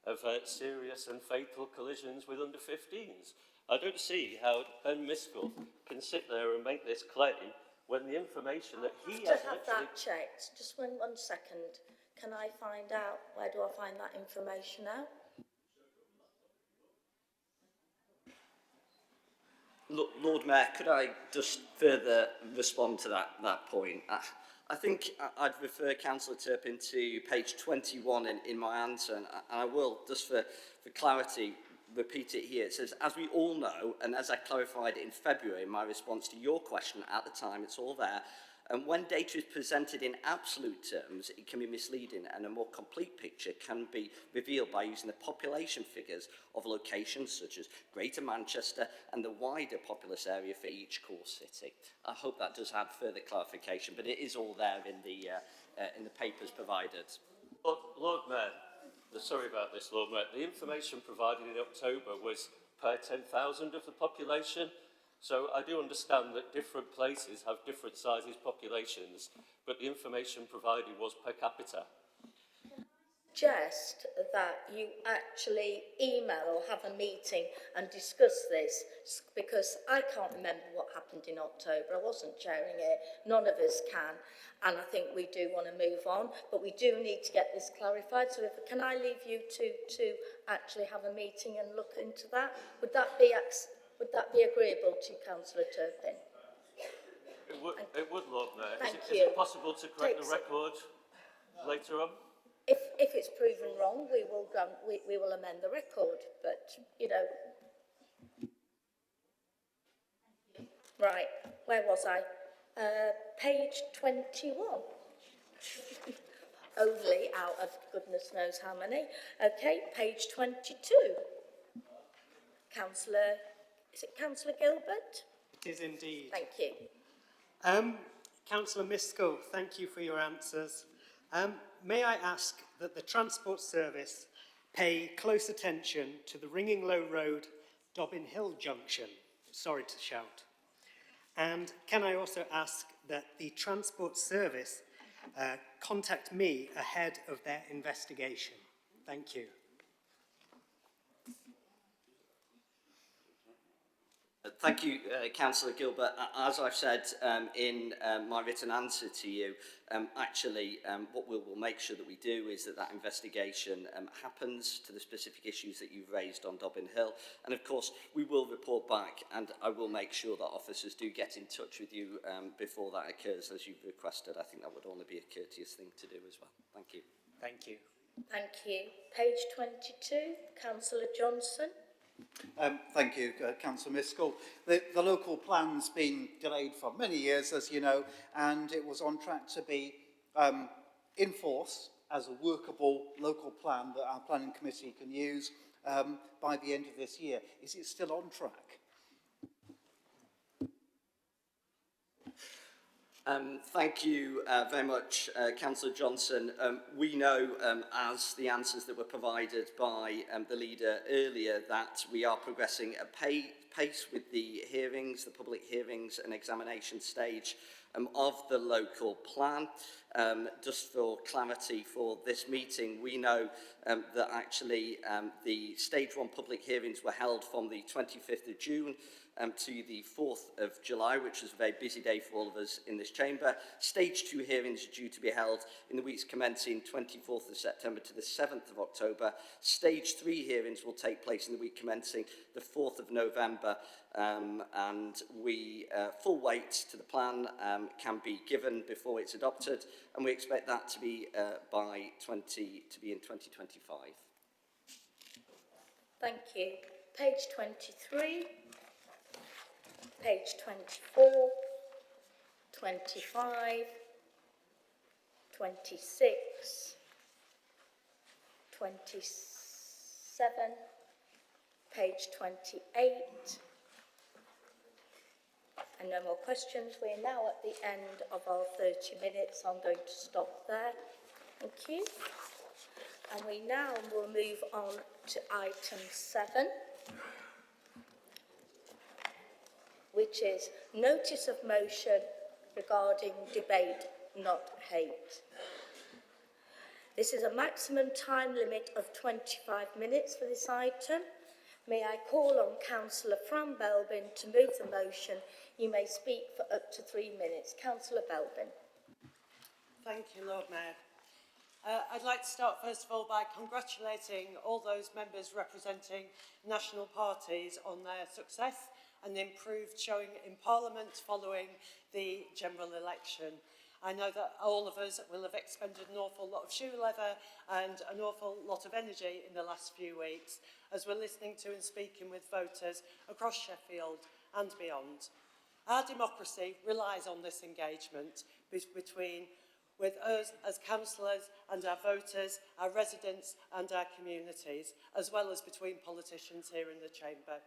of serious and fatal collisions with under 15s. I don't see how Ben Miskell can sit there and make this claim when the information that he has To have that checked, just one second. Can I find out, where do I find that information out? Lord Mayor, could I just further respond to that point? I think I'd refer Councillor Turpin to page 21 in my answer, and I will, just for clarity, repeat it here. It says, as we all know, and as I clarified in February in my response to your question at the time, it's all there, and when data is presented in absolute terms, it can be misleading, and a more complete picture can be revealed by using the population figures of locations such as Greater Manchester and the wider populous area for each core city. I hope that does add further clarification, but it is all there in the papers provided. Lord Mayor, sorry about this, Lord Mayor. The information provided in October was per 10,000 of the population. So I do understand that different places have different sizes populations, but the information provided was per capita. Suggest that you actually email or have a meeting and discuss this, because I can't remember what happened in October. I wasn't chairing it, none of us can, and I think we do want to move on, but we do need to get this clarified. So can I leave you to actually have a meeting and look into that? Would that be agreeable to Councillor Turpin? It would, Lord Mayor. Thank Is it possible to correct the record later on? If it's proven wrong, we will amend the record. But you know, right? Where was I? Page 21. Only out of goodness knows how many. Okay, page 22. Councillor. Is it Councillor Gilbert? It is indeed. Thank you. Councillor Miskell, thank you for your answers. May I ask that the Transport Service pay close attention to the Ringing Low Road, Dobbin Hill Junction? Sorry to shout. And can I also ask that the Transport Service contact me ahead of their investigation? Thank you. Thank you, Councillor Gilbert. As I've said in my written answer to you, what we'll make sure that we do is that investigation happens to the specific issues that you've raised on Dobbin Hill. And of course, we will report back, and I will make sure that officers do get in touch with you before that occurs, as you've requested. I think that would only be a courteous thing to do as well. Thank you. Thank you. Thank you. Page 22, Councillor Johnson. Thank you, Councillor Miskell. The local plan's been delayed for many years, as you know, and it was on track to be in force as a workable local plan that our planning committee can use by the end of this year. Is it still on track? Thank you very much, Councillor Johnson. We know, as the answers that were provided by the leader earlier, that we are progressing at pace with the hearings, the public hearings and examination stage of the local plan. Just for clarity for this meeting, we know that actually the stage 1 public hearings were held from the 25th of June to the 4th of July, which was a very busy day for all of us in this chamber. Stage 2 hearings are due to be held in the weeks commencing 24th of September to the 7th of October. Stage 3 hearings will take place in the week commencing the 4th of November, and full weight to the plan can be given before it's adopted, and we expect that to be in 2025. Thank you. Page 23. Page 24, 25, 26, 27, page 28, and no more questions. We're now at the end of our 30 minutes. I'm going to stop there. Thank you. And we now will move on to item 7. Which is notice of motion regarding debate, not hate. This is a maximum time limit of 25 minutes for this item. May I call on Councillor FRAN BELBIN to move the motion. You may speak for up to 3 minutes. Councillor BELBIN. Thank you, Lord Mayor. I'd like to start first of all by congratulating all those members representing national parties on their success and the improved showing in Parliament following the general election. I know that all of us will have expended an awful lot of shoe leather and an awful lot of energy in the last few weeks as we're listening to and speaking with voters across Sheffield and beyond. Our democracy relies on this engagement with us as councillors and our voters, our residents and our communities, as well as between politicians here in the chamber.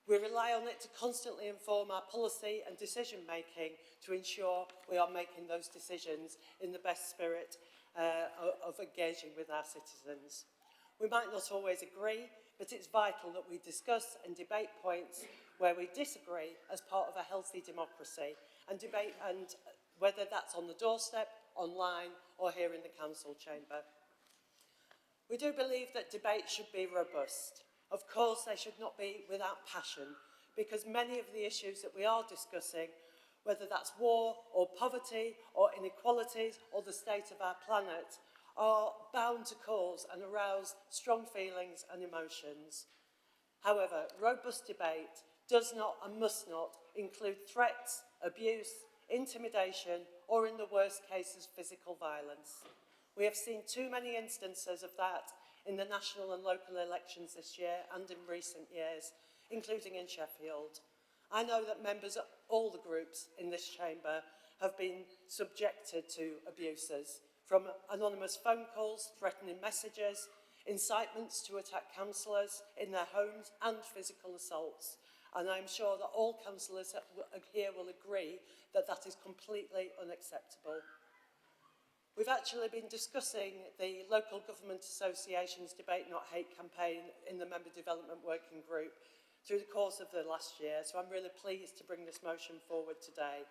We rely on it to constantly inform our policy and decision making to ensure we are making those decisions in the best spirit of engaging with our citizens. We might not always agree, but it's vital that we discuss and debate points where we disagree as part of a healthy democracy, and debate and whether that's on the doorstep, online or here in the council chamber. We do believe that debate should be robust. Of course, they should not be without passion, because many of the issues that we are discussing, whether that's war or poverty or inequalities or the state of our planet, are bound to cause and arouse strong feelings and emotions. However, robust debate does not and must not include threats, abuse, intimidation, or in the worst cases, physical violence. We have seen too many instances of that in the national and local elections this year and in recent years, including in Sheffield. I know that members of all the groups in this chamber have been subjected to abuses, from anonymous phone calls, threatening messages, incitements to attack councillors in their homes and physical assaults. And I'm sure that all councillors here will agree that that is completely unacceptable. We've actually been discussing the Local Government Association's Debate Not Hate campaign in the Member Development Working Group through the course of the last year, so I'm really pleased to bring this motion forward today.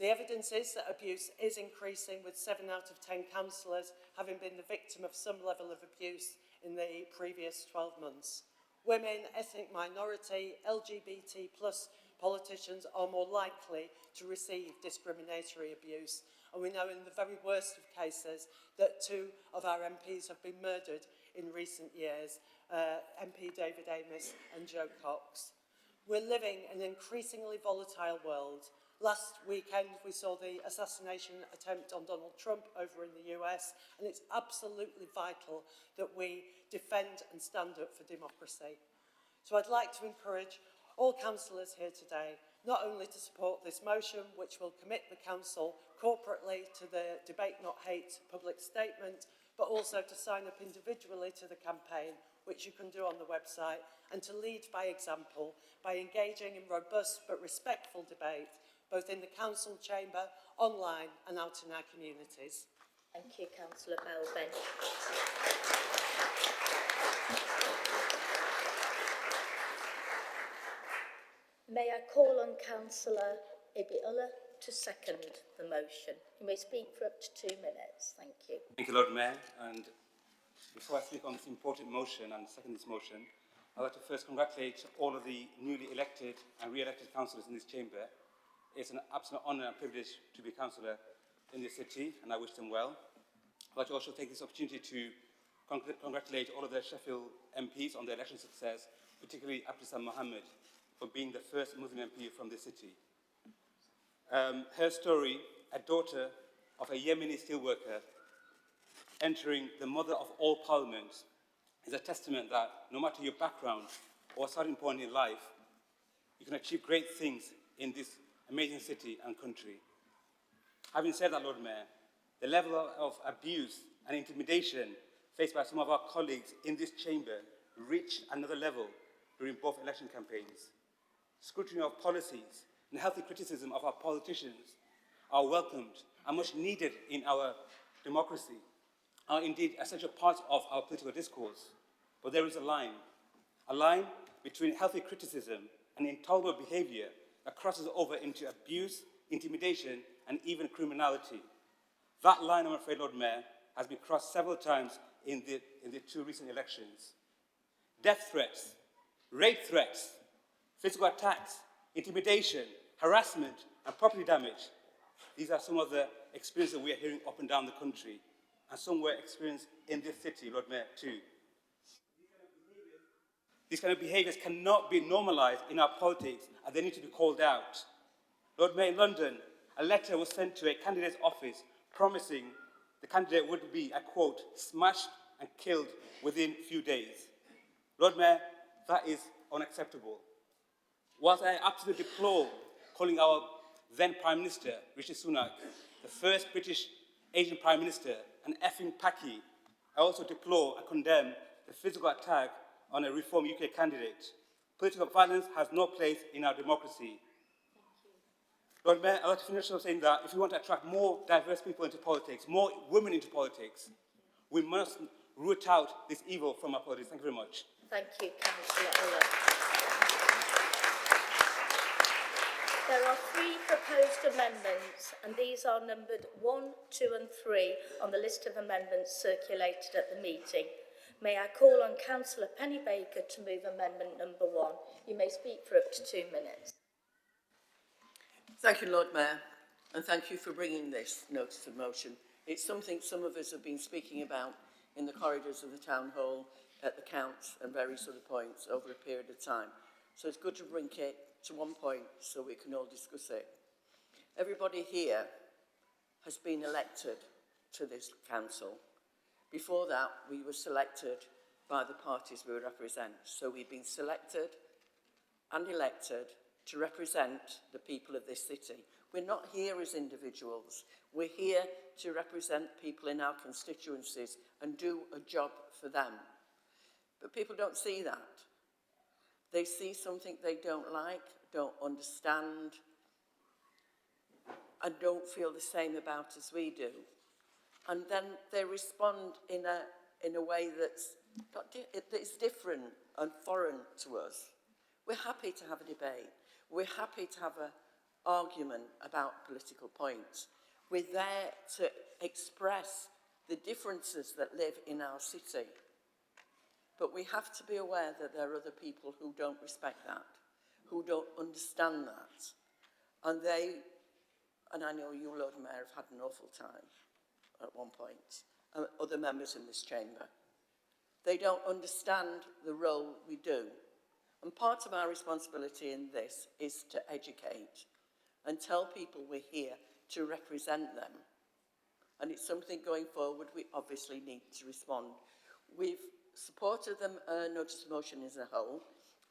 The evidence is that abuse is increasing, with 7 out of 10 councillors having been the victim of some level of abuse in the previous 12 months. women, ethnic minority, LGBT plus politicians are more likely to receive discriminatory abuse. And we know in the very worst of cases that 2 of our MPs have been murdered in recent years, MP David Amos and Joe Cox. We're living in an increasingly volatile world. Last weekend, we saw the assassination attempt on Donald Trump over in the US, and it's absolutely vital that we defend and stand up for democracy. So I'd like to encourage all councillors here today not only to support this motion, which will commit the council corporately to the Debate Not Hate public statement, but also to sign up individually to the campaign, which you can do on the website, and to lead by example by engaging in robust but respectful debate, both in the council chamber, online and out in our communities. Thank you, Councillor Belbin. May I call on Councillor ULLAH to second the motion? You may speak for up to 2 minutes. Thank you. Thank you, Lord Mayor. And before I speak on this important motion and second this motion, I'd like to first congratulate all of the newly elected and re-elected councillors in this chamber. It's an absolute honour and privilege to be a councillor in this city, and I wish them well. I'd like to also take this opportunity to congratulate all of the Sheffield MPs on their election success, particularly Abdissam Mohammed, for being the first Muslim MP from the city. Her story, a daughter of a Yemeni steelworker entering the mother of all parliaments, is a testament that no matter your background or starting point in life, you can achieve great things in this amazing city and country. Having said that, Lord Mayor, the level of abuse and intimidation faced by some of our colleagues in this chamber reached another level during both election campaigns. Scrutiny of policies and healthy criticism of our politicians are welcomed and much needed in our democracy, are indeed essential parts of our political discourse. But there is a line between healthy criticism and intolerable behaviour that crosses over into abuse, intimidation, and even criminality. That line, I'm afraid, Lord Mayor, has been crossed several times in the 2 recent elections. Death threats, rape threats, physical attacks, intimidation, harassment, and property damage. These are some of the experiences we are hearing up and down the country, and some were experienced in this city, Lord Mayor, too. These kind of behaviours cannot be normalised in our politics, and they need to be called out. Lord Mayor, in London, a letter was sent to a candidate's office promising the candidate would be, I quote, smashed and killed within a few days. Lord Mayor, that is unacceptable. Whilst I absolutely deplore calling our then Prime Minister, Rishi Sunak, the first British Asian Prime Minister, an effing Paki, I also deplore and condemn the physical attack on a Reform UK candidate. Political violence has no place in our democracy. Lord Mayor, I'd like to finish by saying that if we want to attract more diverse people into politics, more women into politics, we must root out this evil from our politics. Thank you very much. Thank you, Councillor ULLAH. There are 3 proposed amendments, and these are numbered 1, 2 and 3 on the list of amendments circulated at the meeting. May I call on Councillor Pennybaker to move amendment number 1. You may speak for up to 2 minutes. Thank you, Lord Mayor, and thank you for bringing this notice of motion. It's something some of us have been speaking about in the corridors of the Town Hall, at the counts and various other points over a period of time. So it's good to bring it to one point so we can all discuss it. Everybody here has been elected to this council. Before that, we were selected by the parties we represent. So we've been selected and elected to represent the people of this city. We're not here as individuals. We're here to represent people in our constituencies and do a job for them. But people don't see that. They see something they don't like, don't understand, and don't feel the same about as we do. And then they respond in a way that's different and foreign to us. We're happy to have a debate. We're happy to have an argument about political points. We're there to express the differences that live in our city. But we have to be aware that there are other people who don't respect that, who don't understand that. And I know you, Lord Mayor, have had an awful time at one point, and other members in this chamber. They don't understand the role we do. And part of our responsibility in this is to educate and tell people we're here to represent them. And it's something going forward we obviously need to respond. We've supported the notice of motion as a whole,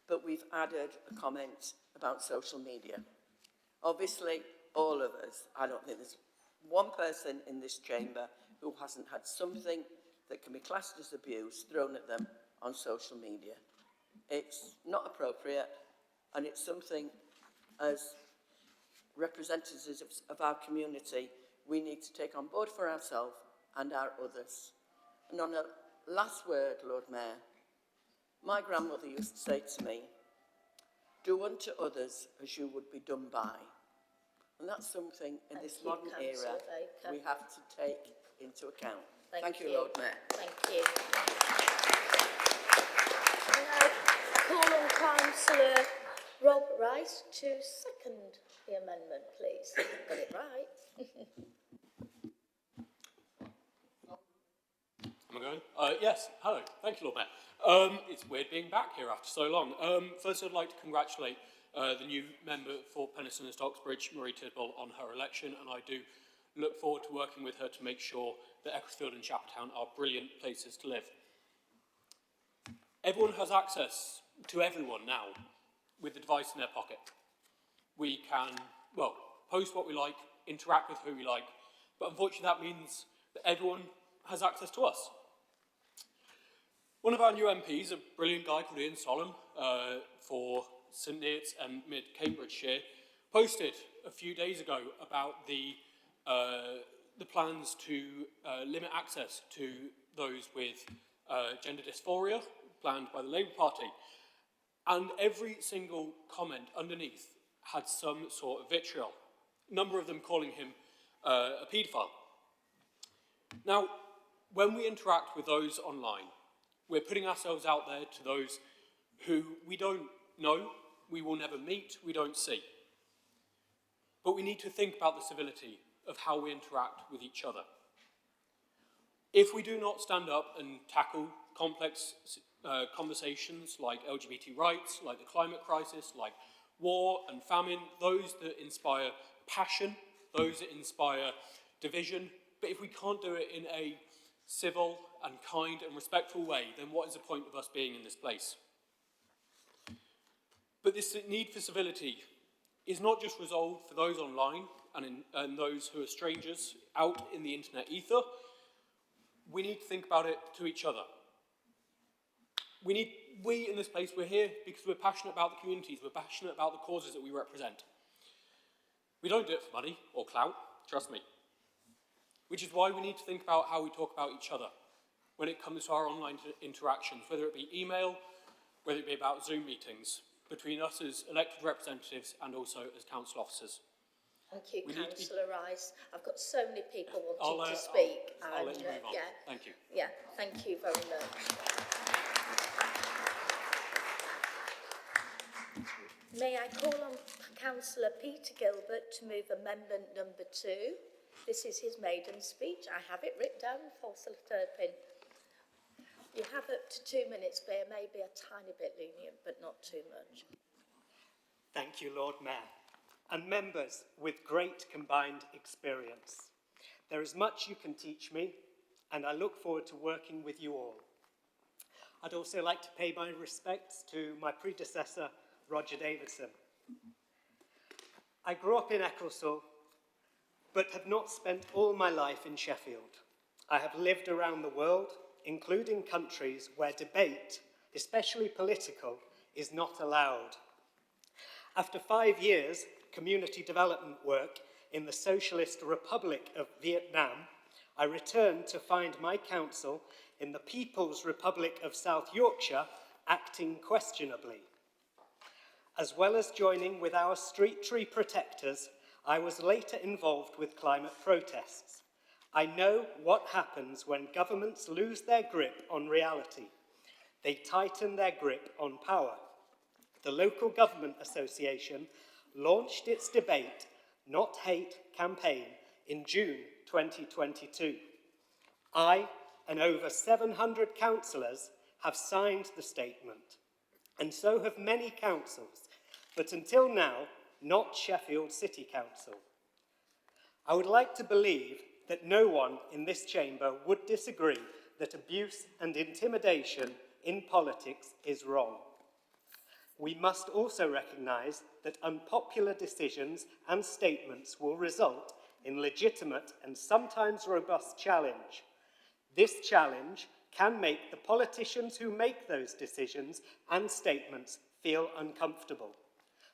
but we've added a comment about social media. Obviously, all of us, I don't think there's one person in this chamber who hasn't had something that can be classed as abuse thrown at them on social media. It's not appropriate, and it's something as representatives of our community we need to take on board for ourselves and our others. And on a last word, Lord Mayor, my grandmother used to say to me, "Do unto others as you would be done by." And that's something in this modern era we have to take into account. Thank you, Lord Mayor. Thank you. Now, call on Councillor Rob Rice to second the amendment, please. Got it right. Am I going? Yes, hello. Thank you, Lord Mayor. It's weird being back here after so long. First, I'd like to congratulate the new member for Penistone and Stocksbridge, Marie Tidwell, on her election, and I do look forward to working with her to make sure that Ecclesfield and Chapeltown are brilliant places to live. Everyone has access to everyone now with the device in their pocket. We can, well, post what we like, interact with who we like, but unfortunately that means that everyone has access to us. One of our new MPs, a brilliant guy called Ian Solemn, for St Neots and Mid-Cambridgeshire, posted a few days ago about the plans to limit access to those with gender dysphoria, planned by the Labour Party. And every single comment underneath had some sort of vitriol, a number of them calling him a paedophile. Now, when we interact with those online, we're putting ourselves out there to those who we don't know, we will never meet, we don't see. But we need to think about the civility of how we interact with each other. If we do not stand up and tackle complex conversations like LGBT rights, like the climate crisis, like war and famine, those that inspire passion, those that inspire division, but if we can't do it in a civil and kind and respectful way, then what is the point of us being in this place? But this need for civility is not just resolved for those online and those who are strangers out in the internet ether. We need to think about it to each other. We in this place, we're here because we're passionate about the communities, we're passionate about the causes that we represent. We don't do it for money or clout, trust me. Which is why we need to think about how we talk about each other when it comes to our online interactions, whether it be email, whether it be about Zoom meetings, between us as elected representatives and also as council officers. Thank you, Councillor Rice. I've got so many people wanting to speak. I'll let you move on. Yeah, Thank you. Yeah, thank you very much. May I call on Councillor Peter Gilbert to move amendment number 2. This is his maiden speech. I have it written down, Councillor Turpin. You have up to 2 minutes, but it may be a tiny bit lenient, but not too much. Thank you, Lord Mayor. And members with great combined experience. There is much you can teach me, and I look forward to working with you all. I'd also like to pay my respects to my predecessor, Roger Davison. I grew up in Ecclesfield, but have not spent all my life in Sheffield. I have lived around the world, including countries where debate, especially political, is not allowed. After 5 years community development work in the Socialist Republic of Vietnam, I returned to find my council in the People's Republic of South Yorkshire acting questionably. As well as joining with our street tree protectors, I was later involved with climate protests. I know what happens when governments lose their grip on reality. They tighten their grip on power. The Local Government Association launched its Debate, Not Hate campaign in June 2022. I and over 700 councillors have signed the statement, and so have many councils, but until now, not Sheffield City Council. I would like to believe that no one in this chamber would disagree that abuse and intimidation in politics is wrong. We must also recognise that unpopular decisions and statements will result in legitimate and sometimes robust challenge. This challenge can make the politicians who make those decisions and statements feel uncomfortable.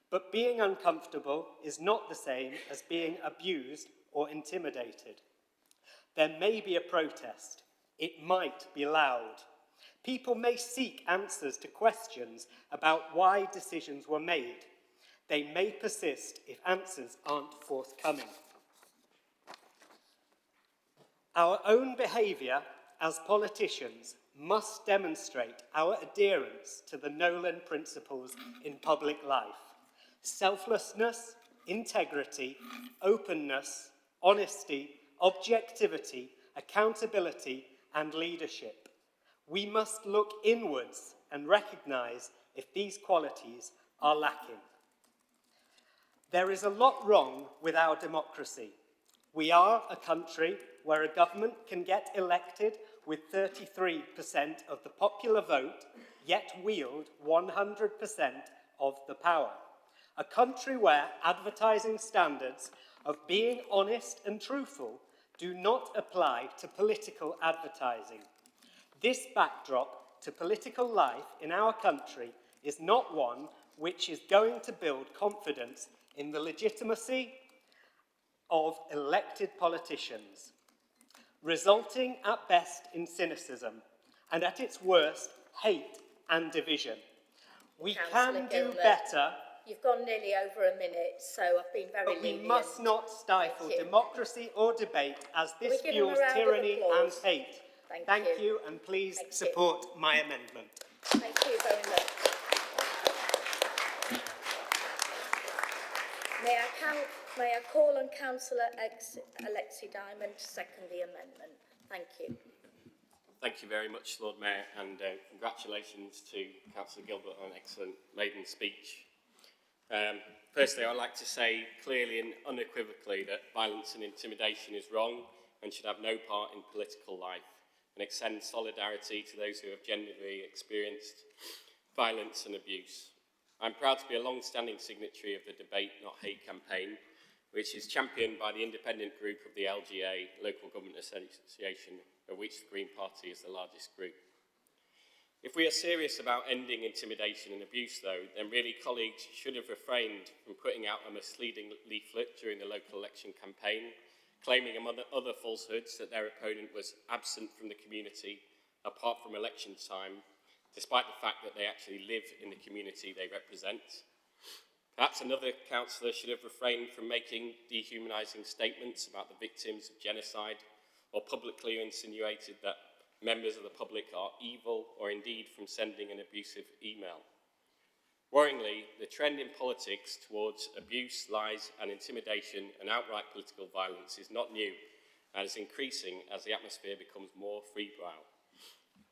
But being uncomfortable is not the same as being abused or intimidated. There may be a protest. It might be loud. People may seek answers to questions about why decisions were made. They may persist if answers aren't forthcoming. Our own behaviour as politicians must demonstrate our adherence to the Nolan principles in public life: selflessness, integrity, openness, honesty, objectivity, accountability, and leadership. We must look inwards and recognise if these qualities are lacking. There is a lot wrong with our democracy. We are a country where a government can get elected with 33% of the popular vote, yet wield 100% of the power. A country where advertising standards of being honest and truthful do not apply to political advertising. This backdrop to political life in our country is not one which is going to build confidence in the legitimacy of elected politicians, resulting at best in cynicism and at its worst, hate and division. We can do better. You've gone nearly over a minute, so I've been very lenient. We must not stifle democracy or debate as this fuels tyranny and hate. Thank you, and please support my amendment. Thank you very much. May I call on Councillor Alexi Diamond to second the amendment? Thank you. Thank you very much, Lord Mayor, and congratulations to Councillor Gilbert on an excellent maiden speech. Firstly, I'd like to say clearly and unequivocally that violence and intimidation is wrong and should have no part in political life, and extend solidarity to those who have genuinely experienced violence and abuse. I'm proud to be a long-standing signatory of the Debate Not Hate campaign, which is championed by the independent group of the LGA, Local Government Association, of which the Green Party is the largest group. If we are serious about ending intimidation and abuse, though, then really colleagues should have refrained from putting out a misleading leaflet during the local election campaign, claiming among other falsehoods that their opponent was absent from the community apart from election time, despite the fact that they actually live in the community they represent. Perhaps another councillor should have refrained from making dehumanising statements about the victims of genocide, or publicly insinuated that members of the public are evil, or indeed from sending an abusive email. Worryingly, the trend in politics towards abuse, lies and intimidation and outright political violence is not new and is increasing as the atmosphere becomes more febrile.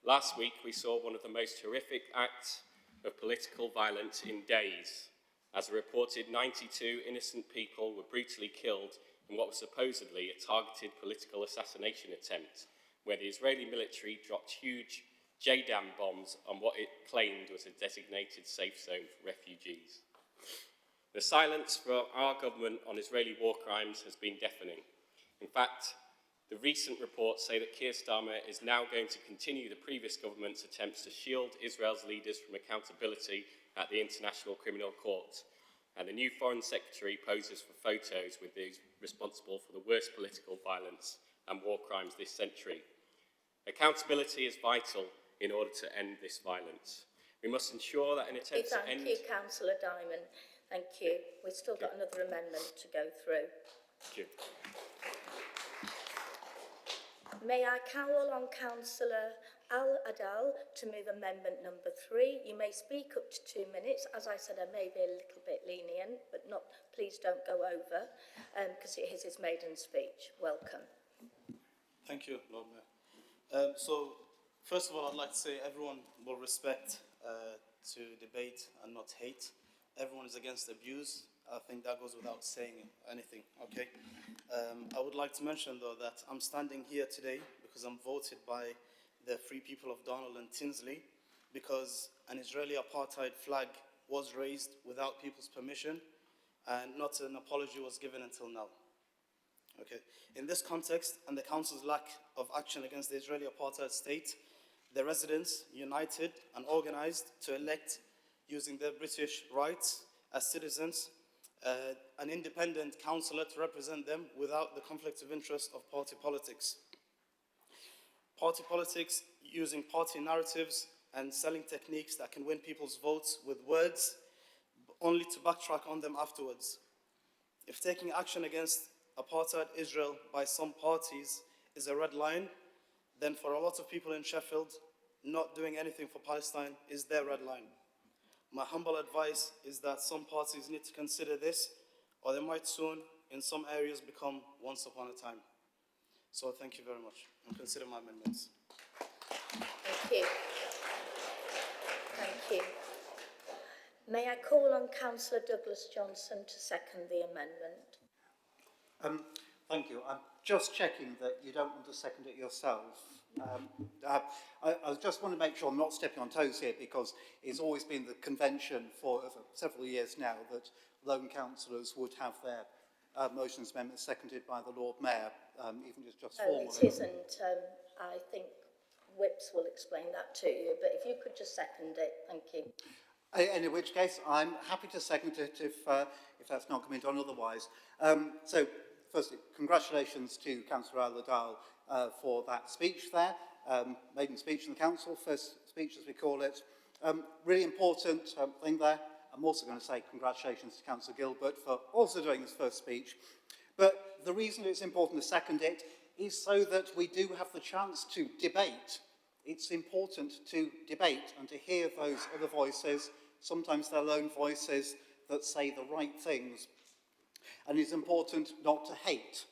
Last week, we saw one of the most horrific acts of political violence in days, as a reported 92 innocent people were brutally killed in what was supposedly a targeted political assassination attempt, where the Israeli military dropped huge JDAM bombs on what it claimed was a designated safe zone for refugees. The silence from our government on Israeli war crimes has been deafening. In fact, the recent reports say that Keir Starmer is now going to continue the previous government's attempts to shield Israel's leaders from accountability at the International Criminal Court, and the new Foreign Secretary poses for photos with those responsible for the worst political violence and war crimes this century. Accountability is vital in order to end this violence. We must ensure that in attempts to end... Thank you, Councillor Diamond. Thank you. We've still got another amendment to go through. Thank you. May I call on Councillor Al-Adal to move amendment number 3. You may speak up to 2 minutes. As I said, I may be a little bit lenient, but not, please don't go over, because it is his maiden speech. Welcome. Thank you, Lord Mayor. So, first of all, I'd like to say everyone will respect to debate and not hate. Everyone is against abuse. I think that goes without saying anything, okay? I would like to mention, though, that I'm standing here today because I'm voted by the free people of Darnall and Tinsley because an Israeli apartheid flag was raised without people's permission and not an apology was given until now. Okay. In this context and the Council's lack of action against the Israeli apartheid state, the residents united and organized to elect, using their British rights as citizens, an independent councillor to represent them without the conflict of interest of party politics. Party politics using party narratives and selling techniques that can win people's votes with words, only to backtrack on them afterwards. If taking action against apartheid Israel by some parties is a red line, then for a lot of people in Sheffield, not doing anything for Palestine is their red line. My humble advice is that some parties need to consider this, or they might soon, in some areas, become once upon a time. So thank you very much, and consider my amendments. Thank you. Thank you. May I call on Councillor Douglas Johnson to second the amendment? Thank you. I'm just checking that you don't want to second it yourself. I just want to make sure I'm not stepping on toes here, because it's always been the convention for several years now that lone councillors would have their motions amendments seconded by the Lord Mayor, even just formally. It isn't. I think Whips will explain that to you, but if you could just second it, thank you. And in which case, I'm happy to second it if that's not going to be done otherwise. So, firstly, congratulations to Councillor Al-Adal for that speech there, maiden speech in the Council, first speech as we call it. Really important thing there. I'm also going to say congratulations to Councillor Gilbert for also doing his first speech. But the reason it's important to second it is so that we do have the chance to debate. It's important to debate and to hear those other voices, sometimes their lone voices, that say the right things. And it's important not to hate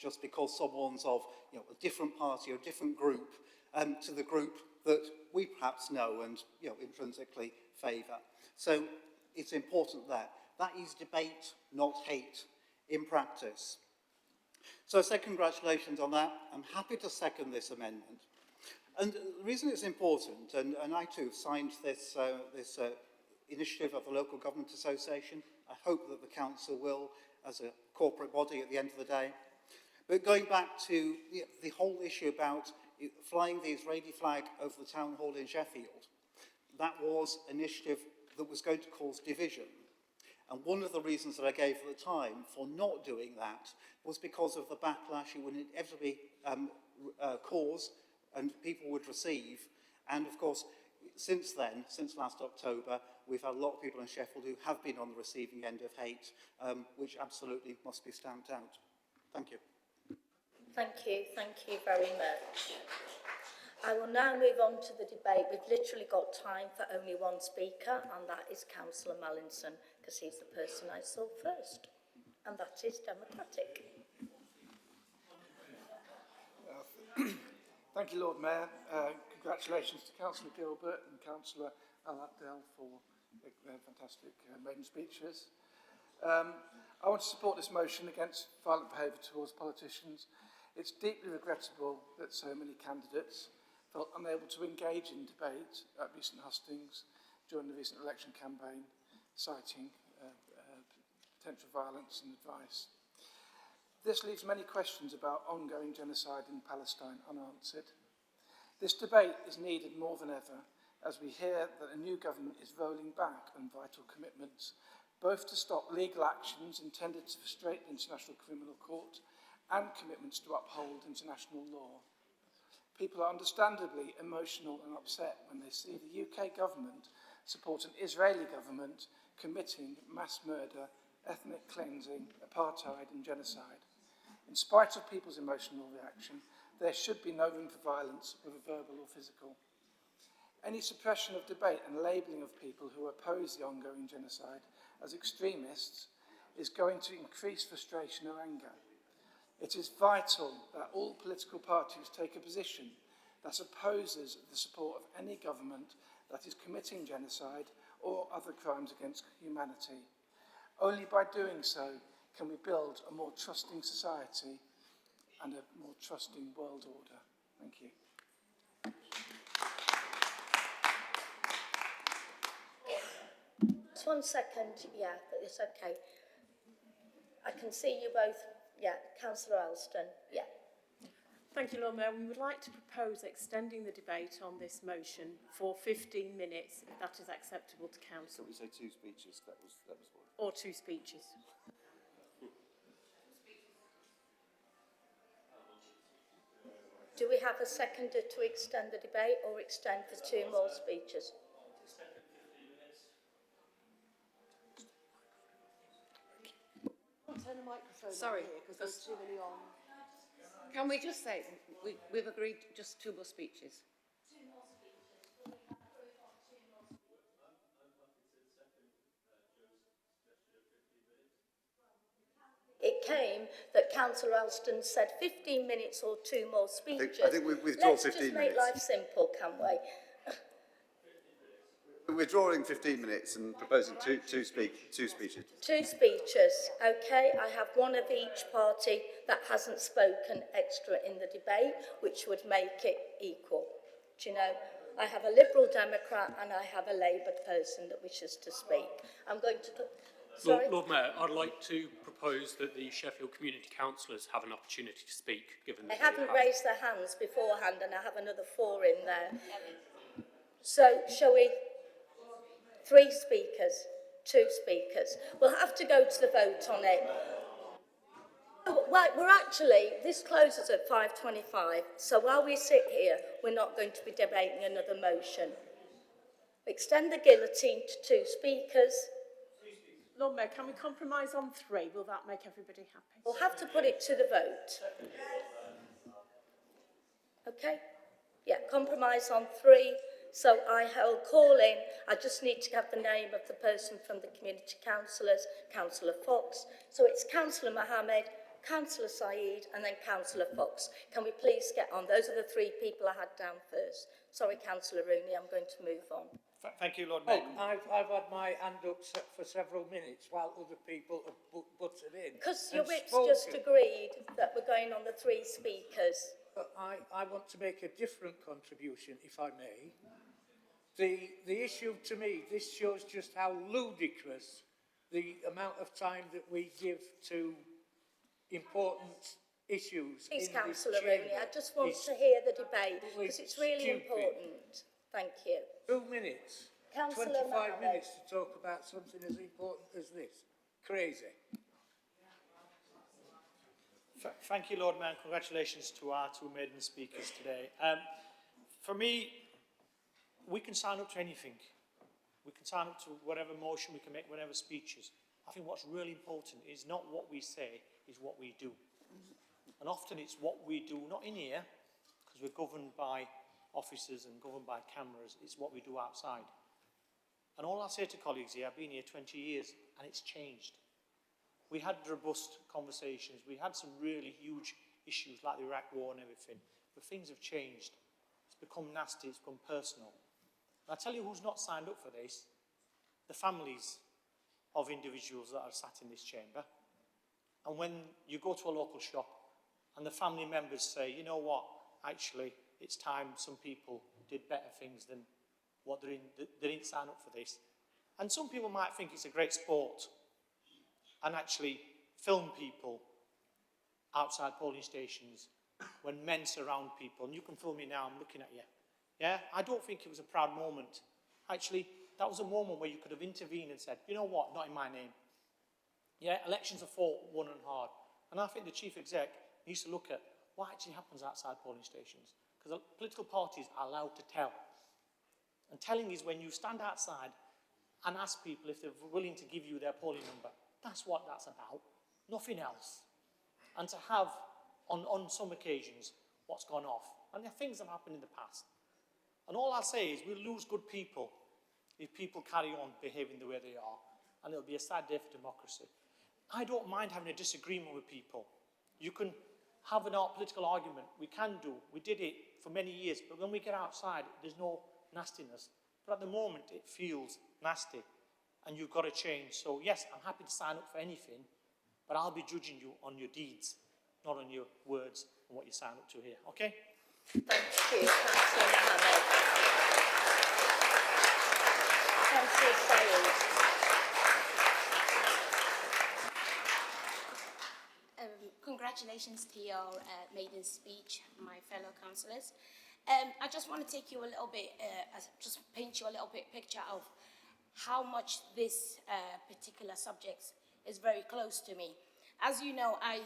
just because someone's of a different party or a different group to the group that we perhaps know and intrinsically favour. So it's important that is debate, not hate, in practice. So I say congratulations on that. I'm happy to second this amendment. And the reason it's important, and I too have signed this initiative of the Local Government Association. I hope that the Council will, as a corporate body at the end of the day. But going back to the whole issue about flying the Israeli flag over the town hall in Sheffield, that was an initiative that was going to cause division. And one of the reasons that I gave at the time for not doing that was because of the backlash it would inevitably cause and people would receive. And of course, since then, since last October, we've had a lot of people in Sheffield who have been on the receiving end of hate, which absolutely must be stamped out. Thank you. Thank you very much. I will now move on to the debate. We've literally got time for only one speaker, and that is Councillor Mallinson, because he's the person I saw first, and that is democratic. Thank you, Lord Mayor. Congratulations to Councillor Gilbert and Councillor Al-Adal for their fantastic maiden speeches. I want to support this motion against violent behaviour towards politicians. It's deeply regrettable that so many candidates felt unable to engage in debate at recent hustings during the recent election campaign, citing potential violence and advice. This leaves many questions about ongoing genocide in Palestine unanswered. This debate is needed more than ever as we hear that a new government is rolling back on vital commitments, both to stop legal actions intended to frustrate the International Criminal Court and commitments to uphold international law. People are understandably emotional and upset when they see the UK government support an Israeli government committing mass murder, ethnic cleansing, apartheid and genocide. In spite of people's emotional reaction, there should be no room for violence, whether verbal or physical. Any suppression of debate and labelling of people who oppose the ongoing genocide as extremists is going to increase frustration or anger. It is vital that all political parties take a position that opposes the support of any government that is committing genocide or other crimes against humanity. Only by doing so can we build a more trusting society and a more trusting world order. Thank you. Just 1 second, yeah, but it's okay. I can see you both, yeah, Councillor Alston, yeah. Thank you, Lord Mayor. We would like to propose extending the debate on this motion for 15 minutes, if that is acceptable to Council. We say 2 speeches, that was one. Or 2 speeches. Do we have a seconder to extend the debate or extend for 2 more speeches? Turn the microphone Sorry, on here because there's too many on. Can we just say we've agreed just 2 more speeches? It came that Councillor Alston said 15 minutes or 2 more speeches. I think we've withdrawn 15 minutes. Let's just make life simple, can we? We're withdrawing 15 minutes and proposing two speeches. 2 speeches, okay. I have one of each party that hasn't spoken extra in the debate, which would make it equal. Do you know? I have a Liberal Democrat and I have a Labour person that wishes to speak. I'm going to... Sorry? Lord Mayor, I'd like to propose that the Sheffield Community Councillors have an opportunity to speak, given that They haven't have... raised their hands beforehand and I have another 4 in there. So, shall we... 3 speakers, 2 speakers. We'll have to go to the vote on it. Right, we're actually, this closes at 5:25, so while we sit here, we're not going to be debating another motion. Extend the guillotine to 2 speakers. Lord Mayor, can we compromise on 3? Will that make everybody happy? We'll have to put it to the vote. Okay? Yeah, compromise on 3. So I'll call in, I just need to have the name of the person from the community councillors, Councillor Fox. So it's Councillor Mohammed, Councillor Saeed, and then Councillor Fox. Can we please get on? Those are the 3 people I had down first. Sorry, Councillor Rooney, I'm going to move on. Thank you, Lord Mayor. I've had my hand up for several minutes while other people have butted in. Because your whip's just agreed that we're going on the 3 speakers. But I want to make a different contribution, if I may. The issue to me, this shows just how ludicrous the amount of time that we give to important issues. Please, Councillor Rooney, I just want to hear the debate because it's really important. Thank you. 2 minutes. Councillor 25 Mohammed. minutes to talk about something as important as this. Crazy. Thank you, Lord Mayor, and congratulations to our 2 maiden speakers today. For me, we can sign up to anything. We can sign up to whatever motion, we can make whatever speeches. I think what's really important is not what we say, is what we do. And often it's what we do, not in here, because we're governed by officers and governed by cameras, it's what we do outside. And all I say to colleagues here, I've been here 20 years, and it's changed. We had robust conversations, we had some really huge issues like the Iraq war and everything, but things have changed. It's become nasty, it's become personal. And I tell you who's not signed up for this, the families of individuals that are sat in this chamber. And when you go to a local shop and the family members say, you know what, actually, it's time some people did better things than what they didn't sign up for this. And some people might think it's a great sport and actually film people outside polling stations when men surround people. And you can film me now, I'm looking at you. Yeah, I don't think it was a proud moment. Actually, that was a moment where you could have intervened and said, you know what, not in my name. Yeah, elections are fought, won and hard. And I think the chief exec needs to look at what actually happens outside polling stations. Because political parties are allowed to tell. And telling is when you stand outside and ask people if they're willing to give you their polling number. That's what that's about, nothing else. And to have, on some occasions, what's gone off. And there are things that have happened in the past. And all I'll say is we'll lose good people if people carry on behaving the way they are, and it'll be a sad day for democracy. I don't mind having a disagreement with people. You can have an political argument. We can do. We did it for many years, but when we get outside, there's no nastiness. But at the moment, it feels nasty, and you've got to change. So yes, I'm happy to sign up for anything, but I'll be judging you on your deeds, not on your words and what you sign up to here, okay? Thank you, Councillor Mohammed. Councillor Sayed. Congratulations to your maiden speech, my fellow councillors. I just want to take you a little bit, just paint you a little bit picture of how much this particular subject is very close to me. As you know, I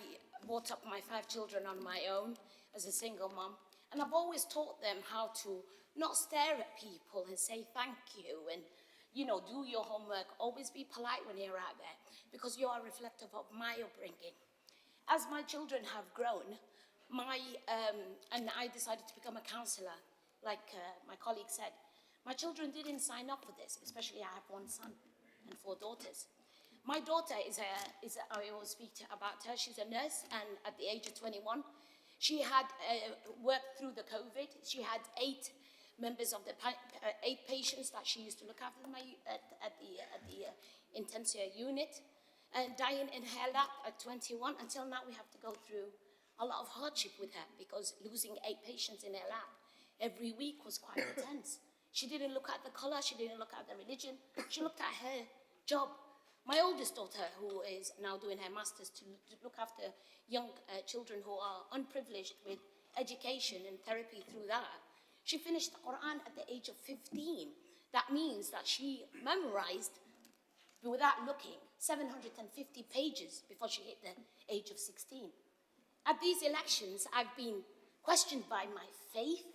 brought up my 5 children on my own as a single mum, and I've always taught them how to not stare at people and say thank you and, you know, do your homework, always be polite when you're out there, because you are reflective of my upbringing. As my children have grown, and I decided to become a councillor, like my colleague said, my children didn't sign up for this, especially I have 1 son and 4 daughters. My daughter I always speak about her, she's a nurse, and at the age of 21, she had worked through the COVID. She had 8 members of the 8 patients that she used to look after at the intensive unit, and dying in her lap at 21. Until now, we have to go through a lot of hardship with her because losing 8 patients in her lap every week was quite intense. She didn't look at the colour, she didn't look at the religion, she looked at her job. My oldest daughter, who is now doing her master's to look after young children who are unprivileged with education and therapy through that, she finished the Quran at the age of 15. That means that she memorized, without looking, 750 pages before she hit the age of 16. At these elections, I've been questioned by my faith,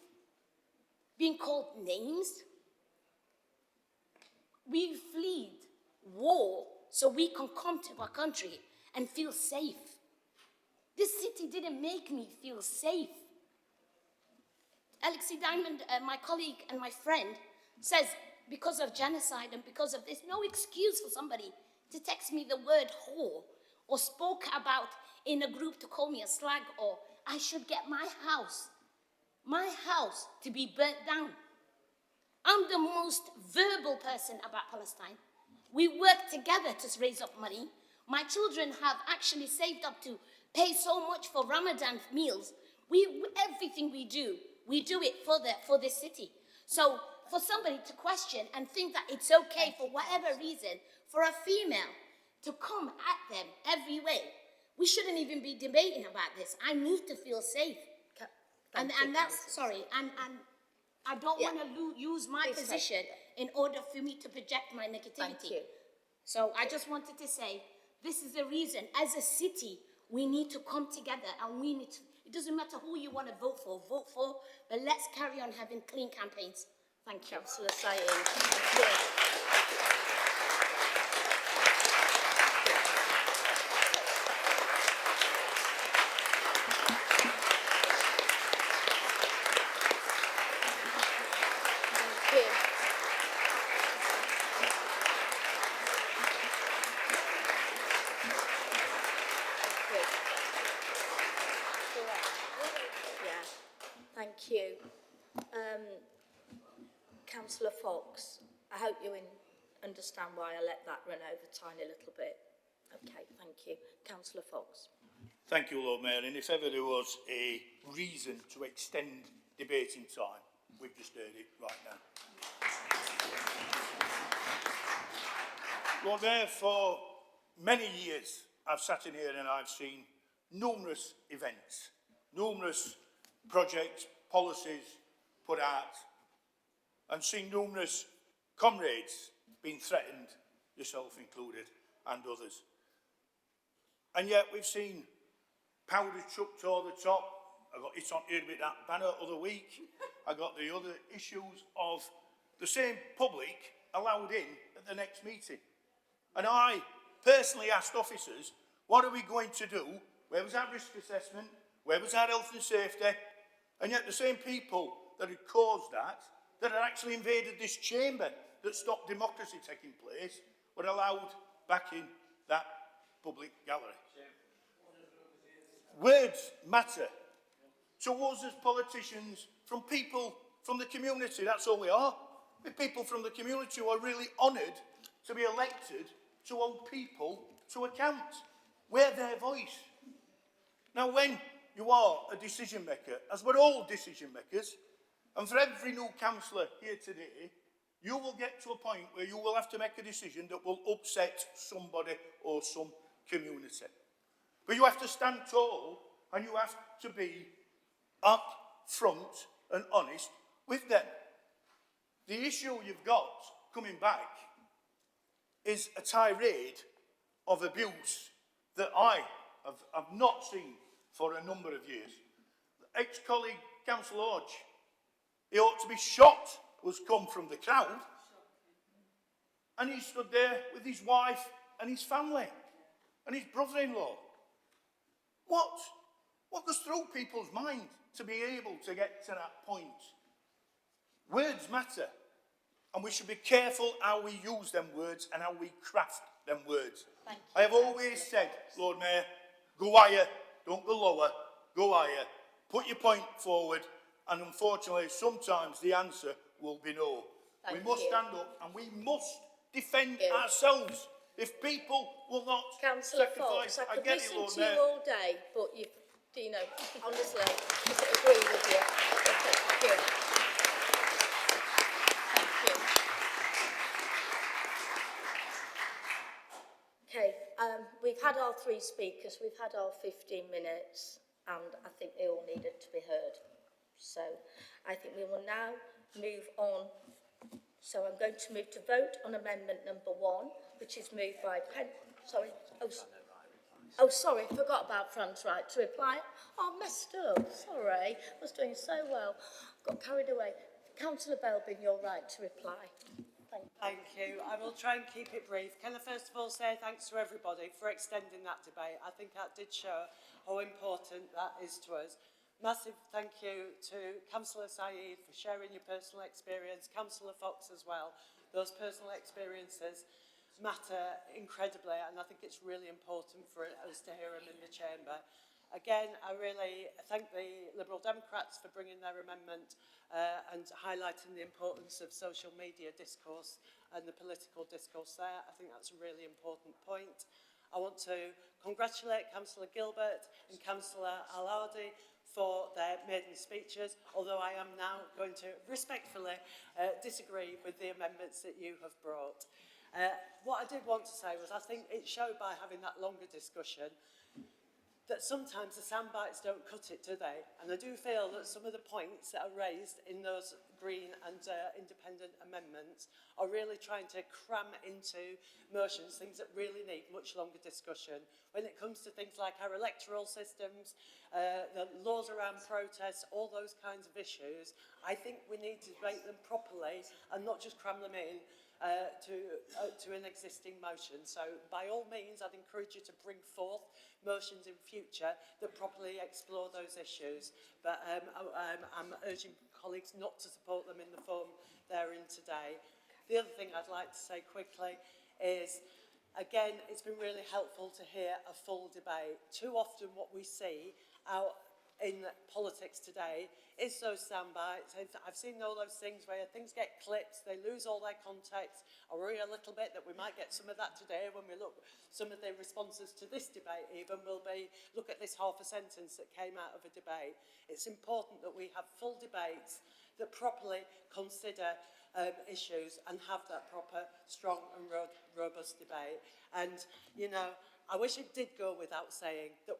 being called names. We fled war so we can come to our country and feel safe. This city didn't make me feel safe. Alexi Diamond, my colleague and my friend, says because of genocide and because of this, no excuse for somebody to text me the word whore or spoke about in a group to call me a slag, or I should get my house to be burnt down. I'm the most verbal person about Palestine. We work together to raise up money. My children have actually saved up to pay so much for Ramadan meals. Everything we do it for this city. So for somebody to question and think that it's okay for whatever reason for a female to come at them every way, we shouldn't even be debating about this. I need to feel safe. And that's, sorry, and I don't want to use my position in order for me to project my negativity. Thank you. So I just wanted to say, this is the reason, as a city, we need to come together and we need to, it doesn't matter who you want to vote for, but let's carry on having clean campaigns. Thank you. Councillor Sayed. Thank you. Thank you. Councillor Fox, I hope you understand why I let that run over a tiny little bit. Okay, thank you. Councillor Fox. Thank you, Lord Mayor. And if ever there was a reason to extend debating time, we've just heard it right now. Lord Mayor, for many years I've sat in here and I've seen numerous events, numerous projects, policies put out, and seen numerous comrades being threatened, yourself included, and others. And yet we've seen powder chucked over the top. I got it on here with that banner other week. I got the other issues of the same public allowed in at the next meeting. And I personally asked officers, what are we going to do? Where was our risk assessment? Where was our health and safety? And yet the same people that had caused that had actually invaded this chamber, that stopped democracy taking place, were allowed back in that public gallery. Words matter. To us as politicians, from people from the community, that's all we are. We're people from the community who are really honoured to be elected to hold people to account. We're their voice. Now, when you are a decision maker, as we're all decision makers, and for every new councillor here today, you will get to a point where you will have to make a decision that will upset somebody or some community. But you have to stand tall and you have to be up front and honest with them. The issue you've got coming back is a tirade of abuse that I have not seen for a number of years. Ex-colleague Councillor Hodge, he ought to be shot, was come from the crowd, and he stood there with his wife and his family and his brother-in-law. What goes through people's minds to be able to get to that point? Words matter, and we should be careful how we use them words and how we craft them words. I have always said, Lord Mayor, go higher, don't go lower, go higher, put your point forward, and unfortunately sometimes the answer will be no. We must stand up and we must defend ourselves. If people will not Councillor sacrifice, Fox, I could get listen it, Lord to Mayor. you all day, but you know, honestly, I just agree with you. Thank you. Thank you. Okay, we've had our 3 speakers, we've had our 15 minutes, and I think they all needed to be heard. So I think we will now move on. So I'm going to move to vote on amendment number 1, which is moved by sorry, I forgot about Fran's right to reply. Oh, messed up, sorry. I was doing so well. Got carried away. Councillor BELBIN, your right to reply. Thank you. I will try and keep it brief. Can I first of all say thanks to everybody for extending that debate. I think that did show how important that is to us. Massive thank you to Councillor Saeed for sharing your personal experience, Councillor Fox as well. Those personal experiences matter incredibly, and I think it's really important for us to hear them in the chamber. Again, I really thank the Liberal Democrats for bringing their amendment and highlighting the importance of social media discourse and the political discourse there. I think that's a really important point. I want to congratulate Councillor Gilbert and Councillor Al-Ardi for their maiden speeches, although I am now going to respectfully disagree with the amendments that you have brought. What I did want to say was I think it showed by having that longer discussion that sometimes the sound bites don't cut it, do they? And I do feel that some of the points that are raised in those Green and independent amendments are really trying to cram into motions things that really need much longer discussion. When it comes to things like our electoral systems, the laws around protests, all those kinds of issues, I think we need to debate them properly and not just cram them in to an existing motion. So by all means, I'd encourage you to bring forth motions in future that properly explore those issues. But I'm urging colleagues not to support them in the form they're in today. The other thing I'd like to say quickly is, again, it's been really helpful to hear a full debate. Too often what we see out in politics today is those sound bites. I've seen all those things where things get clipped, they lose all their context. I worry a little bit that we might get some of that today when we look, some of the responses to this debate even will be, look at this half a sentence that came out of a debate. It's important that we have full debates that properly consider issues and have that proper, strong and robust debate. And, you know, I wish it did go without saying that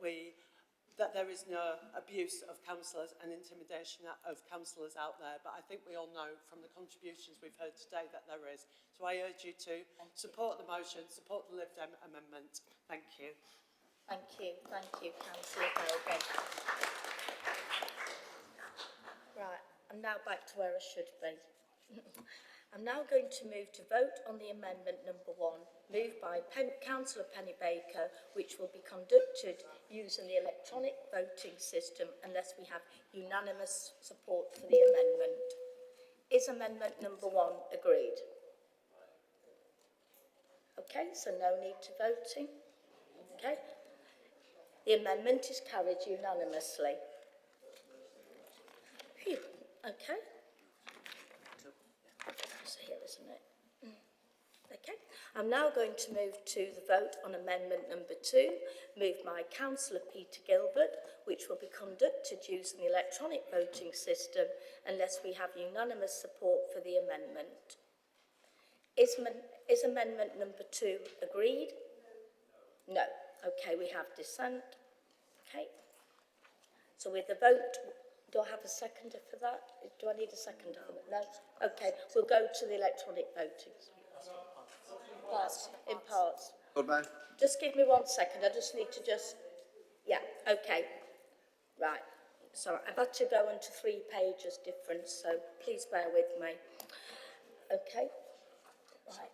there is no abuse of councillors and intimidation of councillors out there, but I think we all know from the contributions we've heard today that there is. So I urge you to support the motion, support the Lib Dem amendment. Thank you. Thank you, Councillor BELBIN. Right, I'm now back to where I should be. I'm now going to move to vote on the amendment number 1, moved by Councillor Pennybaker, which will be conducted using the electronic voting system unless we have unanimous support for the amendment. Is amendment number 1 agreed? Okay, so no need to voting. Okay. The amendment is carried unanimously. Phew. Okay. It's here, isn't it? Okay. I'm now going to move to the vote on amendment number 2, moved by Councillor Peter Gilbert, which will be conducted using the electronic voting system unless we have unanimous support for the amendment. Is amendment number 2 agreed? No. Okay, we have dissent. Okay. So with the vote, do I have a seconder for that? Do I need a seconder for that? No? Okay, we'll go to the electronic voting. Parts, in parts. Lord Mayor. Just give me 1 second, I just need to yeah, okay. Right, so I've had to go into 3 pages difference, so please bear with me. Okay, right.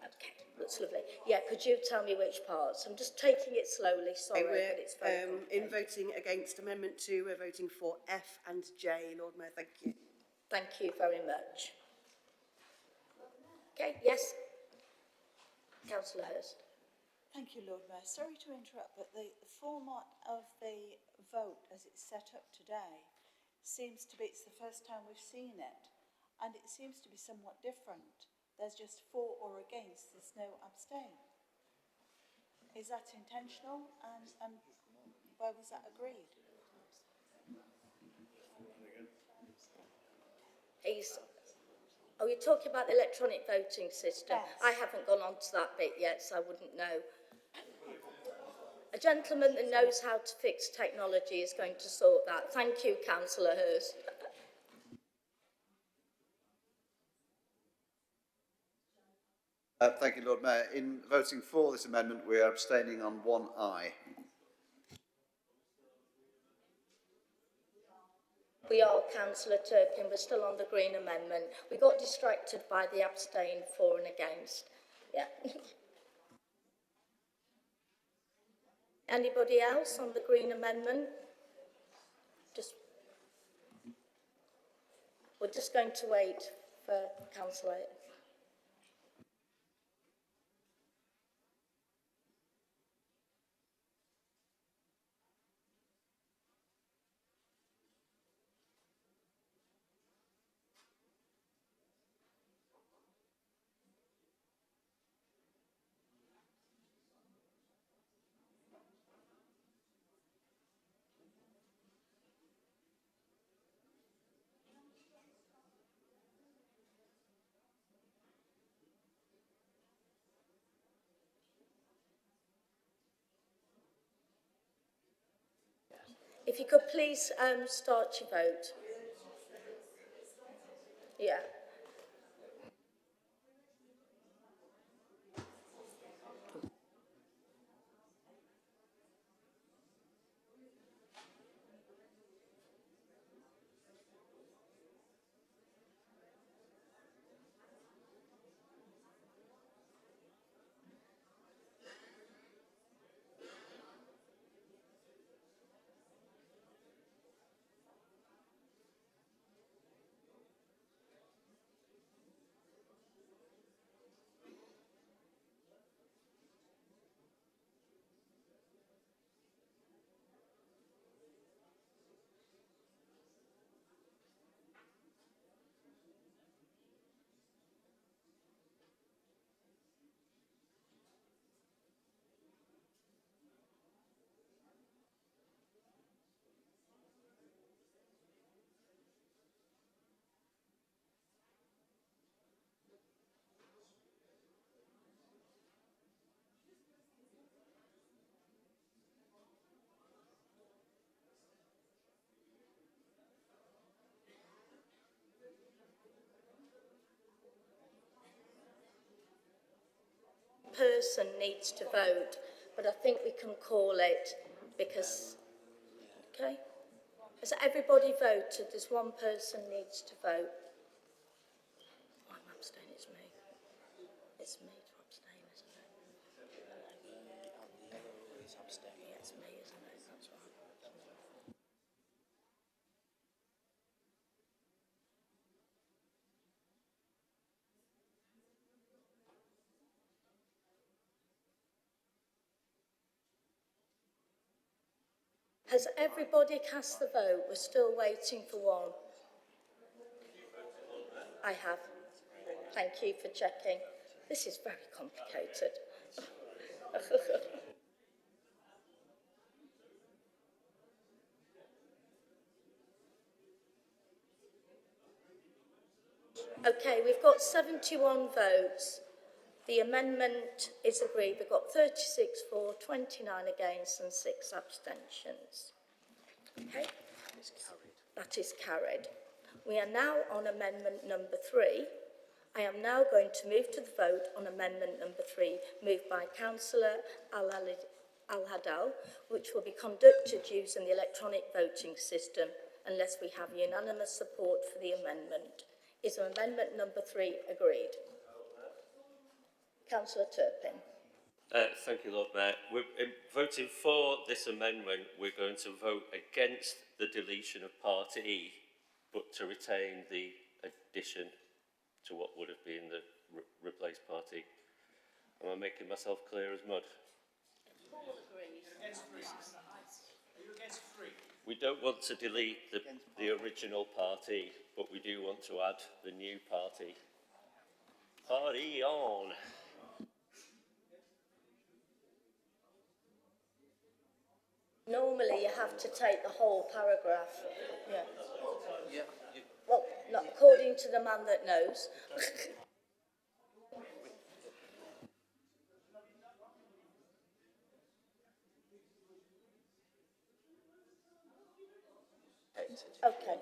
Okay, that's lovely. Yeah, could you tell me which parts? I'm just taking it slowly, sorry, but it's very in voting against Amendment 2, we're voting for F and J, Lord Mayor, thank you. Thank you very much. Okay, yes. Councillor Hurst. Thank you, Lord Mayor. Sorry to interrupt, but the format of the vote as it's set up today seems to be, it's the first time we've seen it, and it seems to be somewhat different. There's just for or against, there's no abstain. Is that intentional, and where was that agreed? Oh, you're talking about the electronic voting system? Yes. I haven't gone on to that bit yet, so I wouldn't know. A gentleman that knows how to fix technology is going to sort that. Thank you, Councillor Hurst. Thank you, Lord Mayor. In voting for this amendment, we are abstaining on 1I. We are, Councillor Turpin, we're still on the Green Amendment. We got distracted by the abstain for and against. Yeah. Anybody else on the Green Amendment? We're just going to wait for Councillor. If you could please start your vote. Yeah. Person needs to vote, but I think we can call it because, okay? Has everybody voted? There's one person needs to vote. I'm abstaining, it's me. It's me to abstain, isn't it? Yeah, it's me, isn't it? That's right. Has everybody cast the vote? We're still waiting for one. I have. Thank you for checking. This is very complicated. Okay, we've got 71 votes. The amendment is agreed. We've got 36 for, 29 against and 6 abstentions. Okay? That is carried. We are now on amendment number 3. I am now going to move to the vote on amendment number 3, moved by Councillor Al-Hadal, which will be conducted using the electronic voting system unless we have unanimous support for the amendment. Is amendment number 3 agreed? Councillor Turpin. Thank you, Lord Mayor. In voting for this amendment, we're going to vote against the deletion of Part E, but to retain the addition to what would have been the replaced Part E. Am I making myself clear as mud? Paul agrees. Are you against 3? We don't want to delete the original Part E, but we do want to add the new Part E. Part E on. Normally you have to take the whole paragraph. Yeah. Yeah. Well, not according to the man that knows. Okay.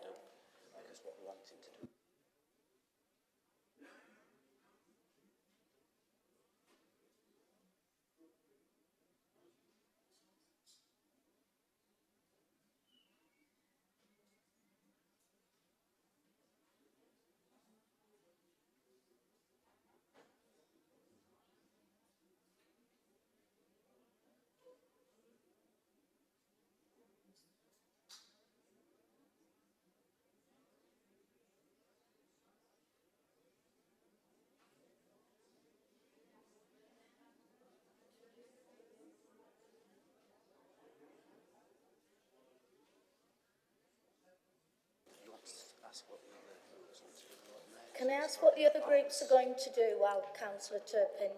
Can I ask what the other groups are going to do while Councillor Turpin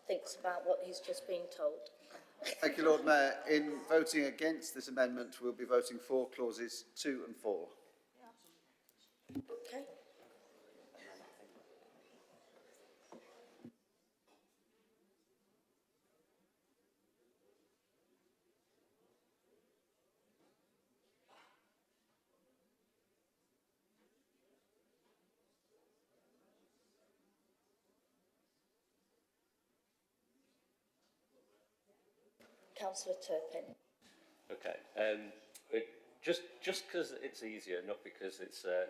thinks about what he's just been told? Thank you, Lord Mayor. In voting against this amendment, we'll be voting for clauses 2 and 4. Okay. Councillor Turpin. Okay. Just because it's easier, not because it's a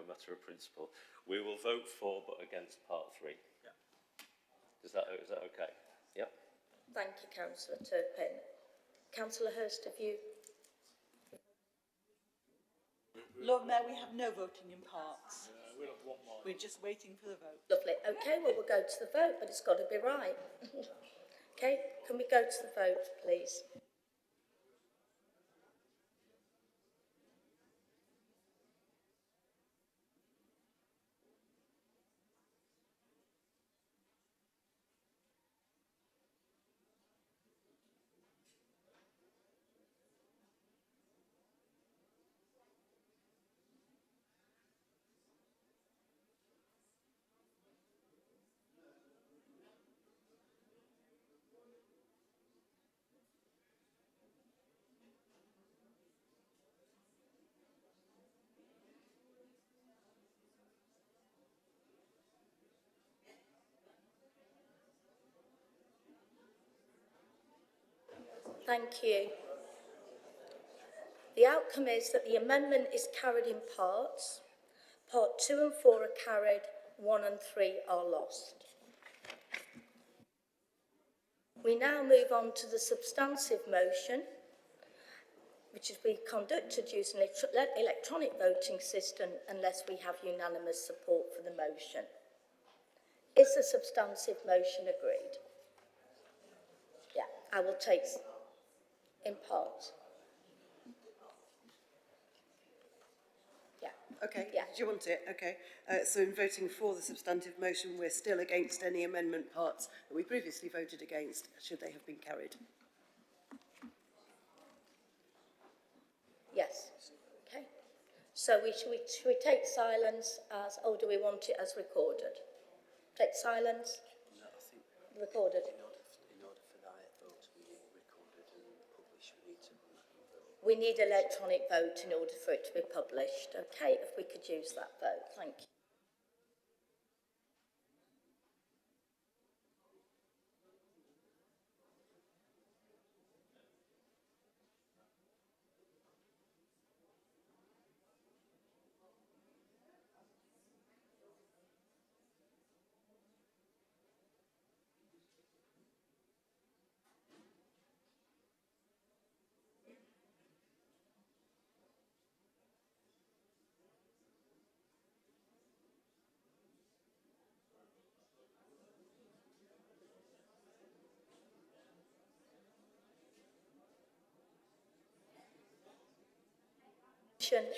matter of principle, we will vote for but against Part 3. Yeah. Is that okay? Yep. Thank you, Councillor Turpin. Councillor Hurst, have you? Lord Mayor, we have no voting in parts. We'll have one more. We're just waiting for the vote. Lovely. Okay, well, we'll go to the vote, but it's got to be right. Okay, can we go to the vote, please? Thank you. The outcome is that the amendment is carried in parts. Part 2 and 4 are carried, 1 and 3 are lost. We now move on to the substantive motion, which is be conducted using electronic voting system unless we have unanimous support for the motion. Is the substantive motion agreed? Yeah, I will take in parts. Okay, Yeah. do you want it? Okay. So in voting for the substantive motion, we're still against any amendment parts that we previously voted against, should they have been carried. Yes. Okay. So should we take silence as, or do we want it as recorded? Take silence? No, I think recorded. In order for that vote to be recorded and published, we need to vote. We need electronic vote in order for it to be published. Okay, if we could use that vote. Thank you.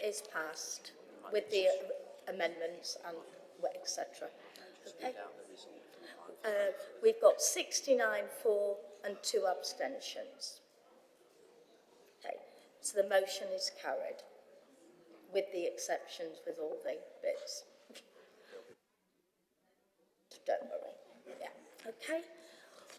Is passed with the amendments and etc. Okay. We've got 69 for and 2 abstentions. Okay, so the motion is carried with the exceptions, with all the bits. Don't worry. Yeah. Okay.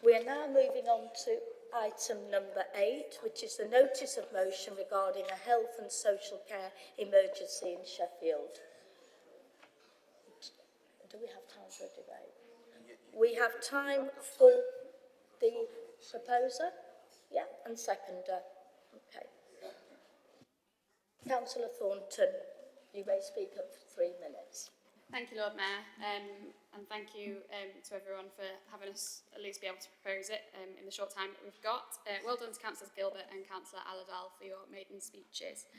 We are now moving on to item number 8, which is the notice of motion regarding a health and social care emergency in Sheffield. Do we have time for a debate? We have time for the proposer, yeah, and seconder. Okay. Councillor Thornton, you may speak up for 3 minutes. Thank you, Lord Mayor, and thank you to everyone for having us at least be able to propose it in the short time that we've got. Well done to Councillors Gilbert and Councillor Aladal for your maiden speeches.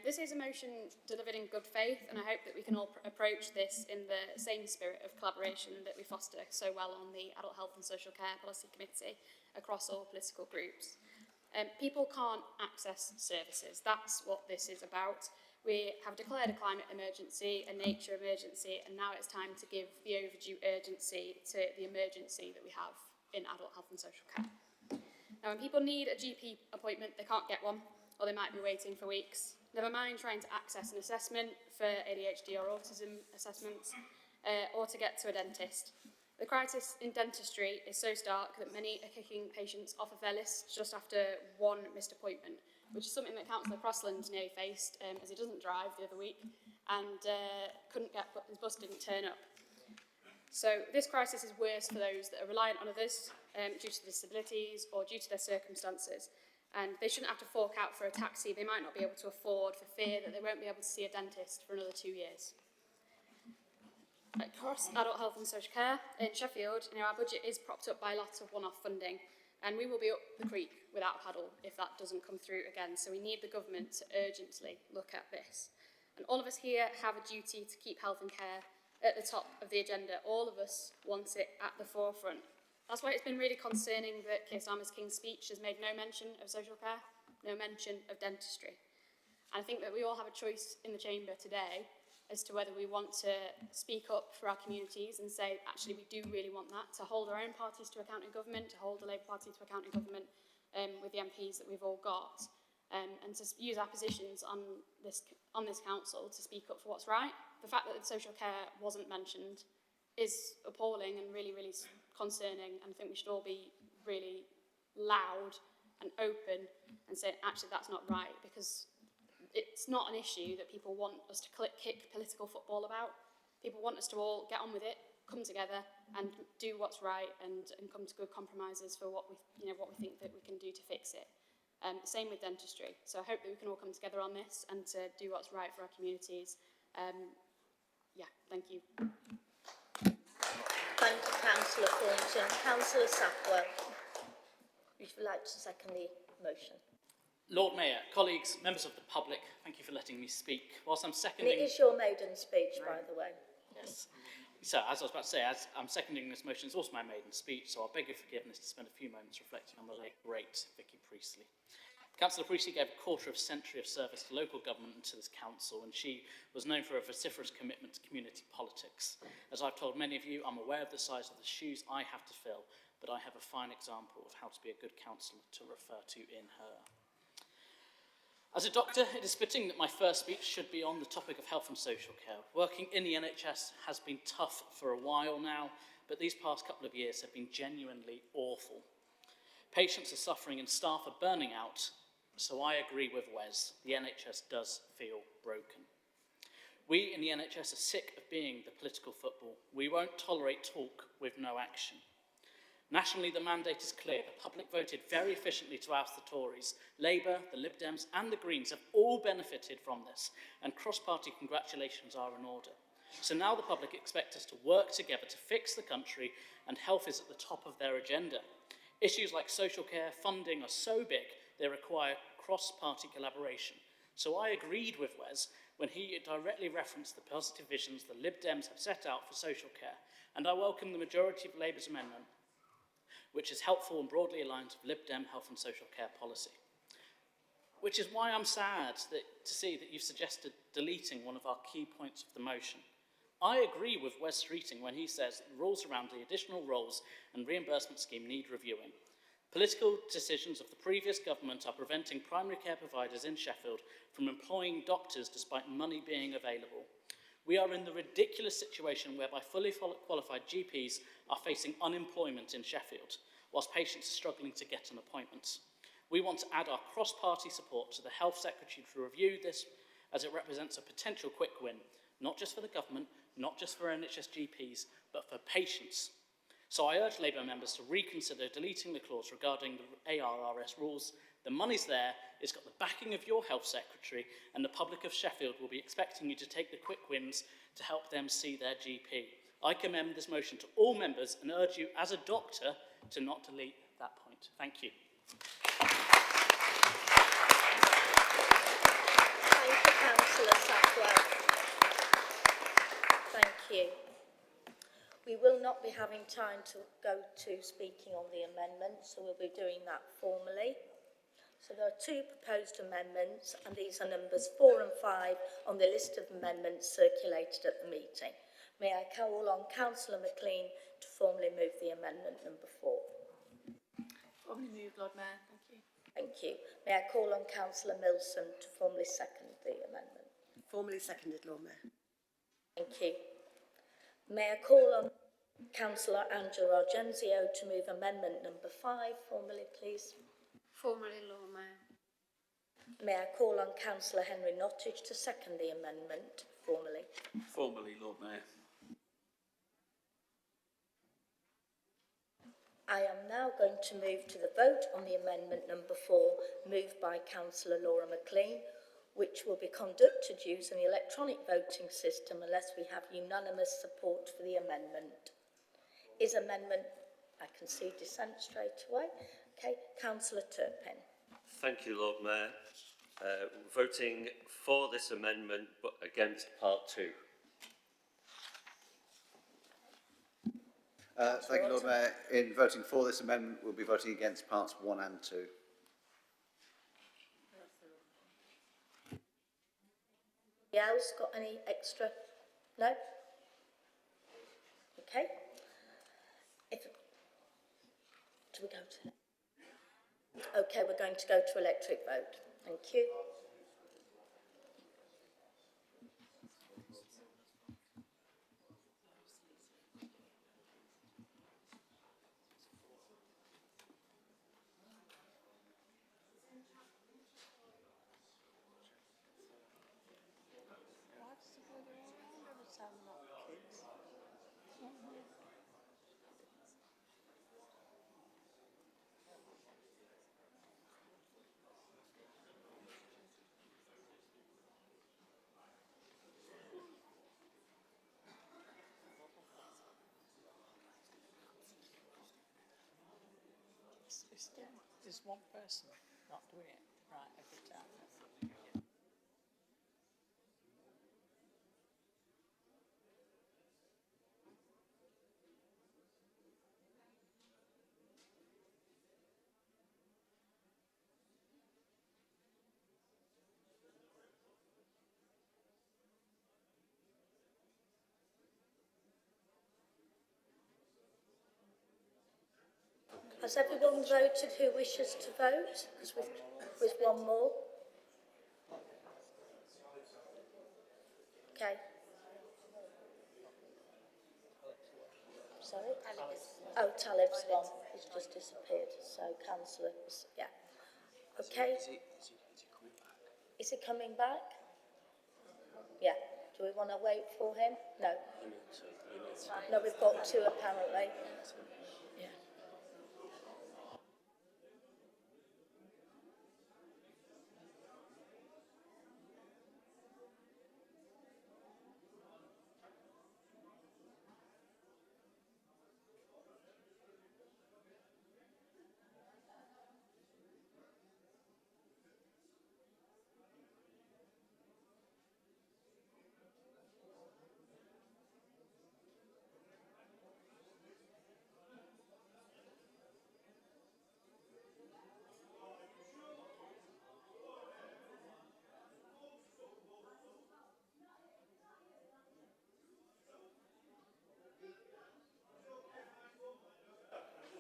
This is a motion delivered in good faith, and I hope that we can all approach this in the same spirit of collaboration that we foster so well on the Adult Health and Social Care Policy Committee across all political groups. People can't access services. That's what this is about. We have declared a climate emergency, a nature emergency, and now it's time to give the overdue urgency to the emergency that we have in adult health and social care. Now, when people need a GP appointment, they can't get one, or they might be waiting for weeks. Never mind trying to access an assessment for ADHD or autism assessments, or to get to a dentist. The crisis in dentistry is so stark that many are kicking patients off of their lists just after one missed appointment, which is something that Councillor Crossland nearly faced as he doesn't drive the other week and his bus didn't turn up. So this crisis is worse for those that are reliant on others due to disabilities or due to their circumstances, and they shouldn't have to fork out for a taxi they might not be able to afford for fear that they won't be able to see a dentist for another 2 years. Across adult health and social care in Sheffield, our budget is propped up by lots of one-off funding, and we will be up the creek without a paddle if that doesn't come through again. So we need the government to urgently look at this. And all of us here have a duty to keep health and care at the top of the agenda. All of us want it at the forefront. That's why it's been really concerning that Keir Starmer's King's speech has made no mention of social care, no mention of dentistry. And I think that we all have a choice in the chamber today as to whether we want to speak up for our communities and say, actually, we do really want that, to hold our own parties to account in government, to hold the Labour Party to account in government with the MPs that we've all got, and to use our positions on this council to speak up for what's right. The fact that social care wasn't mentioned is appalling and really, really concerning, and I think we should all be really loud and open and say, actually, that's not right, because it's not an issue that people want us to kick political football about. People want us to all get on with it, come together and do what's right and come to good compromises for what we think that we can do to fix it. Same with dentistry. So I hope that we can all come together on this and to do what's right for our communities. Yeah, thank you. Thank you, Councillor Thornton. Councillor SAPWELL, would you like to second the motion? Lord Mayor, colleagues, members of the public, thank you for letting me speak. Whilst I'm And seconding... it is your maiden speech, by the way. Yes. So, as I was about to say, as I'm seconding this motion, it's also my maiden speech, so I'll beg your forgiveness to spend a few moments reflecting on the late, great Vicky Priestley. Councillor Priestley gave a quarter of a century of service to local government and to this council, and she was known for a vociferous commitment to community politics. As I've told many of you, I'm aware of the size of the shoes I have to fill, but I have a fine example of how to be a good councillor to refer to in her. As a doctor, it is fitting that my first speech should be on the topic of health and social care. Working in the NHS has been tough for a while now, but these past couple of years have been genuinely awful. Patients are suffering and staff are burning out, so I agree with Wes. The NHS does feel broken. We in the NHS are sick of being the political football. We won't tolerate talk with no action. Nationally, the mandate is clear. The public voted very efficiently to oust the Tories. Labour, the Lib Dems and the Greens have all benefited from this, and cross-party congratulations are in order. So now the public expect us to work together to fix the country, and health is at the top of their agenda. Issues like social care, funding are so big they require cross-party collaboration. So I agreed with Wes when he directly referenced the positive visions the Lib Dems have set out for social care, and I welcome the majority of Labour's amendment, which is helpful and broadly aligned with Lib Dem health and social care policy. Which is why I'm sad to see that you've suggested deleting one of our key points of the motion. I agree with Wes Streeting when he says that the rules around the additional roles and reimbursement scheme need reviewing. Political decisions of the previous government are preventing primary care providers in Sheffield from employing doctors despite money being available. We are in the ridiculous situation whereby fully qualified GPs are facing unemployment in Sheffield, whilst patients are struggling to get an appointment. We want to add our cross-party support to the Health Secretary to review this, as it represents a potential quick win, not just for the government, not just for NHS GPs, but for patients. So I urge Labour members to reconsider deleting the clause regarding the ARRS rules. The money's there, it's got the backing of your Health Secretary, and the public of Sheffield will be expecting you to take the quick wins to help them see their GP. I commend this motion to all members and urge you, as a doctor, to not delete that point. Thank you. Thank you, Councillor SAPWELL. Thank you. We will not be having time to go to speaking on the amendment, so we'll be doing that formally. So there are two proposed amendments, and these are numbers 4 and 5 on the list of amendments circulated at the meeting. May I call on Councillor McLean to formally move the amendment number 4? Formally moved, Lord Mayor. Thank you. Thank you. May I call on Councillor Milson to formally second the amendment? Formally seconded, Lord Mayor. Thank you. May I call on Councillor Angela Argenzio to move amendment number 5 formally, please? Formally, Lord Mayor. May I call on Councillor Henry Nottage to second the amendment formally? Formally, Lord Mayor. I am now going to move to the vote on the amendment number 4, moved by Councillor Laura McLean, which will be conducted using the electronic voting system unless we have unanimous support for the amendment. Is amendment, I can see dissent straight away. Okay, Councillor Turpin. Thank you, Lord Mayor. Voting for this amendment but against part 2. Thank you, Lord Mayor. In voting for this amendment, we'll be voting against parts 1 and 2. Anybody else got any extra? No? Okay. Do we go to? Okay, we're going to go to electric vote. Thank you. Still, there's one person not doing it right every time. Has everyone voted who wishes to vote? Because with one more. Okay. Sorry? Oh, Talib's one. He's just disappeared. So, Councillor, yeah. Okay. Is he coming back? Yeah. Do we want to wait for him? No. No, we've got two apparently. Yeah.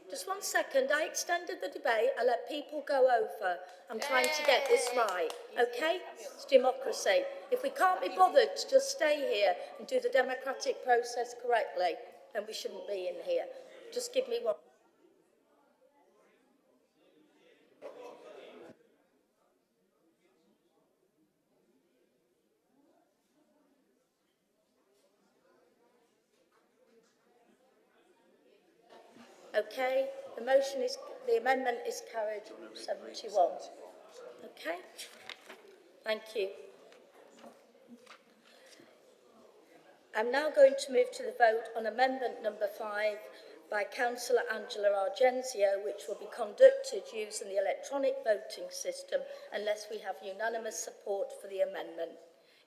Just 1 second. I extended the debate. I let people go over. I'm trying to get this right. Okay? It's democracy. If we can't be bothered to just stay here and do the democratic process correctly, then we shouldn't be in here. Just give me one. Okay, the amendment is carried 71. Okay, thank you. I'm now going to move to the vote on amendment number 5 by Councillor Angela Argenzio, which will be conducted using the electronic voting system unless we have unanimous support for the amendment.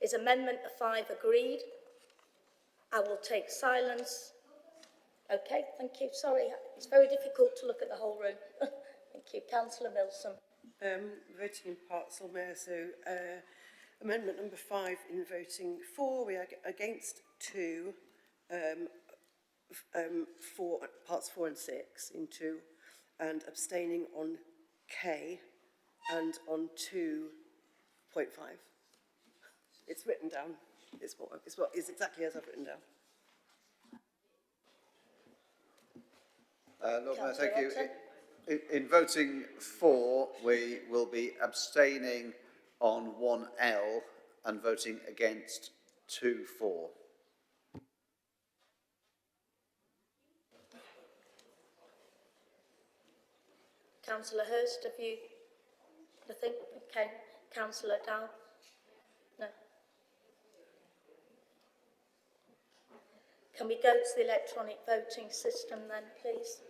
Is amendment 5 agreed? I will take silence. Okay, thank you. Sorry, it's very difficult to look at the whole room. Thank you. Councillor Milsom. Voting in parts, Lord Mayor. So amendment number 5 in voting for, we are against 2, for parts 4 and 6 in 2, and abstaining on K and on 2.5. It's written down. It's exactly as I've written down. Lord Mayor, thank you. In voting for, we will be abstaining on 1L and voting against 2.4. Councillor Hurst, have you nothing? Okay. Councillor Dow? No. Can we go to the electronic voting system then, please?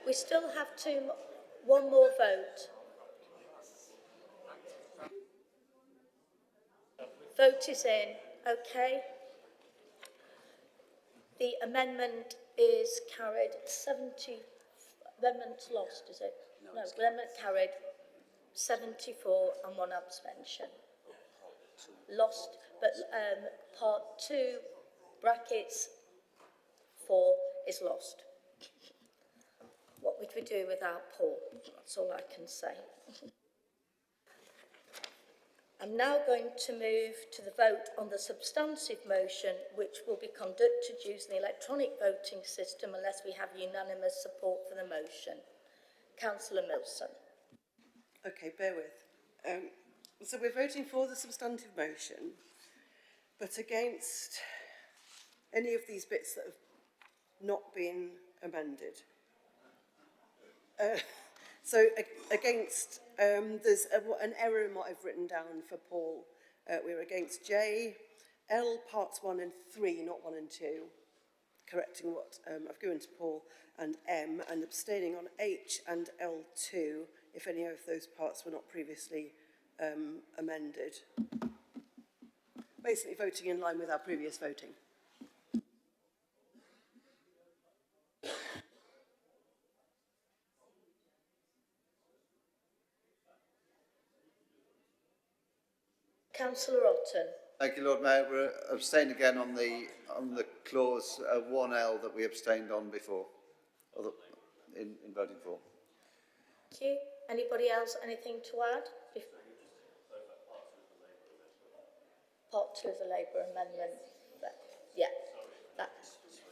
We still have one more vote. Vote is in. Okay. The amendment is carried 70. Amendment's lost, is it? No, amendment carried 74 and 1 abstention. Lost, but part 2, brackets 4 is lost. What would we do without Paul? That's all I can say. I'm now going to move to the vote on the substantive motion, which will be conducted using the electronic voting system unless we have unanimous support for the motion. Councillor Milson. Okay, bear with. So we're voting for the substantive motion, but against any of these bits that have not been amended. Against, there's an error in what I've written down for Paul. We're against J, L parts 1 and 3, not 1 and 2, correcting what I've given to Paul, and M, and abstaining on H and L2 if any of those parts were not previously amended. Basically voting in line with our previous voting. Councillor Otten. Thank you, Lord Mayor. We're abstaining again on the clause 1L that we abstained on before, or in voting for. Thank you. Anybody else, anything to add? Part 2 of the Labour amendment. Yeah.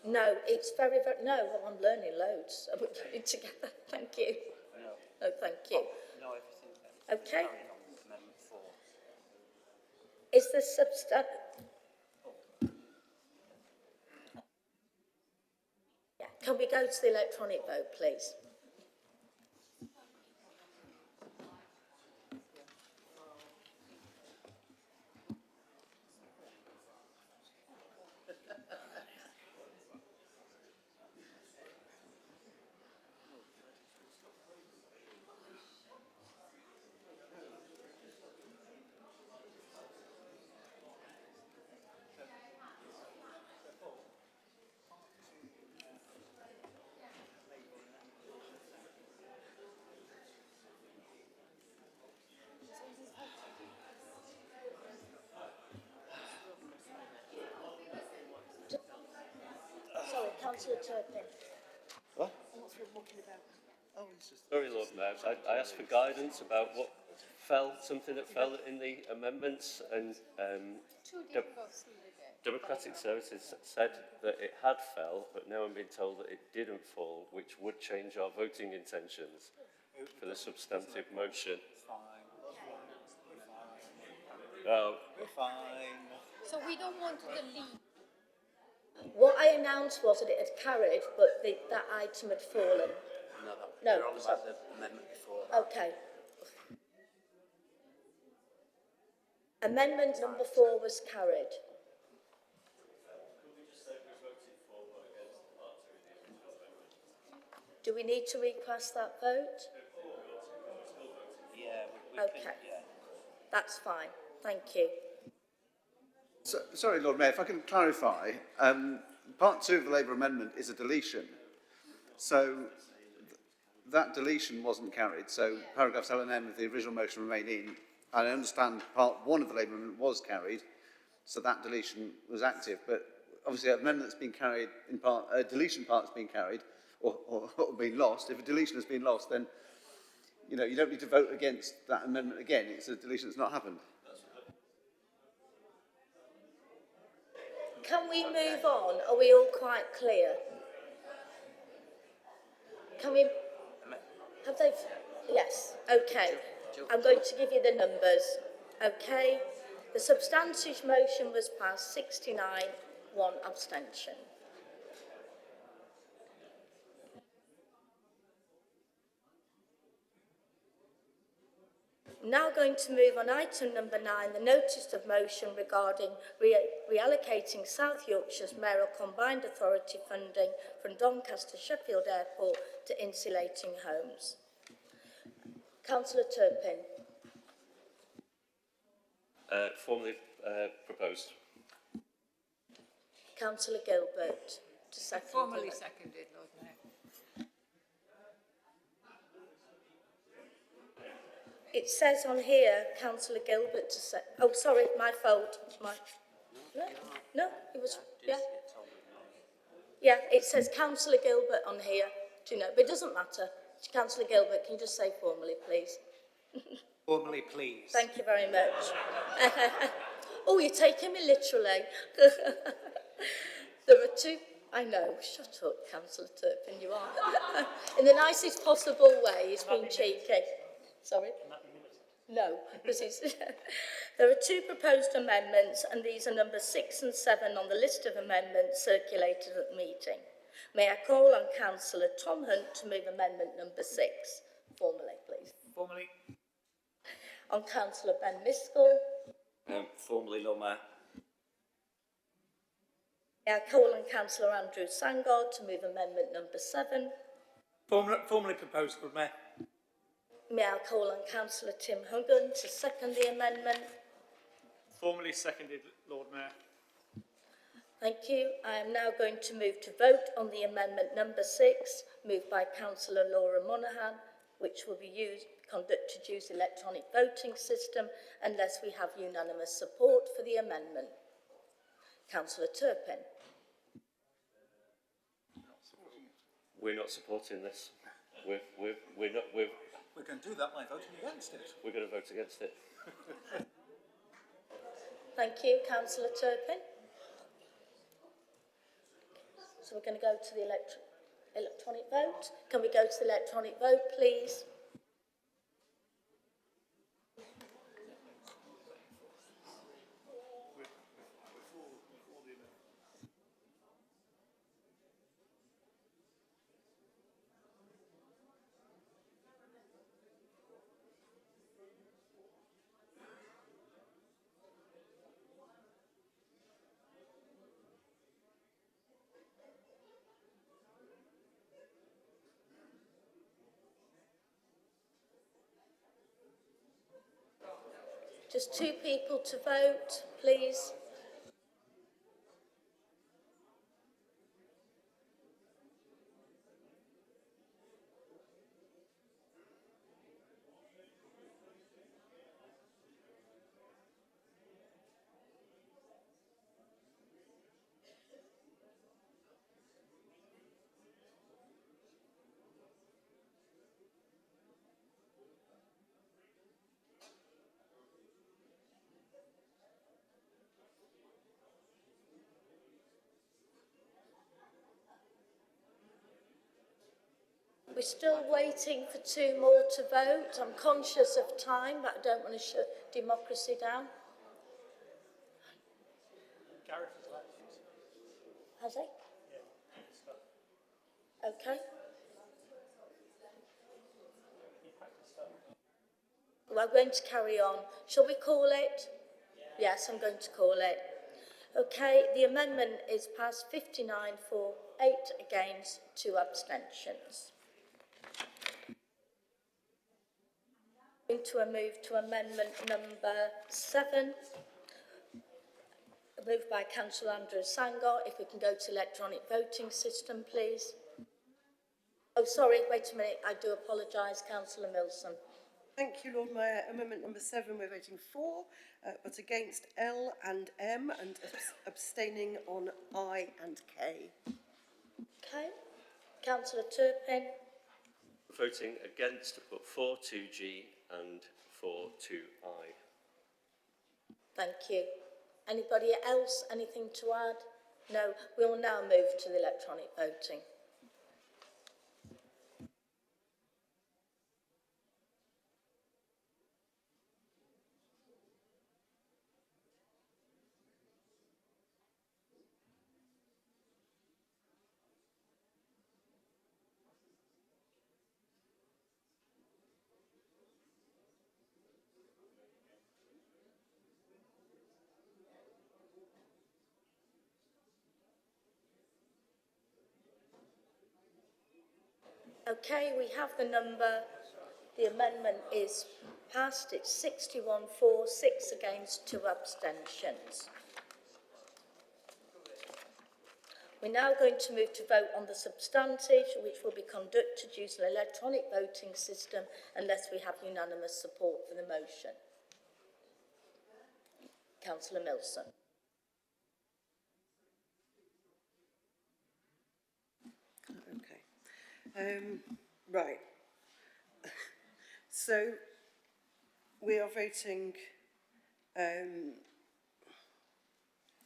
No, it's very, no, I'm learning loads. I'm putting it together. Thank you. No, thank you. No, everything. Okay. Carrying on Amendment 4. Is the Yeah. Can we go to the electronic vote, please? Sorry, Councillor Turpin. What? What's we talking about? Oh, it's just... Sorry, Lord Mayor. I asked for guidance about what fell, something that fell in the amendments, and Democratic Services said that it had fell, but now I'm being told that it didn't fall, which would change our voting intentions for the substantive motion. Oh. We're fine. So we don't want to delete. What I announced was that it had carried, but that item had fallen. No, we're on about the amendment before. Okay. Amendment number 4 was carried. Do we need to recast that vote? Yeah, we okay. yeah. That's fine. Thank you. So, sorry, Lord Mayor, if I can clarify, part 2 of the Labour amendment is a deletion. So that deletion wasn't carried. So paragraphs L and M of the original motion remain in. And I understand part 1 of the Labour amendment was carried, so that deletion was active. But obviously, an amendment that's been carried in part, a deletion part has been carried or been lost. If a deletion has been lost, then you don't need to vote against that amendment again. It's a deletion that's not happened. Can we move on? Are we all quite clear? Can we... Have they... Yes, okay. I'm going to give you the numbers, okay? The substantive motion was passed, 69, 1 abstention. Now going to move on item number 9, the notice of motion regarding reallocating South Yorkshire's Mayoral Combined Authority funding from Doncaster Sheffield Airport to insulating homes. Councillor Turpin. Formally proposed. Councillor Gilbert to second. Formally seconded, Lord Mayor. It says on here, Councillor Gilbert to say. Oh, sorry, my fault. No, it was, yeah. Yeah, it says Councillor Gilbert on here. Do you know? But it doesn't matter. Councillor Gilbert, can you just say formally, please? Formally, please. Thank you very much. Oh, you're taking me literally. There are two. I know. Shut up, Councillor Turpin, you are. In the nicest possible way, he's been cheeky. Sorry? No, because it's... There are two proposed amendments, and these are numbers 6 and 7 on the list of amendments circulated at the meeting. May I call on Councillor Tom Hunt to move amendment number 6? Formally, please. Formally. On Councillor Ben Miskell. Formally, Lord Mayor. May I call on Councillor Andrew Sangard to move amendment number 7? Formally proposed, Lord Mayor. May I call on Councillor Tim Huggan to second the amendment? Formally seconded, Lord Mayor. Thank you. I am now going to move to vote on the amendment number 6, moved by Councillor Laura Monaghan, which will be conducted using electronic voting system unless we have unanimous support for the amendment. Councillor Turpin. We're not supporting this. We're going to do that by voting against it. We're going to vote against it. Thank you, Councillor Turpin. So we're going to go to the electronic vote. Can we go to the electronic vote, please? Just 2 people to vote, please. We're still waiting for 2 more to vote. I'm conscious of time, but I don't want to shut democracy down. Gareth has left. Has he? Yeah. Okay. Well, I'm going to carry on. Shall we call it? Yes, I'm going to call it. Okay, the amendment is passed 59 for, 8 against, 2 abstentions. Going to move to amendment number 7, moved by Councillor Andrew Sangor. If we can go to electronic voting system, please. Oh, sorry, wait a minute. I do apologise, Councillor Milson. Thank you, Lord Mayor. Amendment number 7 we're voting for, but against L and M, and abstaining on I and K. Okay. Councillor Turpin. Voting against, but for 2G and for 2I. Thank you. Anybody else? Anything to add? No. We will now move to the electronic voting. Okay, we have the number. The amendment is Passed. It's 61 for, 6 against, 2 abstentions. We're now going to move to vote on the substantive, which will be conducted using an electronic voting system unless we have unanimous support for the motion. Councillor Milson. Okay. Right. So we are voting.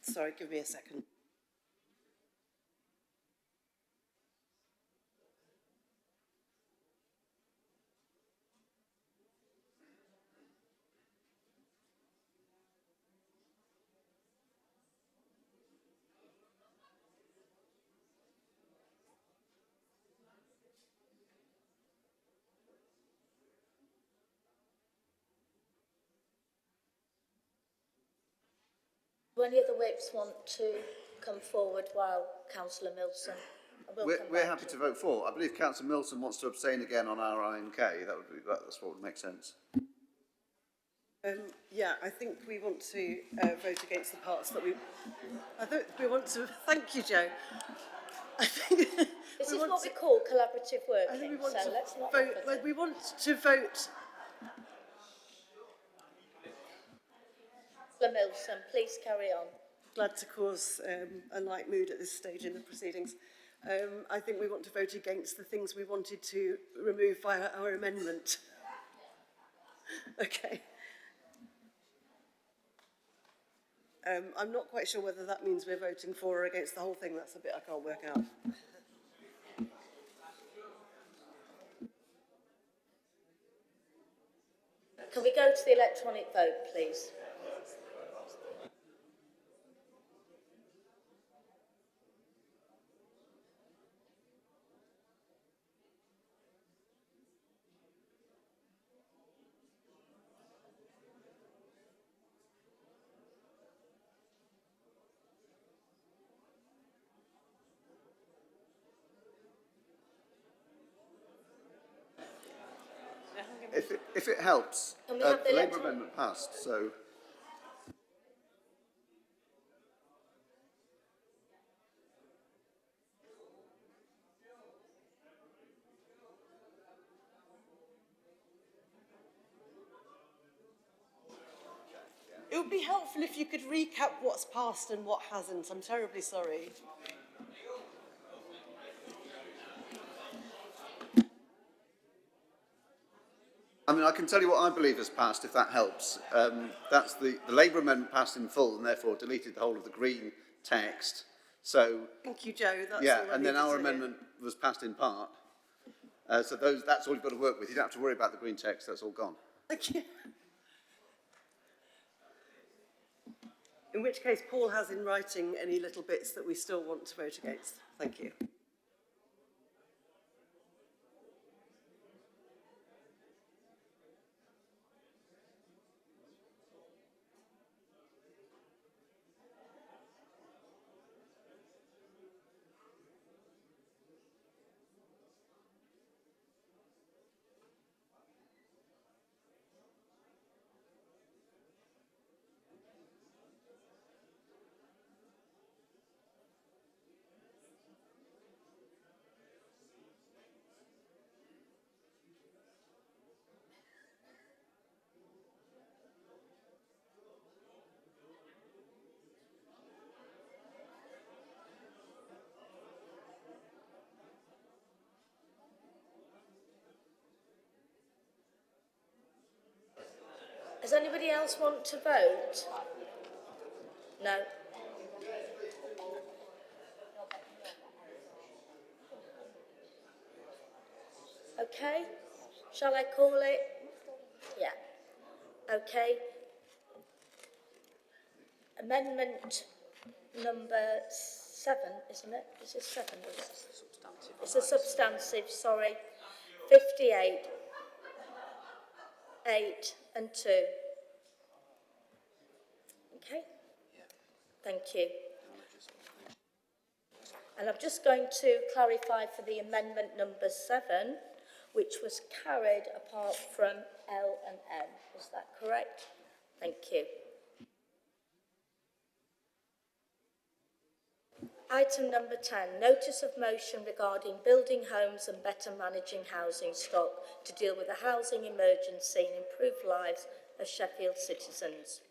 Sorry, give me a second. Do any of the whips want to come forward while Councillor Milson? We're happy to vote for. I believe Councillor Milson wants to abstain again on our INK. That's what would make sense. Yeah, I think we want to vote against the parts that we... I think we want to... Thank you, Joe. I think this is what we call collaborative working, I think we want so to let's not... vote, we want to vote... Councillor Milson, please carry on. Glad to cause a light mood at this stage in the proceedings. I think we want to vote against the things we wanted to remove via our amendment. Okay. I'm not quite sure whether that means we're voting for or against the whole thing. That's a bit I can't work out. Can we go to the electronic vote, please? If it helps, Can we the have the Labour electron- amendment passed, so... It would be helpful if you could recap what's passed and what hasn't. I'm terribly sorry. I mean, I can tell you what I believe has passed, if that helps. That's the Labour amendment passed in full and therefore deleted the whole of the green text. So... Thank you, Joe. That's yeah, all I and then needed our to hear. amendment was passed in part. So that's all you've got to work with. You don't have to worry about the green text. That's all gone. Thank you. In which case, Paul has in writing any little bits that we still want to vote against. Thank you. Does anybody else want to vote? No. Okay. Shall I call it? Yeah. Okay. Amendment number 7, isn't it? Is it 7? It's a substantive, sorry. 58, 8 and 2. Okay. Thank you. And I'm just going to clarify for the amendment number 7, which was carried apart from L and M. Is that correct? Thank you. Item number 10, notice of motion regarding building homes and better managing housing stock to deal with the housing emergency and improve lives of Sheffield citizens.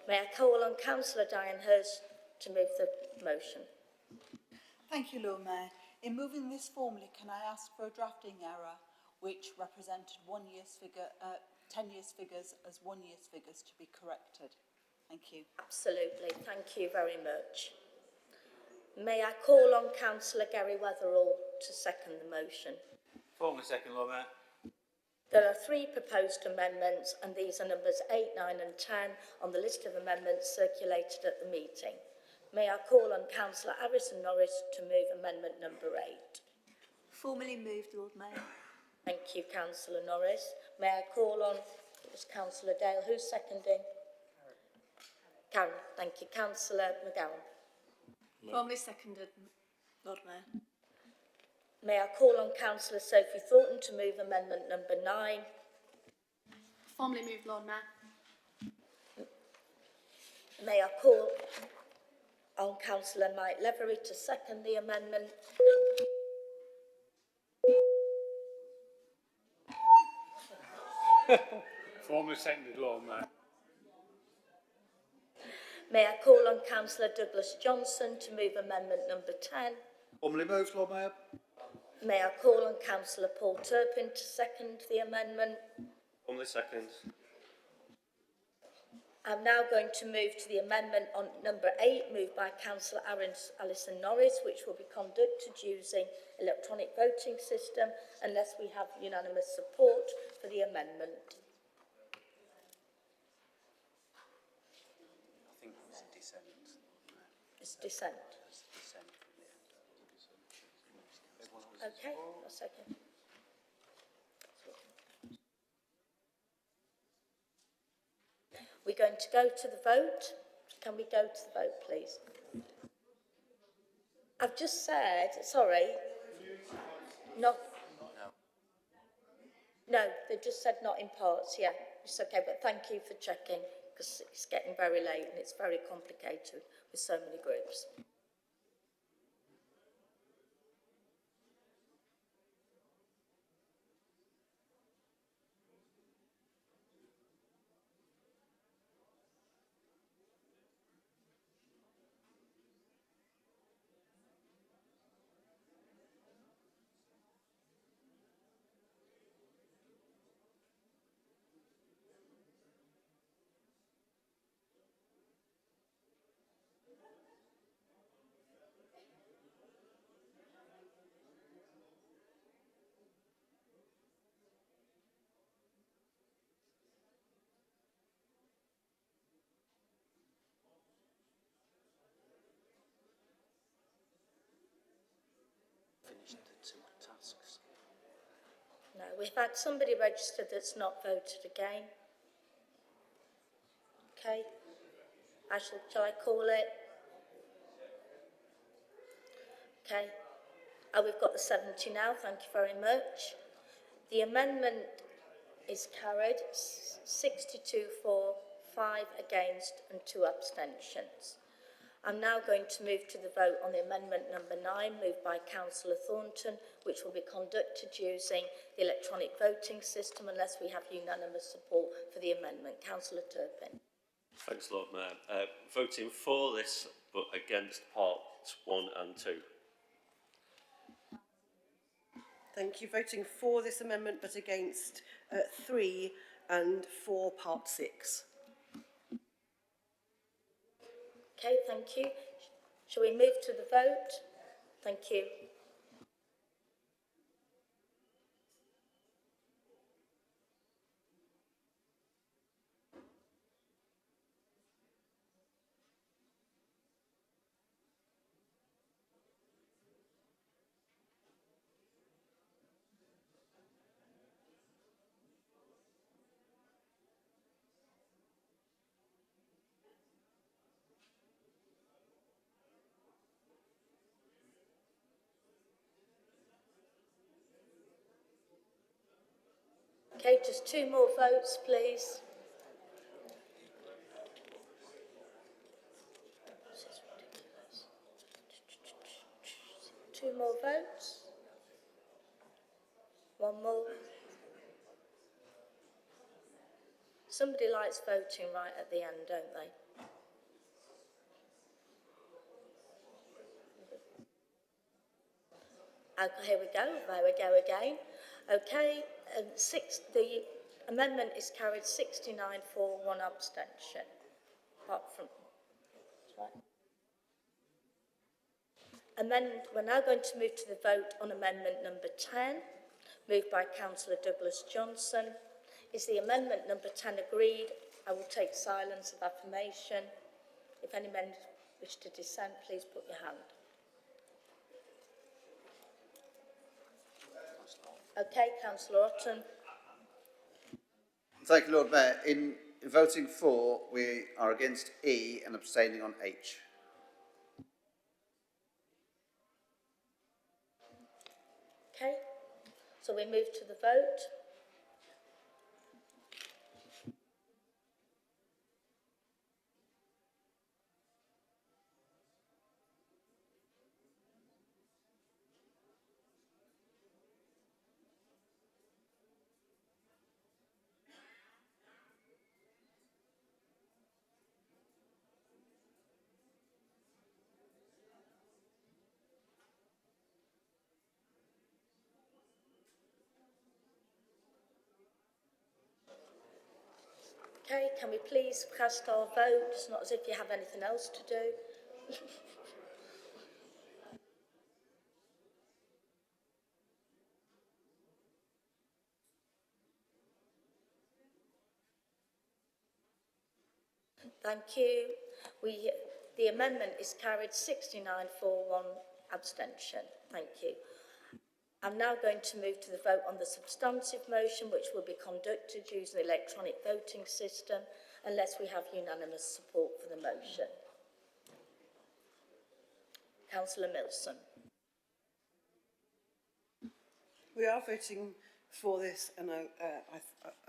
May I call on Councillor Dianne HURST to move the motion? Thank you, Lord Mayor. In moving this formally, can I ask for a drafting error which represented 1 year's figure, 10 years figures as 1 year's figures to be corrected? Thank you. Absolutely. Thank you very much. May I call on Councillor Gary Weatherall to second the motion? Formally second, Lord Mayor. There are 3 proposed amendments, and these are numbers 8, 9 and 10 on the list of amendments circulated at the meeting. May I call on Councillor Harrison Norris to move amendment number 8? Formally moved, Lord Mayor. Thank you, Councillor Norris. May I call on, it was Councillor Dale, who's seconding? Karen. Thank you. Councillor McGowan. Formally seconded, Lord Mayor. May I call on Councillor Sophie Thornton to move amendment number 9? Formally moved, Lord Mayor. May I call on Councillor Mike Levery to second the amendment? Formally seconded, Lord Mayor. May I call on Councillor Douglas Johnson to move amendment number 10? Formally moved, Lord Mayor. May I call on Councillor Paul Turpin to second the amendment? Formally second. I'm now going to move to the amendment on number 8, moved by Councillor Alison Norris, which will be conducted using electronic voting system unless we have unanimous support for the amendment. I think it's dissent. It's dissent. It's dissent from the end. Okay, a second. We're going to go to the vote. Can we go to the vote, please? I've just said, sorry, not. No, they just said not in parts, yeah. It's okay, but thank you for checking, because it's getting very late and it's very complicated with so many groups. Finished the 2 tasks. No, we've had somebody registered that's not voted again. Okay. Shall I call it? Okay. We've got the 70 now, thank you very much. The amendment is carried, 62 for, 5 against and 2 abstentions. I'm now going to move to the vote on the amendment number 9, moved by Councillor Thornton, which will be conducted using the electronic voting system unless we have unanimous support for the amendment. Councillor Turpin. Thanks, Lord Mayor. Voting for this, but against parts 1 and 2. Thank you. Voting for this amendment but against 3 and 4 part 6. Okay, thank you. Shall we move to the vote? Thank you. Okay, just 2 more votes, please. This is ridiculous. 2 more votes. 1 more. Somebody likes voting right at the end, don't they? Okay, here we go. There we go again. Okay, the amendment is carried 69 for, 1 abstention. Apart from, that's right. We're now going to move to the vote on amendment number 10, moved by Councillor Douglas Johnson. Is the amendment number 10 agreed? I will take silence of affirmation. If any men wish to dissent, please put your hand. Okay, Councillor Otten. Thank you, Lord Mayor. In voting for, we are against E and abstaining on H. Okay, so we move to the vote. Okay, can we please cast our vote? It's not as if you have anything else to do. Thank you. The amendment is carried 69 for, 1 abstention. Thank you. I'm now going to move to the vote on the substantive motion, which will be conducted using the electronic voting system, unless we have unanimous support for the motion. Councillor Milson. We are voting for this, and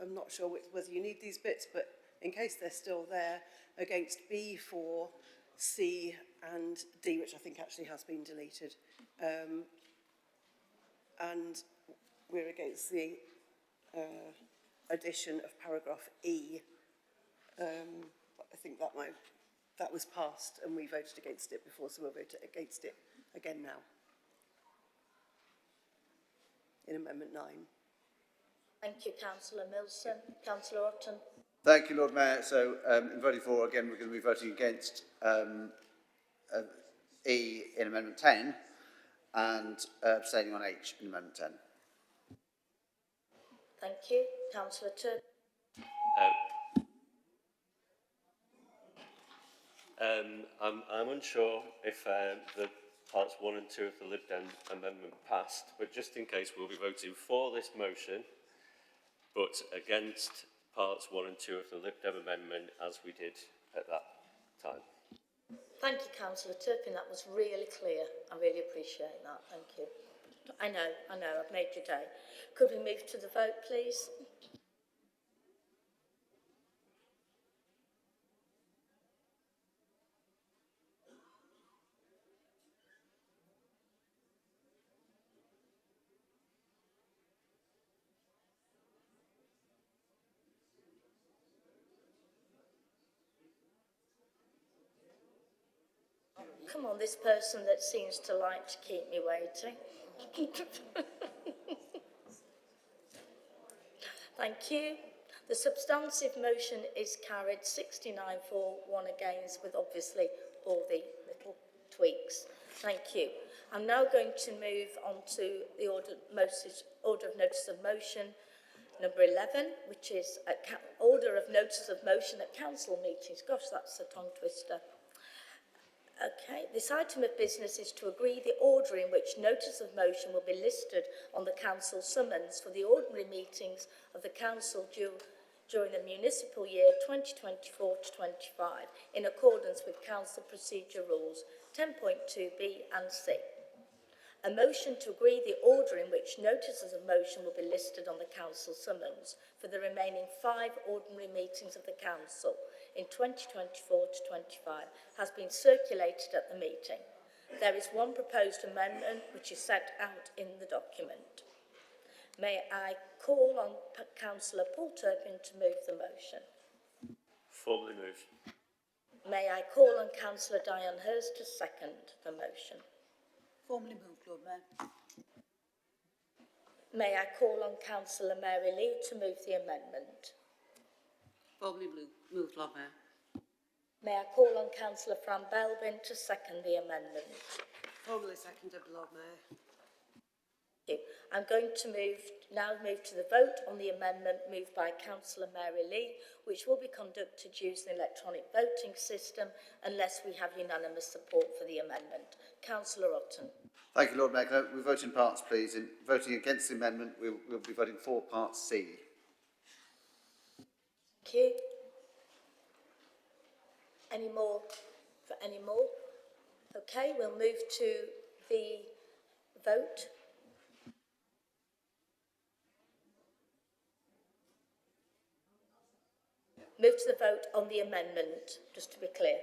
I'm not sure whether you need these bits, but in case they're still there, against B, 4, C and D, which I think actually has been deleted. And we're against the addition of paragraph E. I think that was passed and we voted against it before, so we'll vote against it again now. In Amendment 9. Thank you, Councillor Milson. Councillor Otten. Thank you, Lord Mayor. So, in voting for, again, we're going to be voting against E in Amendment 10 and abstaining on H in Amendment 10. Thank you. Councillor Turpin. I'm unsure if the parts 1 and 2 of the Lib Dem amendment passed, but just in case, we'll be voting for this motion, but against parts 1 and 2 of the Lib Dem amendment as we did at that time. Thank you, Councillor Turpin. That was really clear. I really appreciate that. Thank you. I know, I've made your day. Could we move to the vote, please? Come on, this person that seems to like to keep me waiting. Thank you. The substantive motion is carried 69 for, 1 against, with obviously all the little tweaks. Thank you. I'm now going to move on to the order of notice of motion number 11, which is order of notice of motion at council meetings. Gosh, that's a tongue twister. Okay, this item of business is to agree the order in which notice of motion will be listed on the council summons for the ordinary meetings of the council during the municipal year 2024 to 25, in accordance with council procedure rules 10.2b and c. A motion to agree the order in which notices of motion will be listed on the council summons for the remaining 5 ordinary meetings of the council in 2024 to 25 has been circulated at the meeting. There is one proposed amendment which is set out in the document. May I call on Councillor Paul Turpin to move the motion? Formally moved. May I call on Councillor Dianne Hurst to second the motion? Formally moved, Lord Mayor. May I call on Councillor Mary Lee to move the amendment? Formally moved, Lord Mayor. May I call on Councillor Fran BELBIN to second the amendment? Formally seconded, Lord Mayor. Thank you. I'm going to now move to the vote on the amendment moved by Councillor Mary Lee, which will be conducted using the electronic voting system unless we have unanimous support for the amendment. Councillor Otten. Thank you, Lord Mayor. Can we vote in parts, please? In voting against the amendment, we'll be voting for Part C. Thank you. Any more? For any more? Okay, we'll move to the vote. Move to the vote on the amendment, just to be clear.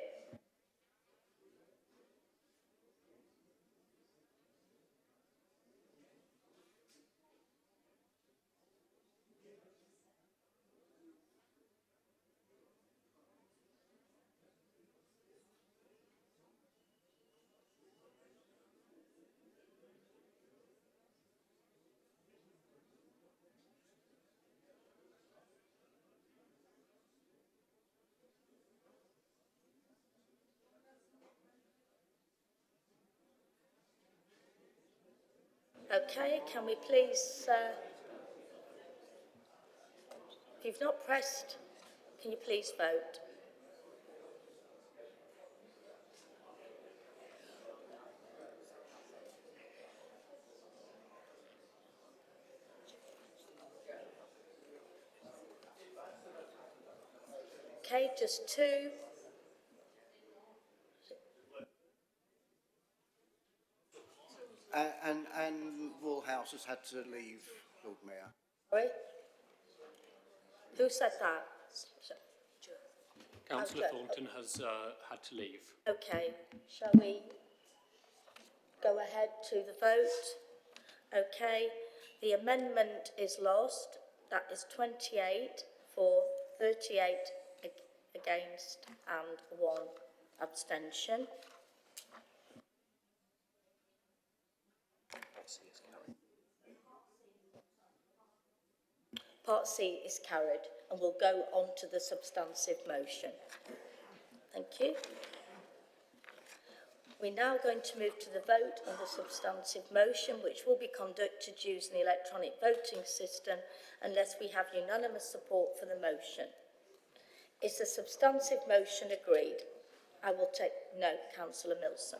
Okay, can we please, if you've not pressed, can you please vote? Okay, just 2. And Woolhouse has had to leave, Lord Mayor. Sorry? Who said that? Councillor Okay. Thornton has had to leave. Okay, shall we go ahead to the vote? Okay, the amendment is lost. That is 28 for, 38 against and 1 abstention. Part C is carried and we'll go on to the substantive motion. Thank you. We're now going to move to the vote on the substantive motion, which will be conducted using the electronic voting system unless we have unanimous support for the motion. Is the substantive motion agreed? I will take note, Councillor Milson.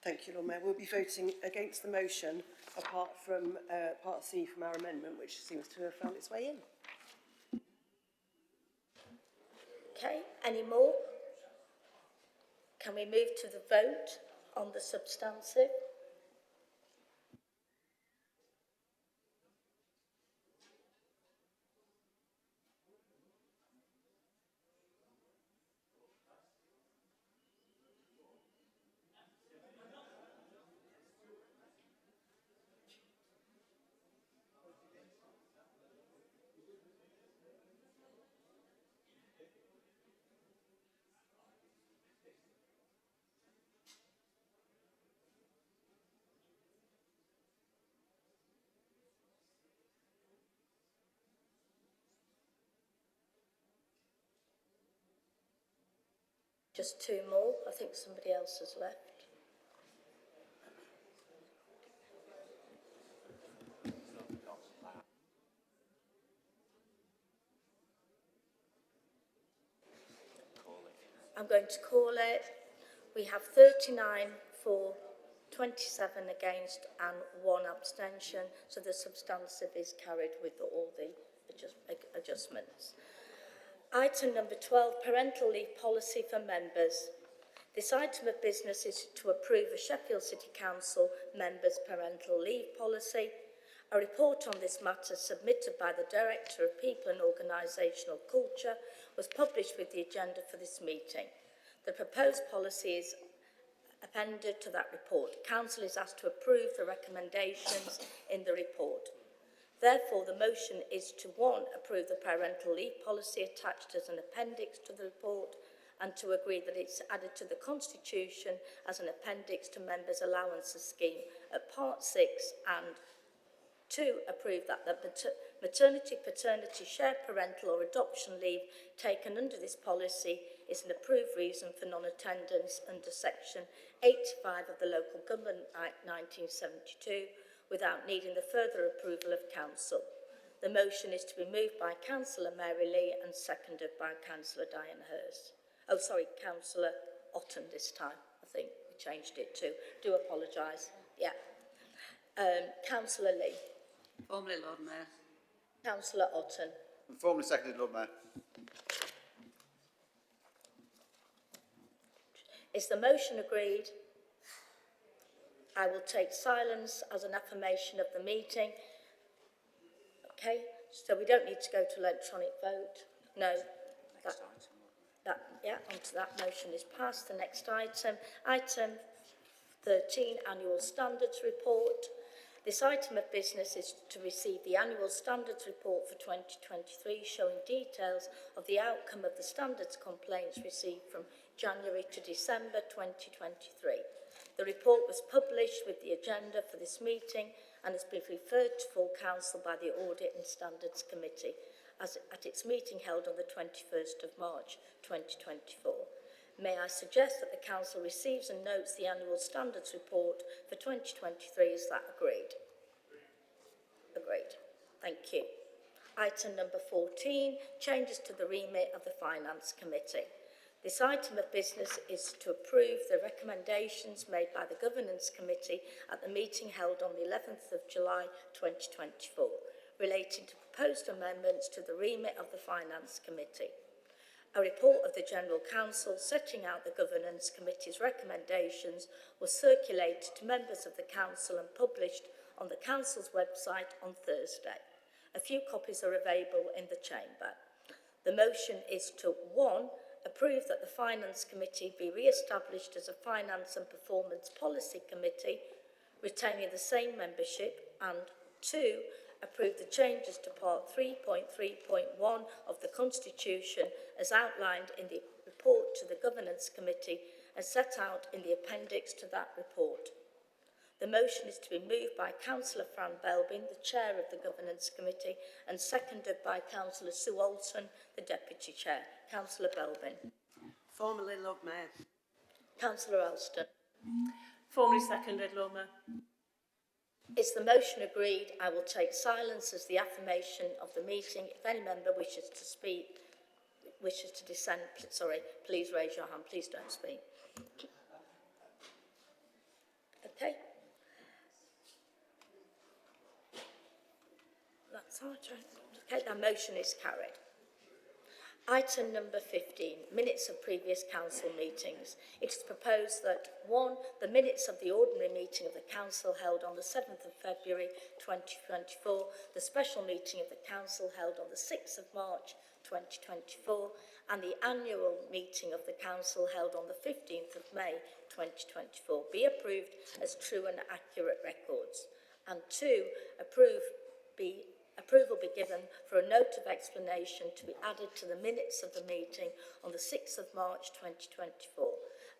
Thank you, Lord Mayor. We'll be voting against the motion, apart from Part C from our amendment, which seems to have found its way in. Okay, any more? Can we move to the vote on the substantive? Just 2 more. I think somebody else has left. I'm going to call it. We have 39 for, 27 against and 1 abstention. So the substantive is carried with all the adjustments. Item number 12, parental leave policy for members. This item of business is to approve a Sheffield City Council members' parental leave policy. A report on this matter submitted by the Director of People and Organisational Culture was published with the agenda for this meeting. The proposed policy is appended to that report. Council is asked to approve the recommendations in the report. Therefore, the motion is to 1. Approve the parental leave policy attached as an appendix to the report, and to agree that it's added to the Constitution as an appendix to Members' Allowances Scheme at Part 6, and 2. Approve that the maternity, paternity, shared parental or adoption leave taken under this policy is an approved reason for non-attendance under Section 85 of the Local Government Act 1972 without needing the further approval of Council. The motion is to be moved by Councillor Mary Lee and seconded by Councillor Dianne Hurst. Oh, sorry, Councillor Otten this time. I think we changed it to. Do apologise. Yeah. Councillor Lee. Formally, Lord Mayor. Councillor Otten. Formally seconded, Lord Mayor. Is the motion agreed? I will take silence as an affirmation of the meeting. Okay, so we don't need to go to electronic vote. No. Onto that motion is passed. The next item, item 13, Annual Standards Report. This item of business is to receive the Annual Standards Report for 2023, showing details of the outcome of the standards complaints received from January to December 2023. The report was published with the agenda for this meeting and has been referred to full council by the Audit and Standards Committee at its meeting held on the 21st of March 2024. May I suggest that the Council receives and notes the Annual Standards Report for 2023? Is that agreed? Agreed. Thank you. Item number 14, changes to the remit of the Finance Committee. This item of business is to approve the recommendations made by the Governance Committee at the meeting held on the 11th of July 2024, relating to proposed amendments to the remit of the Finance Committee. A report of the General Council setting out the Governance Committee's recommendations was circulated to members of the Council and published on the Council's website on Thursday. A few copies are available in the chamber. The motion is to 1. Approve that the Finance Committee be re-established as a Finance and Performance Policy Committee, retaining the same membership, and 2. Approve the changes to Part 3.3.1 of the Constitution as outlined in the report to the Governance Committee and set out in the appendix to that report. The motion is to be moved by Councillor FRAN BELBIN, the Chair of the Governance Committee, and seconded by Councillor Sue Alton, the Deputy Chair. Councillor BELBIN. Formally, Lord Mayor. Councillor Alston. Formally seconded, Lord Mayor. Is the motion agreed? I will take silence as the affirmation of the meeting. If any member wishes to speak, wishes to dissent, please raise your hand. Please don't speak. Okay. That's all right. Okay, that motion is carried. Item number 15, minutes of previous council meetings. It is proposed that 1. The minutes of the ordinary meeting of the council held on the 7th of February 2024, the special meeting of the council held on the 6th of March 2024, and the annual meeting of the council held on the 15th of May 2024 be approved as true and accurate records. And 2. Approval be given for a note of explanation to be added to the minutes of the meeting on the 6th of March 2024.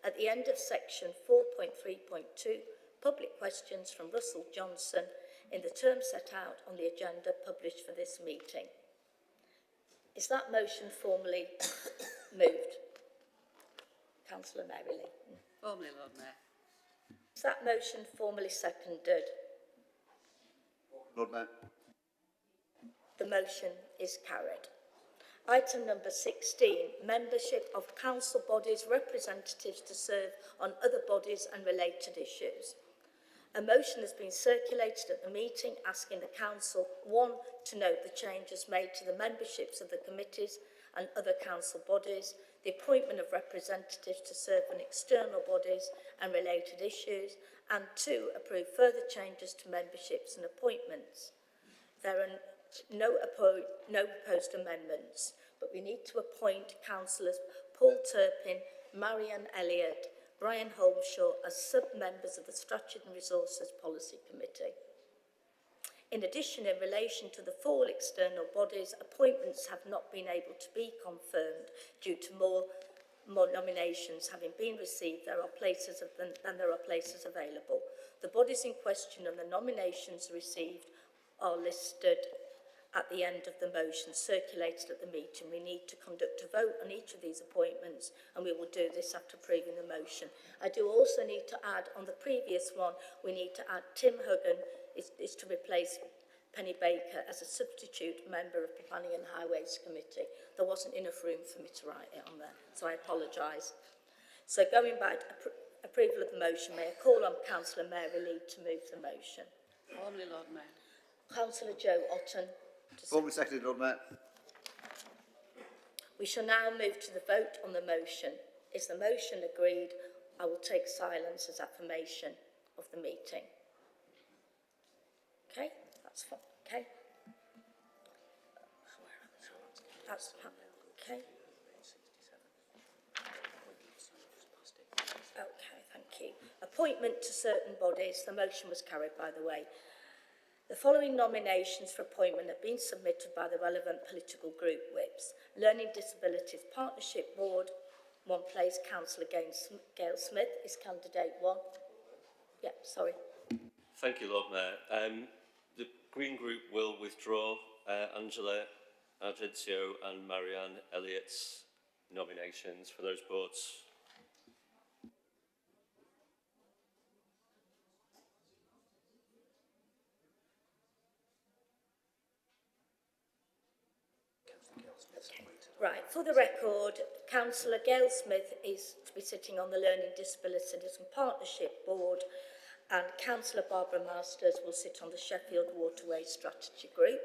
At the end of section 4.3.2, public questions from Russell Johnson in the term set out on the agenda published for this meeting. Is that motion formally moved? Councillor Mary Lee. Formally, Lord Mayor. Is that motion formally seconded? Lord Mayor. The motion is carried. Item number 16, membership of council bodies representatives to serve on other bodies and related issues. A motion has been circulated at the meeting asking the council, 1, to note the changes made to the memberships of the committees and other council bodies, the appointment of representatives to serve on external bodies and related issues, and 2, approve further changes to memberships and appointments. There are no proposed amendments, but we need to appoint councillors Paul Turpin, Marianne Elliott, Brian Holmshaw as sub-members of the Strategy and Resources Policy Committee. In addition, in relation to the 4 external bodies, appointments have not been able to be confirmed due to more nominations having been received than there are places available. The bodies in question and the nominations received are listed at the end of the motion circulated at the meeting. We need to conduct a vote on each of these appointments, and we will do this after approving the motion. I do also need to add, on the previous one, we need to add Tim Huggan is to replace Penny Baker as a substitute member of the Planning and Highways Committee. There wasn't enough room for me to write it on there, so I apologise. So going back to approval of the motion, may I call on Councillor Mary Lee to move the motion? Formally, Lord Mayor. Councillor Joe Otten. Formally seconded, Lord Mayor. We shall now move to the vote on the motion. Is the motion agreed? I will take silence as affirmation of the meeting. Okay, that's fine. Okay. That's okay. Okay, thank you. Appointment to certain bodies. The motion was carried, by the way. The following nominations for appointment have been submitted by the relevant political group whips. Learning Disabilities Partnership Board, 1 place, Councillor Gail Smith is candidate 1. Yeah, sorry. Thank you, Lord Mayor. The Green Group will withdraw Angela Argencio and Marianne Elliott's nominations for those boards. Right, for the record, Councillor Gail Smith is to be sitting on the Learning Disabilities and Partnership Board, and Councillor Barbara Masters will sit on the Sheffield Waterways Strategy Group.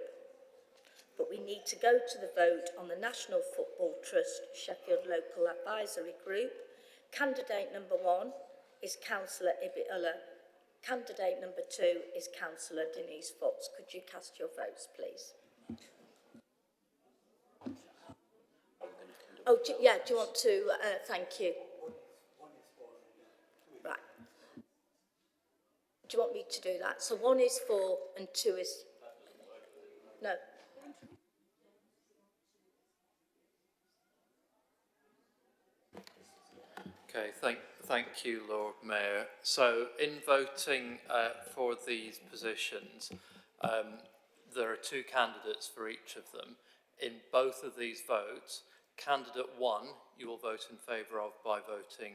But we need to go to the vote on the National Football Trust Sheffield Local Advisory Group. Candidate number 1 is Councillor IBBY. Candidate number 2 is Councillor Denise Fox. Could you cast your votes, please? Oh, do you want to? Thank you. Right. Do you want me to do that? So 1 is for and 2 is... No. Okay, thank you, Lord Mayor. So in voting for these positions, there are 2 candidates for each of them. In both of these votes, candidate 1 you will vote in favour of by voting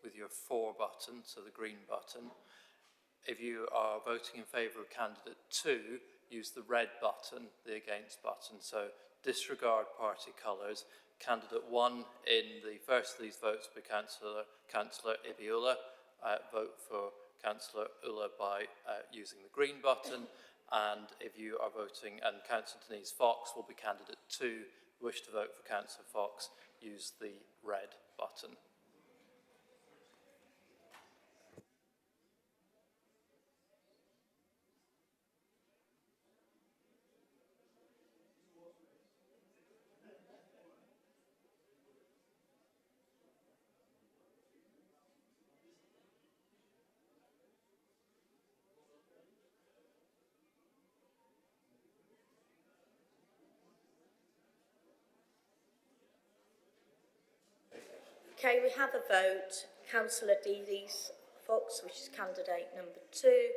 with your for button, so the green button. If you are voting in favour of candidate 2, use the red button, the against button. So disregard party colours. Candidate 1 in the first of these votes will be Councillor IBBY. Vote for Councillor ULLAH by using the green button. And if you are voting, and Councillor Denise Fox will be candidate 2, wish to vote for Councillor Fox, use the red button. Okay, we have a vote. Councillor Denise Fox, which is candidate number 2.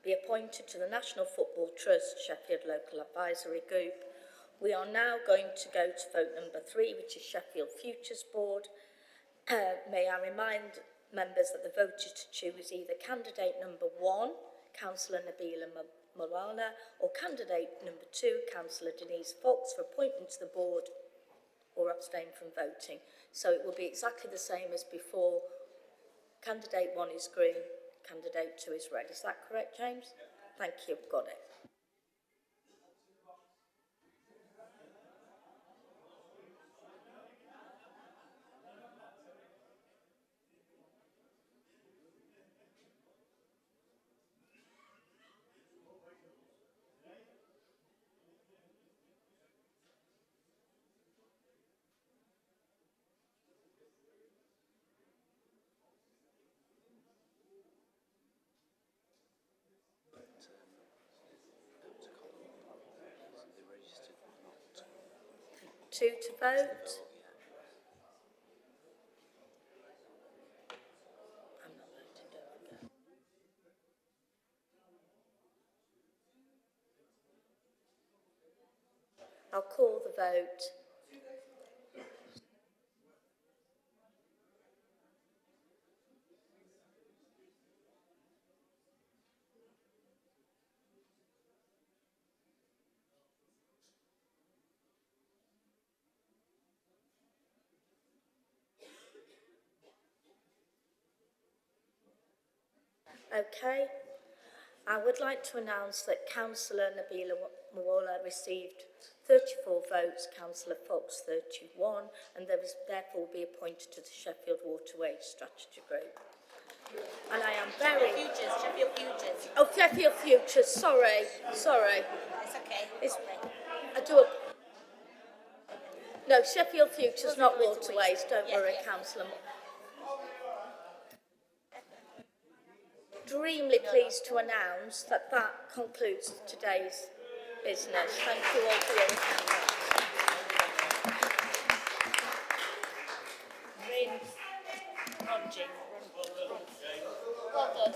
Be appointed to the National Football Trust Sheffield Local Advisory Group. We are now going to go to vote number 3, which is Sheffield Futures Board. May I remind members that the vote is to choose either candidate number 1, Councillor Nabila Marana, or candidate number 2, Councillor Denise Fox, for appointment to the board, or abstain from voting. So it will be exactly the same as before. Candidate 1 is green, candidate 2 is red. Is that correct, James? Thank you, got it. Two to vote. I'm not voting, don't forget. I'll call the vote. Okay. I would like to announce that Councillor Nabila Mwala received 34 votes, Councillor Fox 31, and therefore be appointed to the Sheffield Waterways Strategy Group. And I am very... Sheffield Futures. Oh, Sheffield Futures, sorry. It's okay. No, Sheffield Futures, not Waterways, don't worry, Councillor. Extremely pleased to announce that concludes today's business. Thank you all for your attendance. Well done.